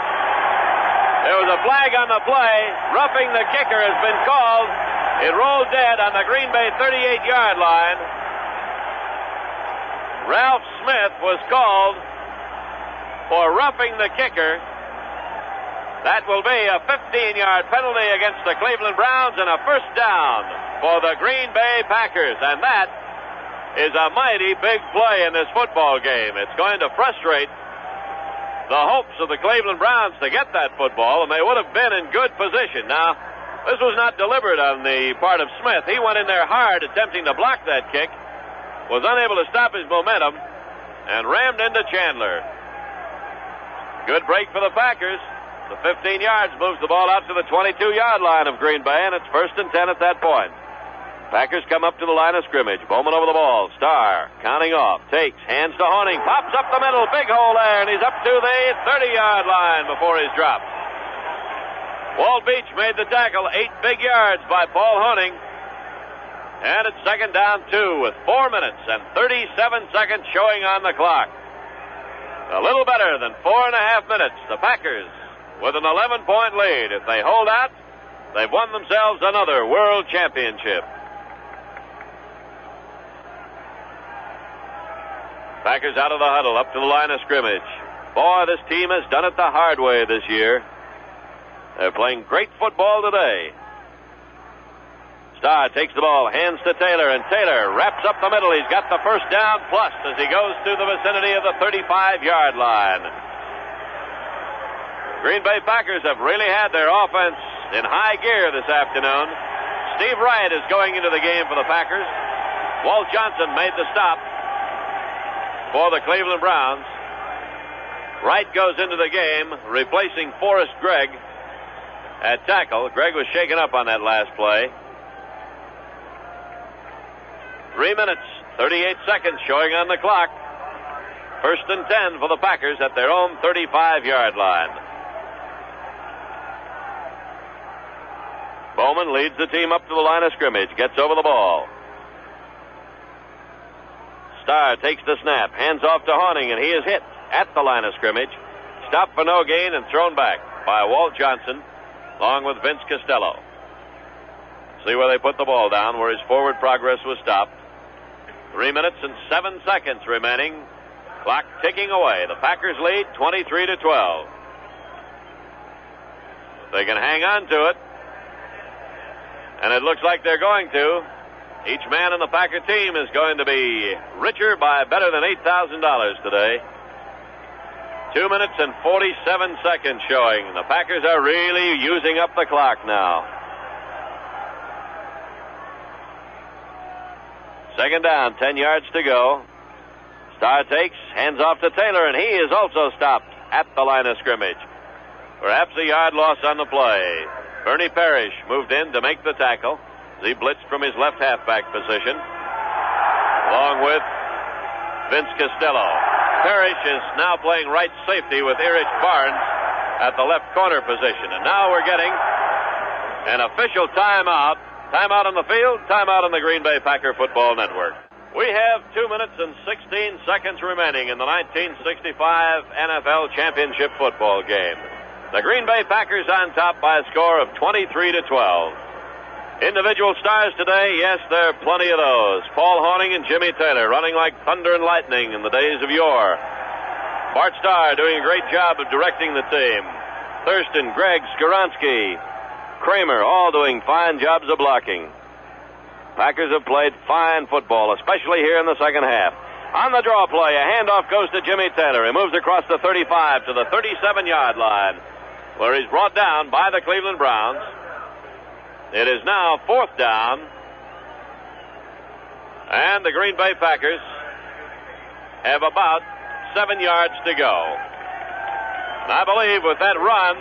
F: There was a flag on the play. Roughing the kicker has been called. It rolled dead on the Green Bay 38-yard line. Ralph Smith was called for roughing the kicker. That will be a 15-yard penalty against the Cleveland Browns and a 1st down for the Green Bay Packers. And that is a mighty big play in this football game. It's going to frustrate the hopes of the Cleveland Browns to get that football, and they would have been in good position. Now, this was not deliberate on the part of Smith. He went in there hard attempting to block that kick, was unable to stop his momentum, and rammed into Chandler. Good break for the Packers. The 15 yards moves the ball out to the 22-yard line of Green Bay, and it's 1st and 10 at that point. Packers come up to the line of scrimmage. Bowman over the ball. Starr counting off. Takes. Hands to Hornung. Pops up the middle. Big hole there, and he's up to the 30-yard line before he's dropped. Walt Beach made the tackle. 8 big yards by Paul Hornung. And it's 2nd down 2 with 4 minutes and 37 seconds showing on the clock. A little better than 4.5 minutes. The Packers with an 11-point lead. If they hold out, They've won themselves another world championship. Packers out of the huddle, up to the line of scrimmage. Boy, this team has done it the hard way this year. They're playing great football today. Starr takes the ball, hands to Taylor, and Taylor wraps up the middle. He's got the first down plus as he goes through the vicinity of the 35-yard line. Green Bay Packers have really had their offense in high gear this afternoon. Steve Wright is going into the game for the Packers. Walt Johnson made the stop for the Cleveland Browns. Wright goes into the game, replacing Forrest Gregg at tackle. Gregg was shaken up on that last play. 3 minutes, 38 seconds showing on the clock. 1st and 10 for the Packers at their own 35-yard line. Bowman leads the team up to the line of scrimmage, gets over the ball. Starr takes the snap, hands off to Horning, and he is hit at the line of scrimmage. Stopped for no gain and thrown back by Walt Johnson, along with Vince Costello. See where they put the ball down, where his forward progress was stopped. 3 minutes and 7 seconds remaining. Clock ticking away. The Packers lead 23-12. If they can hang on to it, and it looks like they're going to, each man in the Packer team is going to be richer by better than $8,000 today. 2 minutes and 47 seconds showing. The Packers are really using up the clock now. Second down, 10 yards to go. Starr takes, hands off to Taylor, and he is also stopped at the line of scrimmage. Perhaps a yard loss on the play. Bernie Parrish moved in to make the tackle. He blitzed from his left halfback position, along with Vince Costello. Parrish is now playing right safety with Erich Barnes at the left corner position. And now we're getting an official timeout. Timeout on the field, timeout on the Green Bay Packer Football Network. We have 2 minutes and 16 seconds remaining in the 1965 NFL Championship football game. The Green Bay Packers on top by a score of 23-12. Individual stars today, yes, there are plenty of those. Paul Horning and Jimmy Taylor running like thunder and lightning in the days of yore. Bart Starr doing a great job of directing the team. Thurston, Gregg, Skoronsky, Kramer, all doing fine jobs of blocking. Packers have played fine football, especially here in the second half. On the draw play, a handoff goes to Jimmy Taylor. He moves across the 35 to the 37-yard line, where he's brought down by the Cleveland Browns. It is now 4th down, and the Green Bay Packers have about 7 yards to go. And I believe with that run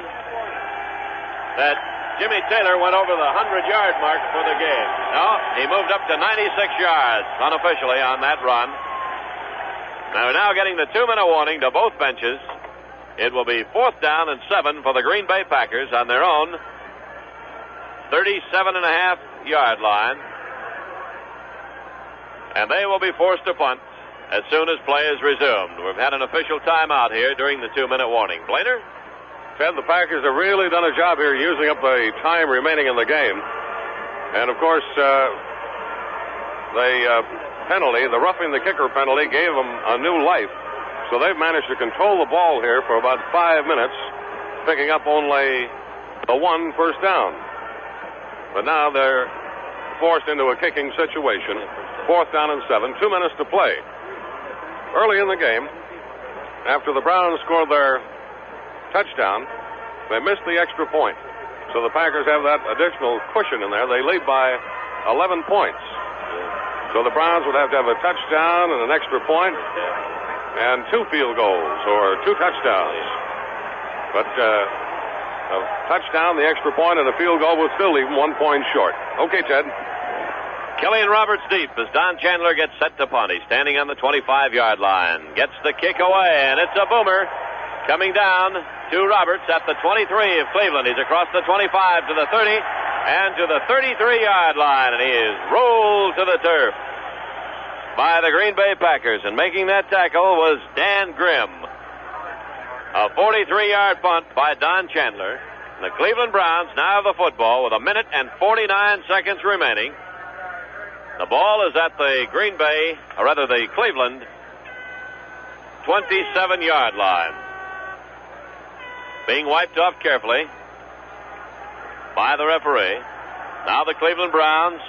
F: that Jimmy Taylor went over the 100-yard mark for the game. No, he moved up to 96 yards unofficially on that run. Now we're now getting the 2-minute warning to both benches. It will be 4th down and 7 for the Green Bay Packers on their own 37.5-yard line. And they will be forced to punt as soon as play is resumed. We've had an official timeout here during the 2-minute warning. Blainer?
G: Ted, the Packers have really done a job here using up the time remaining in the game. And, of course, the roughing the kicker penalty gave them a new life. So they've managed to control the ball here for about 5 minutes, picking up only the 1 first down. But now they're forced into a kicking situation. 4th down and 7, 2 minutes to play. Early in the game, after the Browns scored their touchdown, they missed the extra point. So the Packers have that additional cushion in there. They lead by 11 points. So the Browns would have to have a touchdown and an extra point and 2 field goals or 2 touchdowns. But a touchdown, the extra point, and a field goal will still leave them 1 point short. Okay, Ted.
F: Killian Roberts deep as Don Chandler gets set to punt. He's standing on the 25-yard line. Gets the kick away, and it's a boomer. Coming down to Roberts at the 23 of Cleveland. He's across the 25 to the 30 and to the 33-yard line, and he is rolled to the turf by the Green Bay Packers. And making that tackle was Dan Grimm. A 43-yard punt by Don Chandler. The Cleveland Browns now have the football with 1 minute and 49 seconds remaining. The ball is at the the Cleveland 27-yard line. Being wiped off carefully by the referee. Now the Cleveland Browns,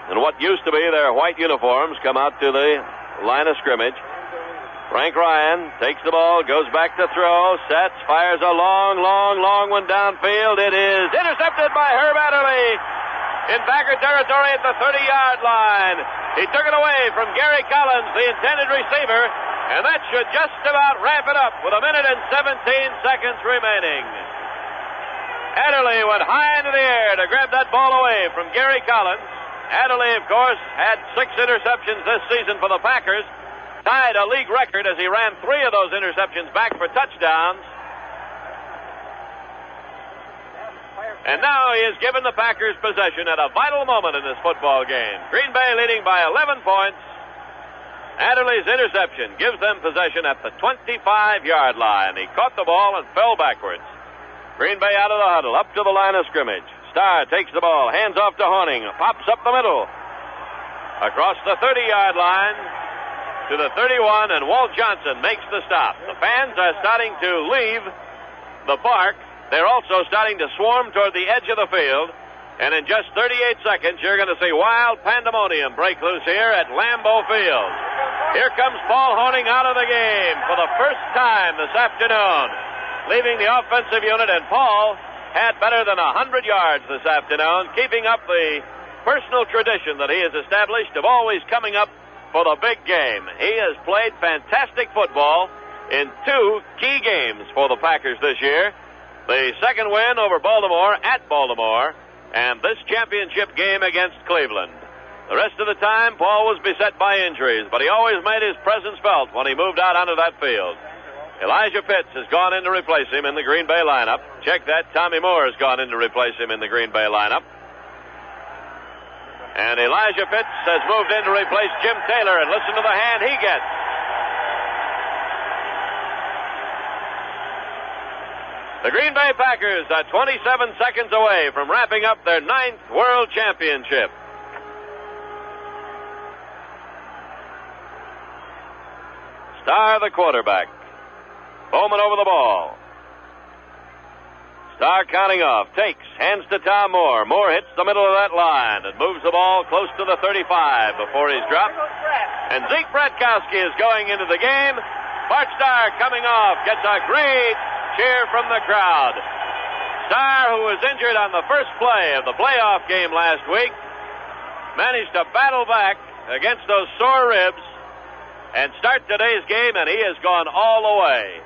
F: in what used to be their white uniforms, come out to the line of scrimmage. Frank Ryan takes the ball, goes back to throw, sets, fires a long one downfield. It is intercepted by Herb Adderley in Packer territory at the 30-yard line. He took it away from Gary Collins, the intended receiver, and that should just about wrap it up with 1 minute and 17 seconds remaining. Adderley went high into the air to grab that ball away from Gary Collins. Adderley, of course, had 6 interceptions this season for the Packers. Tied a league record as he ran 3 of those interceptions back for touchdowns. And now he has given the Packers possession at a vital moment in this football game. Green Bay leading by 11 points. Adderley's interception gives them possession at the 25-yard line. He caught the ball and fell backwards. Green Bay out of the huddle, up to the line of scrimmage. Starr takes the ball, hands off to Horning, pops up the middle. Across the 30-yard line to the 31, and Walt Johnson makes the stop. The fans are starting to leave the park. They're also starting to swarm toward the edge of the field. And in just 38 seconds, you're going to see wild pandemonium break loose here at Lambeau Field. Here comes Paul Horning out of the game for the first time this afternoon, leaving the offensive unit. And Paul had better than 100 yards this afternoon, keeping up the personal tradition that he has established of always coming up for the big game. He has played fantastic football in 2 key games for the Packers this year. The second win over Baltimore at Baltimore, and this championship game against Cleveland. The rest of the time, Paul was beset by injuries, but he always made his presence felt when he moved out onto that field. Elijah Pitts has gone in to replace him in the Green Bay lineup. Check that, Tommy Moore has gone in to replace him in the Green Bay lineup. And Elijah Pitts has moved in to replace Jim Taylor, and listen to the hand he gets. The Green Bay Packers are 27 seconds away from wrapping up their 9th World Championship. Starr, the quarterback. Bowman over the ball. Starr counting off, takes, hands to Tom Moore. Moore hits the middle of that line and moves the ball close to the 35 before he's dropped. And Zeke Bratkowski is going into the game. Bart Starr coming off, gets a great cheer from the crowd. Starr, who was injured on the first play of the playoff game last week, managed to battle back against those sore ribs and start today's game, and he has gone all the way.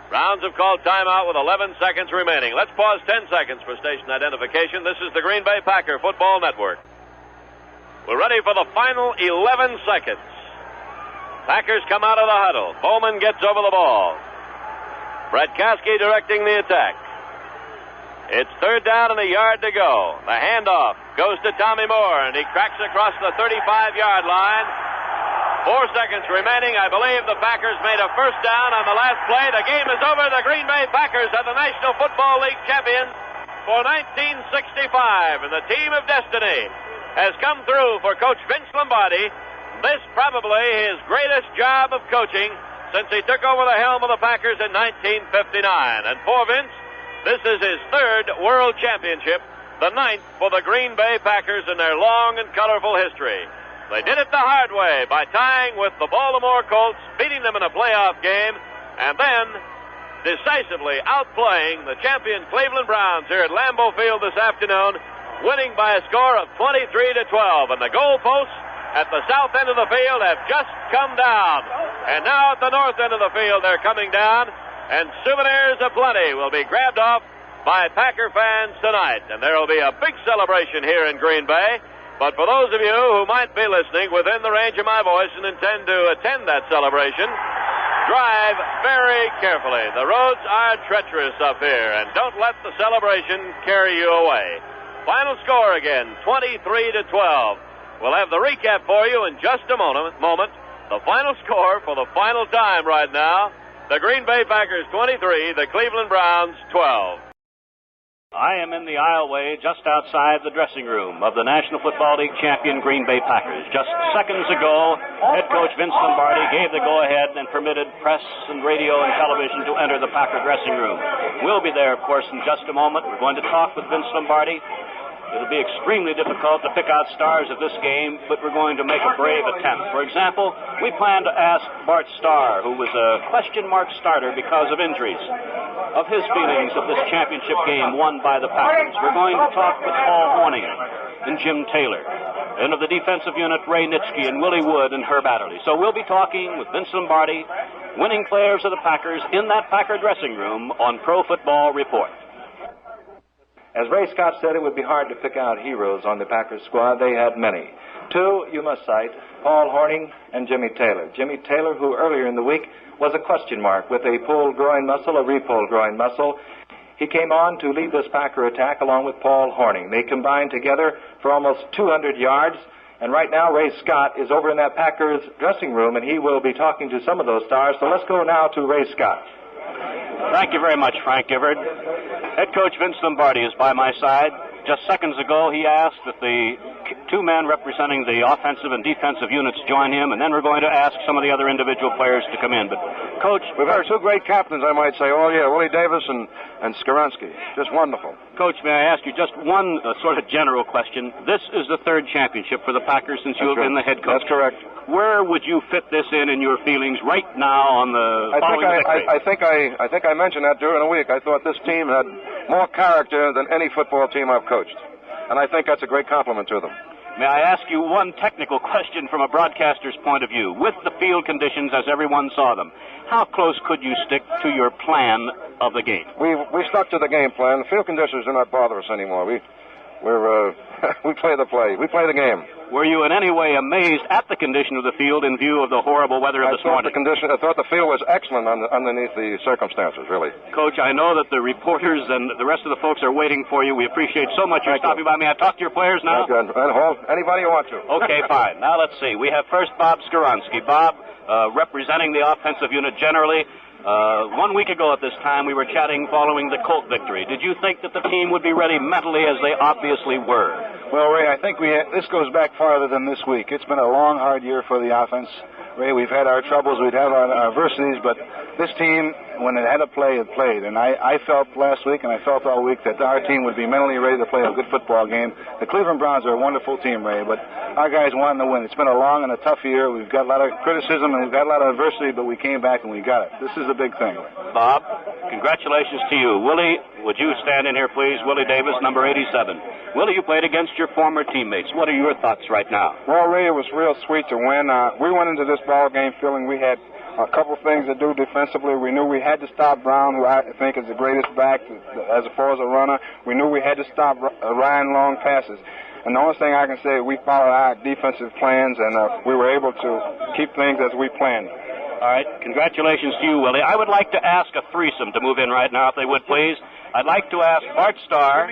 F: Browns have called timeout with 11 seconds remaining. Let's pause 10 seconds for station identification. This is the Green Bay Packer Football Network. We're ready for the final 11 seconds. Packers come out of the huddle. Bowman gets over the ball. Bratkowski directing the attack. It's 3rd down and a yard to go. The handoff goes to Tommy Moore, and he cracks across the 35-yard line. 4 seconds remaining. I believe the Packers made a first down on the last play. The game is over. The Green Bay Packers are the National Football League champions for 1965. And the team of destiny has come through for Coach Vince Lombardi. This probably his greatest job of coaching since he took over the helm of the Packers in 1959. And for Vince, this is his 3rd World Championship, the 9th for the Green Bay Packers in their long and colorful history. They did it the hard way by tying with the Baltimore Colts, beating them in a playoff game, and then decisively outplaying the champion Cleveland Browns here at Lambeau Field this afternoon, winning by a score of 23-12. And the goalposts at the south end of the field have just come down. And now at the north end of the field, they're coming down, and souvenirs aplenty will be grabbed off by Packer fans tonight. And there will be a big celebration here in Green Bay. But for those of you who might be listening within the range of my voice and intend to attend that celebration, drive very carefully. The roads are treacherous up here, and don't let the celebration carry you away. Final score again, 23-12. We'll have the recap for you in just a moment. The final score for the final time right now, the Green Bay Packers 23, the Cleveland Browns 12. I am in the aisleway just outside the dressing room of the National Football League champion Green Bay Packers. Just seconds ago, head coach Vince Lombardi gave the go-ahead and permitted press and radio and television to enter the Packer dressing room. We'll be there, of course, in just a moment. We're going to talk with Vince Lombardi. It'll be extremely difficult to pick out stars of this game, but we're going to make a brave attempt. For example, we plan to ask Bart Starr, who was a question mark starter because of injuries, of his feelings of this championship game won by the Packers. We're going to talk with Paul Horning and Jim Taylor, and of the defensive unit, Ray Nitschke and Willie Wood and Herb Adderley. So we'll be talking with Vince Lombardi, winning players of the Packers, in that Packer dressing room on Pro Football Report.
H: As Ray Scott said, it would be hard to pick out heroes on the Packers squad. They had many. Two, you must cite, Paul Horning and Jimmy Taylor. Jimmy Taylor, who earlier in the week was a question mark with a pulled groin muscle, a repulled groin muscle. He came on to lead this Packer attack along with Paul Horning. They combined together for almost 200 yards. And right now, Ray Scott is over in that Packers dressing room, and he will be talking to some of those stars. So let's go now to Ray Scott.
F: Thank you very much, Frank Gifford. Head coach Vince Lombardi is by my side. Just seconds ago, he asked that the two men representing the offensive and defensive units join him, and then we're going to ask some of the other individual players to come in. But, Coach...
G: We've had two great captains, I might say, all year, Willie Davis and Skowronski. Just wonderful.
F: Coach, may I ask you just one sort of general question? This is the third championship for the Packers since you have been the head coach.
G: That's correct.
F: Where would you fit this in your feelings right now on the following victory?
G: I think I mentioned that during the week. I thought this team had more character than any football team I've coached. And I think that's a great compliment to them.
F: May I ask you one technical question from a broadcaster's point of view? With the field conditions as everyone saw them, how close could you stick to your plan of the game?
G: We stuck to the game plan. The field conditions do not bother us anymore. We play the play. We play the game.
F: Were you in any way amazed at the condition of the field in view of the horrible weather of this morning?
G: I thought the field was excellent underneath the circumstances, really.
F: Coach, I know that the reporters and the rest of the folks are waiting for you. We appreciate so much your stopping by. May I talk to your players now?
G: And hold anybody you want to.
F: Okay, fine. Now let's see. We have first Bob Skowronski. Bob, representing the offensive unit generally. 1 week ago at this time, we were chatting following the Colt victory. Did you think that the team would be ready mentally as they obviously were?
I: Well, Ray, I think this goes back farther than this week. It's been a long, hard year for the offense. Ray, we've had our troubles, we've had our adversities, but this team, when it had to play, it played. And I felt last week, and I felt all week, that our team would be mentally ready to play a good football game. The Cleveland Browns are a wonderful team, Ray, but our guys wanted to win. It's been a long and a tough year. We've got a lot of criticism, and we've got a lot of adversity, but we came back and we got it. This is a big thing.
F: Bob, congratulations to you. Willie, would you stand in here, please? Willie Davis, number 87. Willie, you played against your former teammates. What are your thoughts right now?
J: Well, Ray, it was real sweet to win. We went into this ball game feeling we had a couple things to do defensively. We knew we had to stop Brown, who I think is the greatest back as far as a runner. We knew we had to stop Ryan long passes. And the only thing I can say, we followed our defensive plans, and we were able to keep things as we planned.
F: All right. Congratulations to you, Willie. I would like to ask a threesome to move in right now, if they would, please. I'd like to ask Bart Starr,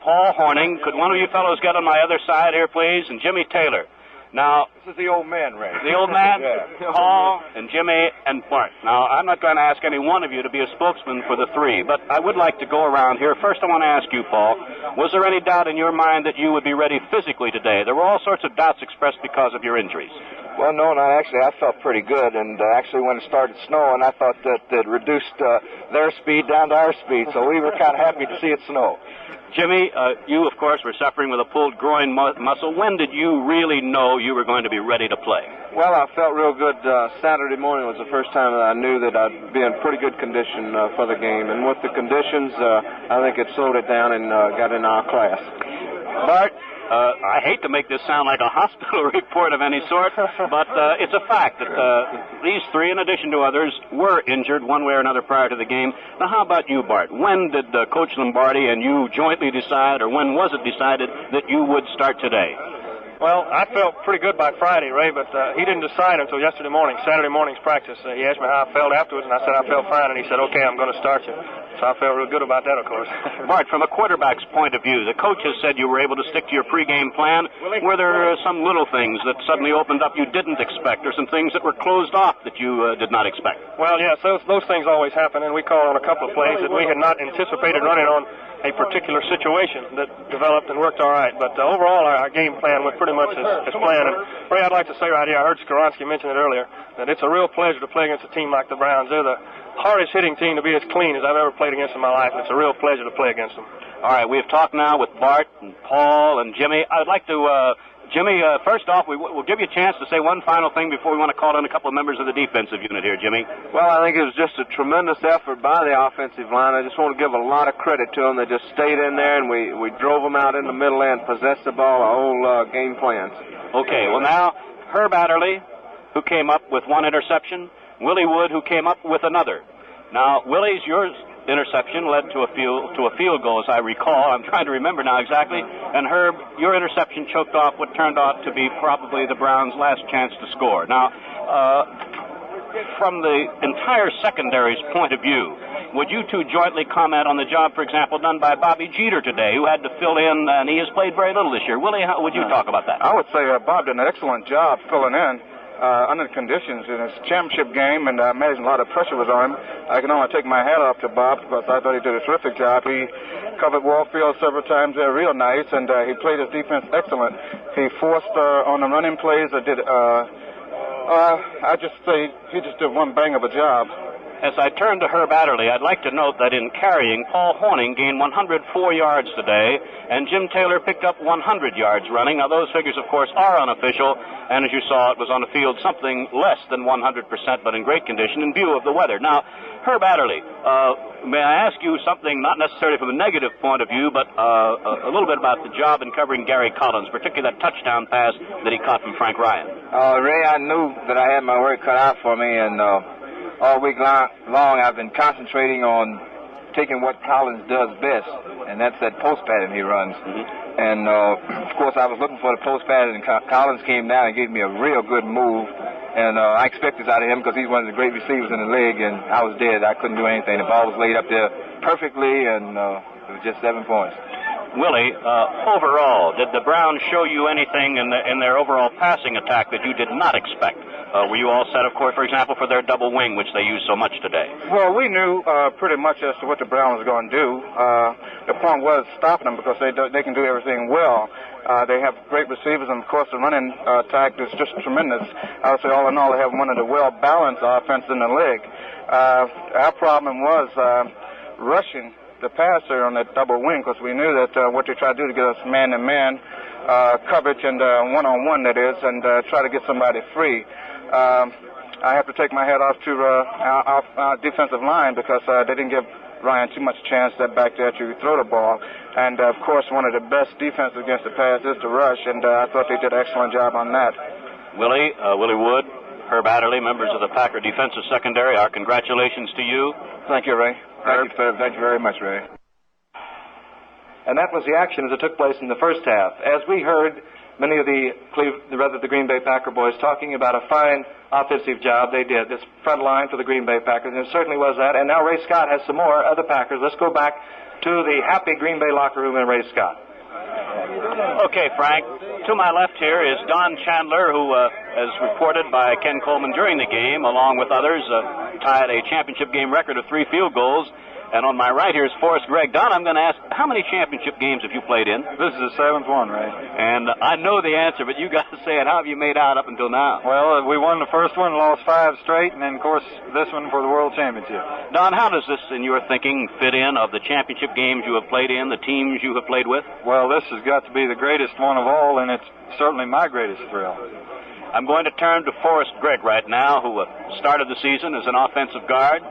F: Paul Horning. Could one of you fellows get on my other side here, please? And Jimmy Taylor. Now,
J: this is the old man, Ray.
F: The old man?
J: Yeah.
F: Paul and Jimmy and Bart. Now, I'm not going to ask any one of you to be a spokesman for the three, but I would like to go around here. First, I want to ask you, Paul, was there any doubt in your mind that you would be ready physically today? There were all sorts of doubts expressed because of your injuries.
C: Well, no, not actually. I felt pretty good, and actually when it started snowing, I thought that it reduced their speed down to our speed, so we were kind of happy to see it snow.
F: Jimmy, you, of course, were suffering with a pulled groin muscle. When did you really know you were going to be ready to play?
C: Well, I felt real good. Saturday morning was the first time that I knew that I'd be in pretty good condition for the game, and with the conditions, I think it slowed it down and got in our class.
F: Bart, I hate to make this sound like a hospital report of any sort, but it's a fact that these three, in addition to others, were injured one way or another prior to the game. Now, how about you, Bart? When did Coach Lombardi and you jointly decide, or when was it decided that you would start today?
K: Well, I felt pretty good by Friday, Ray, but he didn't decide until yesterday morning, Saturday morning's practice. He asked me how I felt afterwards, and I said I felt fine, and he said, okay, I'm going to start you. So I felt real good about that, of course.
L: Bart, from a quarterback's point of view, the coach has said you were able to stick to your pregame plan. Were there some little things that suddenly opened up you didn't expect, or some things that were closed off that you did not expect?
K: Well, yes, those things always happen, and we called on a couple of plays that we had not anticipated running on a particular situation that developed and worked all right. But overall, our game plan went pretty much as planned. And Ray, I'd like to say right here, I heard Skoronsky mention it earlier, that it's a real pleasure to play against a team like the Browns. They're the hardest hitting team to be as clean as I've ever played against in my life, and it's a real pleasure to play against them.
L: All right, we've talked now with Bart and Paul and Jimmy. I'd like to, Jimmy, first off, we'll give you a chance to say one final thing before we want to call in a couple of members of the defensive unit here, Jimmy.
M: Well, I think it was just a tremendous effort by the offensive line. I just want to give a lot of credit to them. They just stayed in there, and we drove them out in the middle and possessed the ball, our whole game plans.
L: Okay, well now, Herb Adderley, who came up with one interception, Willie Wood, who came up with another. Now, Willie's, yours interception led to a field goal, as I recall. I'm trying to remember now exactly. And Herb, your interception choked off what turned out to be probably the Browns' last chance to score. Now, from the entire secondary's point of view, would you two jointly comment on the job, for example, done by Bobby Jeter today, who had to fill in, and he has played very little this year? Willie, how would you talk about that?
I: I would say Bob did an excellent job filling in. Under the conditions in his championship game, and I imagine a lot of pressure was on him. I can only take my hat off to Bob because I thought he did a terrific job. He covered Warfield several times there real nice, and he played his defense excellent. He forced on the running plays. I just say he just did one bang of a job.
L: As I turn to Herb Adderley, I'd like to note that in carrying, Paul Horning gained 104 yards today, and Jim Taylor picked up 100 yards running. Now, those figures, of course, are unofficial, and as you saw, it was on the field something less than 100%, but in great condition in view of the weather. Now, Herb Adderley, may I ask you something, not necessarily from a negative point of view, but a little bit about the job in covering Gary Collins, particularly that touchdown pass that he caught from Frank Ryan?
M: Ray, I knew that I had my work cut out for me, and all week long I've been concentrating on taking what Collins does best, and that's that post pattern he runs. Mm-hmm. And, of course, I was looking for the post pattern, and Collins came down and gave me a real good move. And I expected this out of him because he's one of the great receivers in the league, and I was dead. I couldn't do anything. The ball was laid up there perfectly, and it was just 7 points.
L: Willie, overall, did the Browns show you anything in their overall passing attack that you did not expect? Were you all set, of course, for example, for their double wing, which they used so much today?
I: Well, we knew pretty much as to what the Browns were going to do. The point was stopping them because they can do everything well. They have great receivers, and, of course, the running attack is just tremendous. I would say, all in all, they have one of the well-balanced offenses in the league. Our problem was rushing the passer on that double wing because we knew that what they tried to do to get us man-to-man coverage and one-on-one, that is, and try to get somebody free. I have to take my hat off to our defensive line because they didn't give Ryan too much chance back there to throw the ball. And, of course, one of the best defenses against the pass is to rush, and I thought they did an excellent job on that.
L: Willie Wood, Herb Adderley, members of the Packer defensive secondary, our congratulations to you.
H: Thank you, Ray.
C: Thank you very much, Ray.
H: And that was the action as it took place in the first half. As we heard many of the Green Bay Packer boys talking about a fine offensive job they did, this front line for the Green Bay Packers, and it certainly was that. And now Ray Scott has some more of the Packers. Let's go back to the happy Green Bay locker room and Ray Scott.
L: Okay, Frank. To my left here is Don Chandler, who, as reported by Ken Coleman during the game, along with others, tied a championship game record of 3 field goals. And on my right here is Forrest Gregg. Don, I'm going to ask, how many championship games have you played in?
J: This is the 7th one, Ray.
L: And I know the answer, but you got to say it. How have you made out up until now?
J: Well, we won the first one, lost 5 straight, and then, of course, this one for the World Championship.
L: Don, how does this, in your thinking, fit in of the championship games you have played in, the teams you have played with?
J: Well, this has got to be the greatest one of all, and it's certainly my greatest thrill.
L: I'm going to turn to Forrest Gregg right now, who started the season as an offensive guard,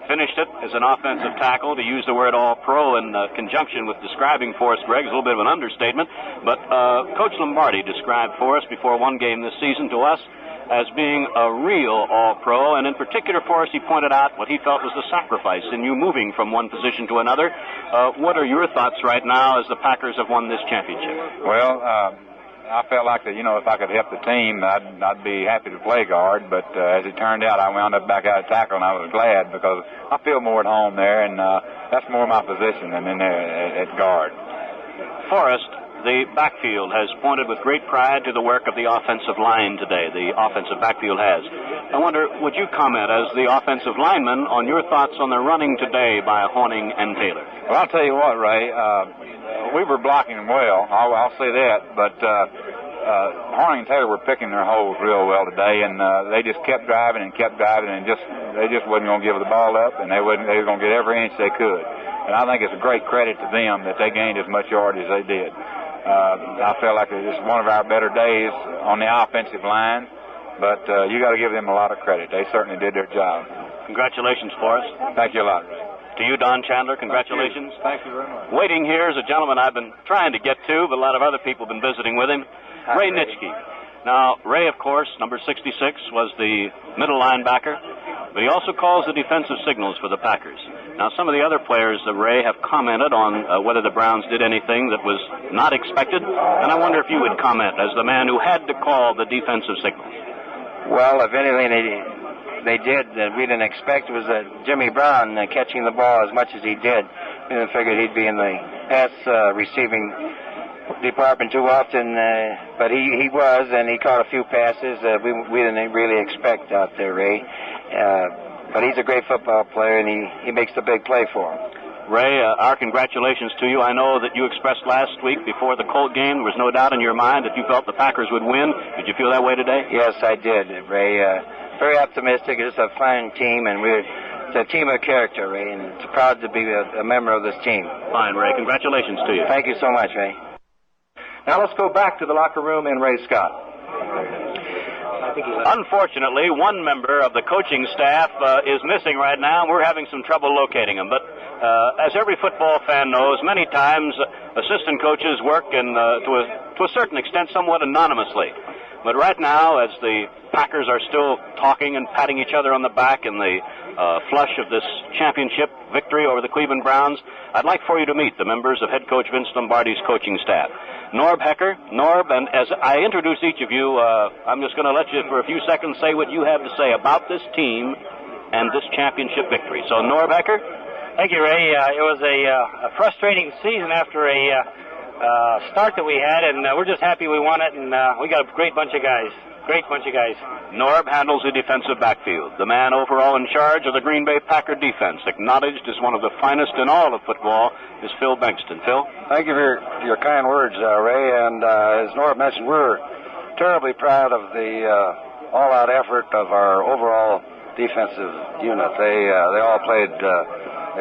L: finished it as an offensive tackle. To use the word all-pro in conjunction with describing Forrest Gregg is a little bit of an understatement, but Coach Lombardi described Forrest before one game this season to us as being a real all-pro, and in particular, Forrest, he pointed out what he felt was the sacrifice in you moving from one position to another. What are your thoughts right now as the Packers have won this championship?
I: Well,
N: I felt like that, if I could help the team, I'd be happy to play guard. But as it turned out, I wound up back out of tackle, and I was glad because I feel more at home there, and that's more my position than in there at guard.
L: Forrest, the backfield has pointed with great pride to the work of the offensive line today. The offensive backfield has. I wonder, would you comment as the offensive lineman on your thoughts on the running today by Horning and Taylor?
N: Well, I'll tell you what, Ray. We were blocking them well. I'll say that. But Horning and Taylor were picking their holes real well today, and they just kept driving, and they just wasn't going to give the ball up, and they were going to get every inch they could. And I think it's a great credit to them that they gained as much yardage as they did. I felt like it was one of our better days on the offensive line, but you got to give them a lot of credit. They certainly did their job.
L: Congratulations, Forrest.
N: Thank you a lot, Ray.
L: To you, Don Chandler, congratulations.
N: Thank you very much.
L: Waiting here is a gentleman I've been trying to get to, but a lot of other people have been visiting with him, Ray Nitschke. Now, Ray, of course, number 66, was the middle linebacker, but he also calls the defensive signals for the Packers. Now, some of the other players of Ray have commented on whether the Browns did anything that was not expected, and I wonder if you would comment as the man who had to call the defensive signals.
O: Well, if anything they did that we didn't expect was Jimmy Brown catching the ball as much as he did. We didn't figure he'd be in the pass receiving department too often, but he was, and he caught a few passes we didn't really expect out there, Ray. But he's a great football player, and he makes the big play for him.
L: Ray, our congratulations to you. I know that you expressed last week before the Colt game, there was no doubt in your mind that you felt the Packers would win. Did you feel that way today?
O: Yes, I did, Ray. Very optimistic. It's a fine team, and it's a team of character, Ray, and it's proud to be a member of this team.
L: Fine, Ray. Congratulations to you.
O: Thank you so much, Ray.
H: Now let's go back to the locker room and Ray Scott.
L: Unfortunately, one member of the coaching staff is missing right now, and we're having some trouble locating him. But as every football fan knows, many times assistant coaches work to a certain extent somewhat anonymously. But right now, as the Packers are still talking and patting each other on the back in the flush of this championship victory over the Cleveland Browns, I'd like for you to meet the members of head coach Vince Lombardi's coaching staff. Norb Hecker. Norb, and as I introduce each of you, I'm just going to let you for a few seconds say what you have to say about this team and this championship victory. So, Norb Hecker.
P: Thank you, Ray. It was a frustrating season after a start that we had, and we're just happy we won it, and we got a great bunch of guys.
L: Norb handles the defensive backfield. The man overall in charge of the Green Bay Packer defense, acknowledged as one of the finest in all of football, is Phil Bankston. Phil?
I: Thank you for your kind words, Ray. And as Norb mentioned, we're terribly proud of the all-out effort of our overall defensive unit. They all played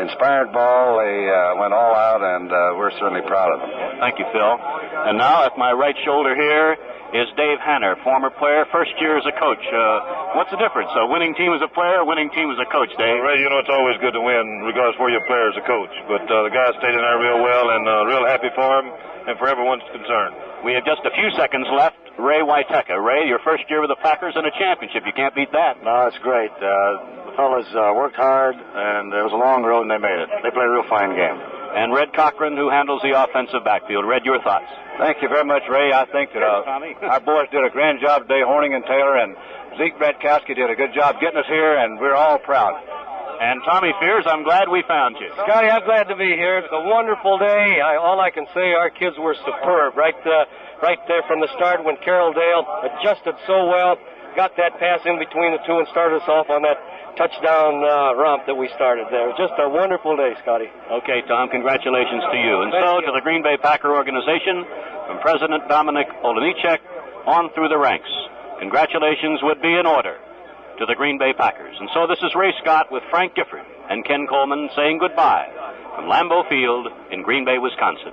I: inspired ball. They went all out, and we're certainly proud of them.
L: Thank you, Phil. And now at my right shoulder here is Dave Hanner, former player, first year as a coach. What's the difference? A winning team as a player, a winning team as a coach, Dave?
G: Ray, it's always good to win, regardless of where your player is a coach. But the guys stayed in there real well, and real happy for him and for everyone's concerned.
L: We have just a few seconds left. Ray Waiteka. Ray, your first year with the Packers in a championship. You can't beat that.
Q: No, it's great. The fellas worked hard, and it was a long road, and they made it. They played a real fine game.
L: And Red Cochran, who handles the offensive backfield. Red, your thoughts?
N: Thank you very much, Ray. I think that our boys did a grand job today, Horning and Taylor, and Zeke Bratkowski did a good job getting us here, and we're all proud.
L: And Tommy Fears, I'm glad we found you.
R: Scotty, I'm glad to be here. It's a wonderful day. All I can say, our kids were superb. Right there from the start when Carroll Dale adjusted so well, got that pass in between the two and started us off on that touchdown romp that we started there. Just a wonderful day, Scotty.
L: Okay, Tom, congratulations to you. And so to the Green Bay Packer organization, from President Dominic Olejniczak on through the ranks, congratulations would be in order to the Green Bay Packers. And so this is Ray Scott with Frank Gifford and Ken Coleman saying goodbye from Lambeau Field in Green Bay, Wisconsin.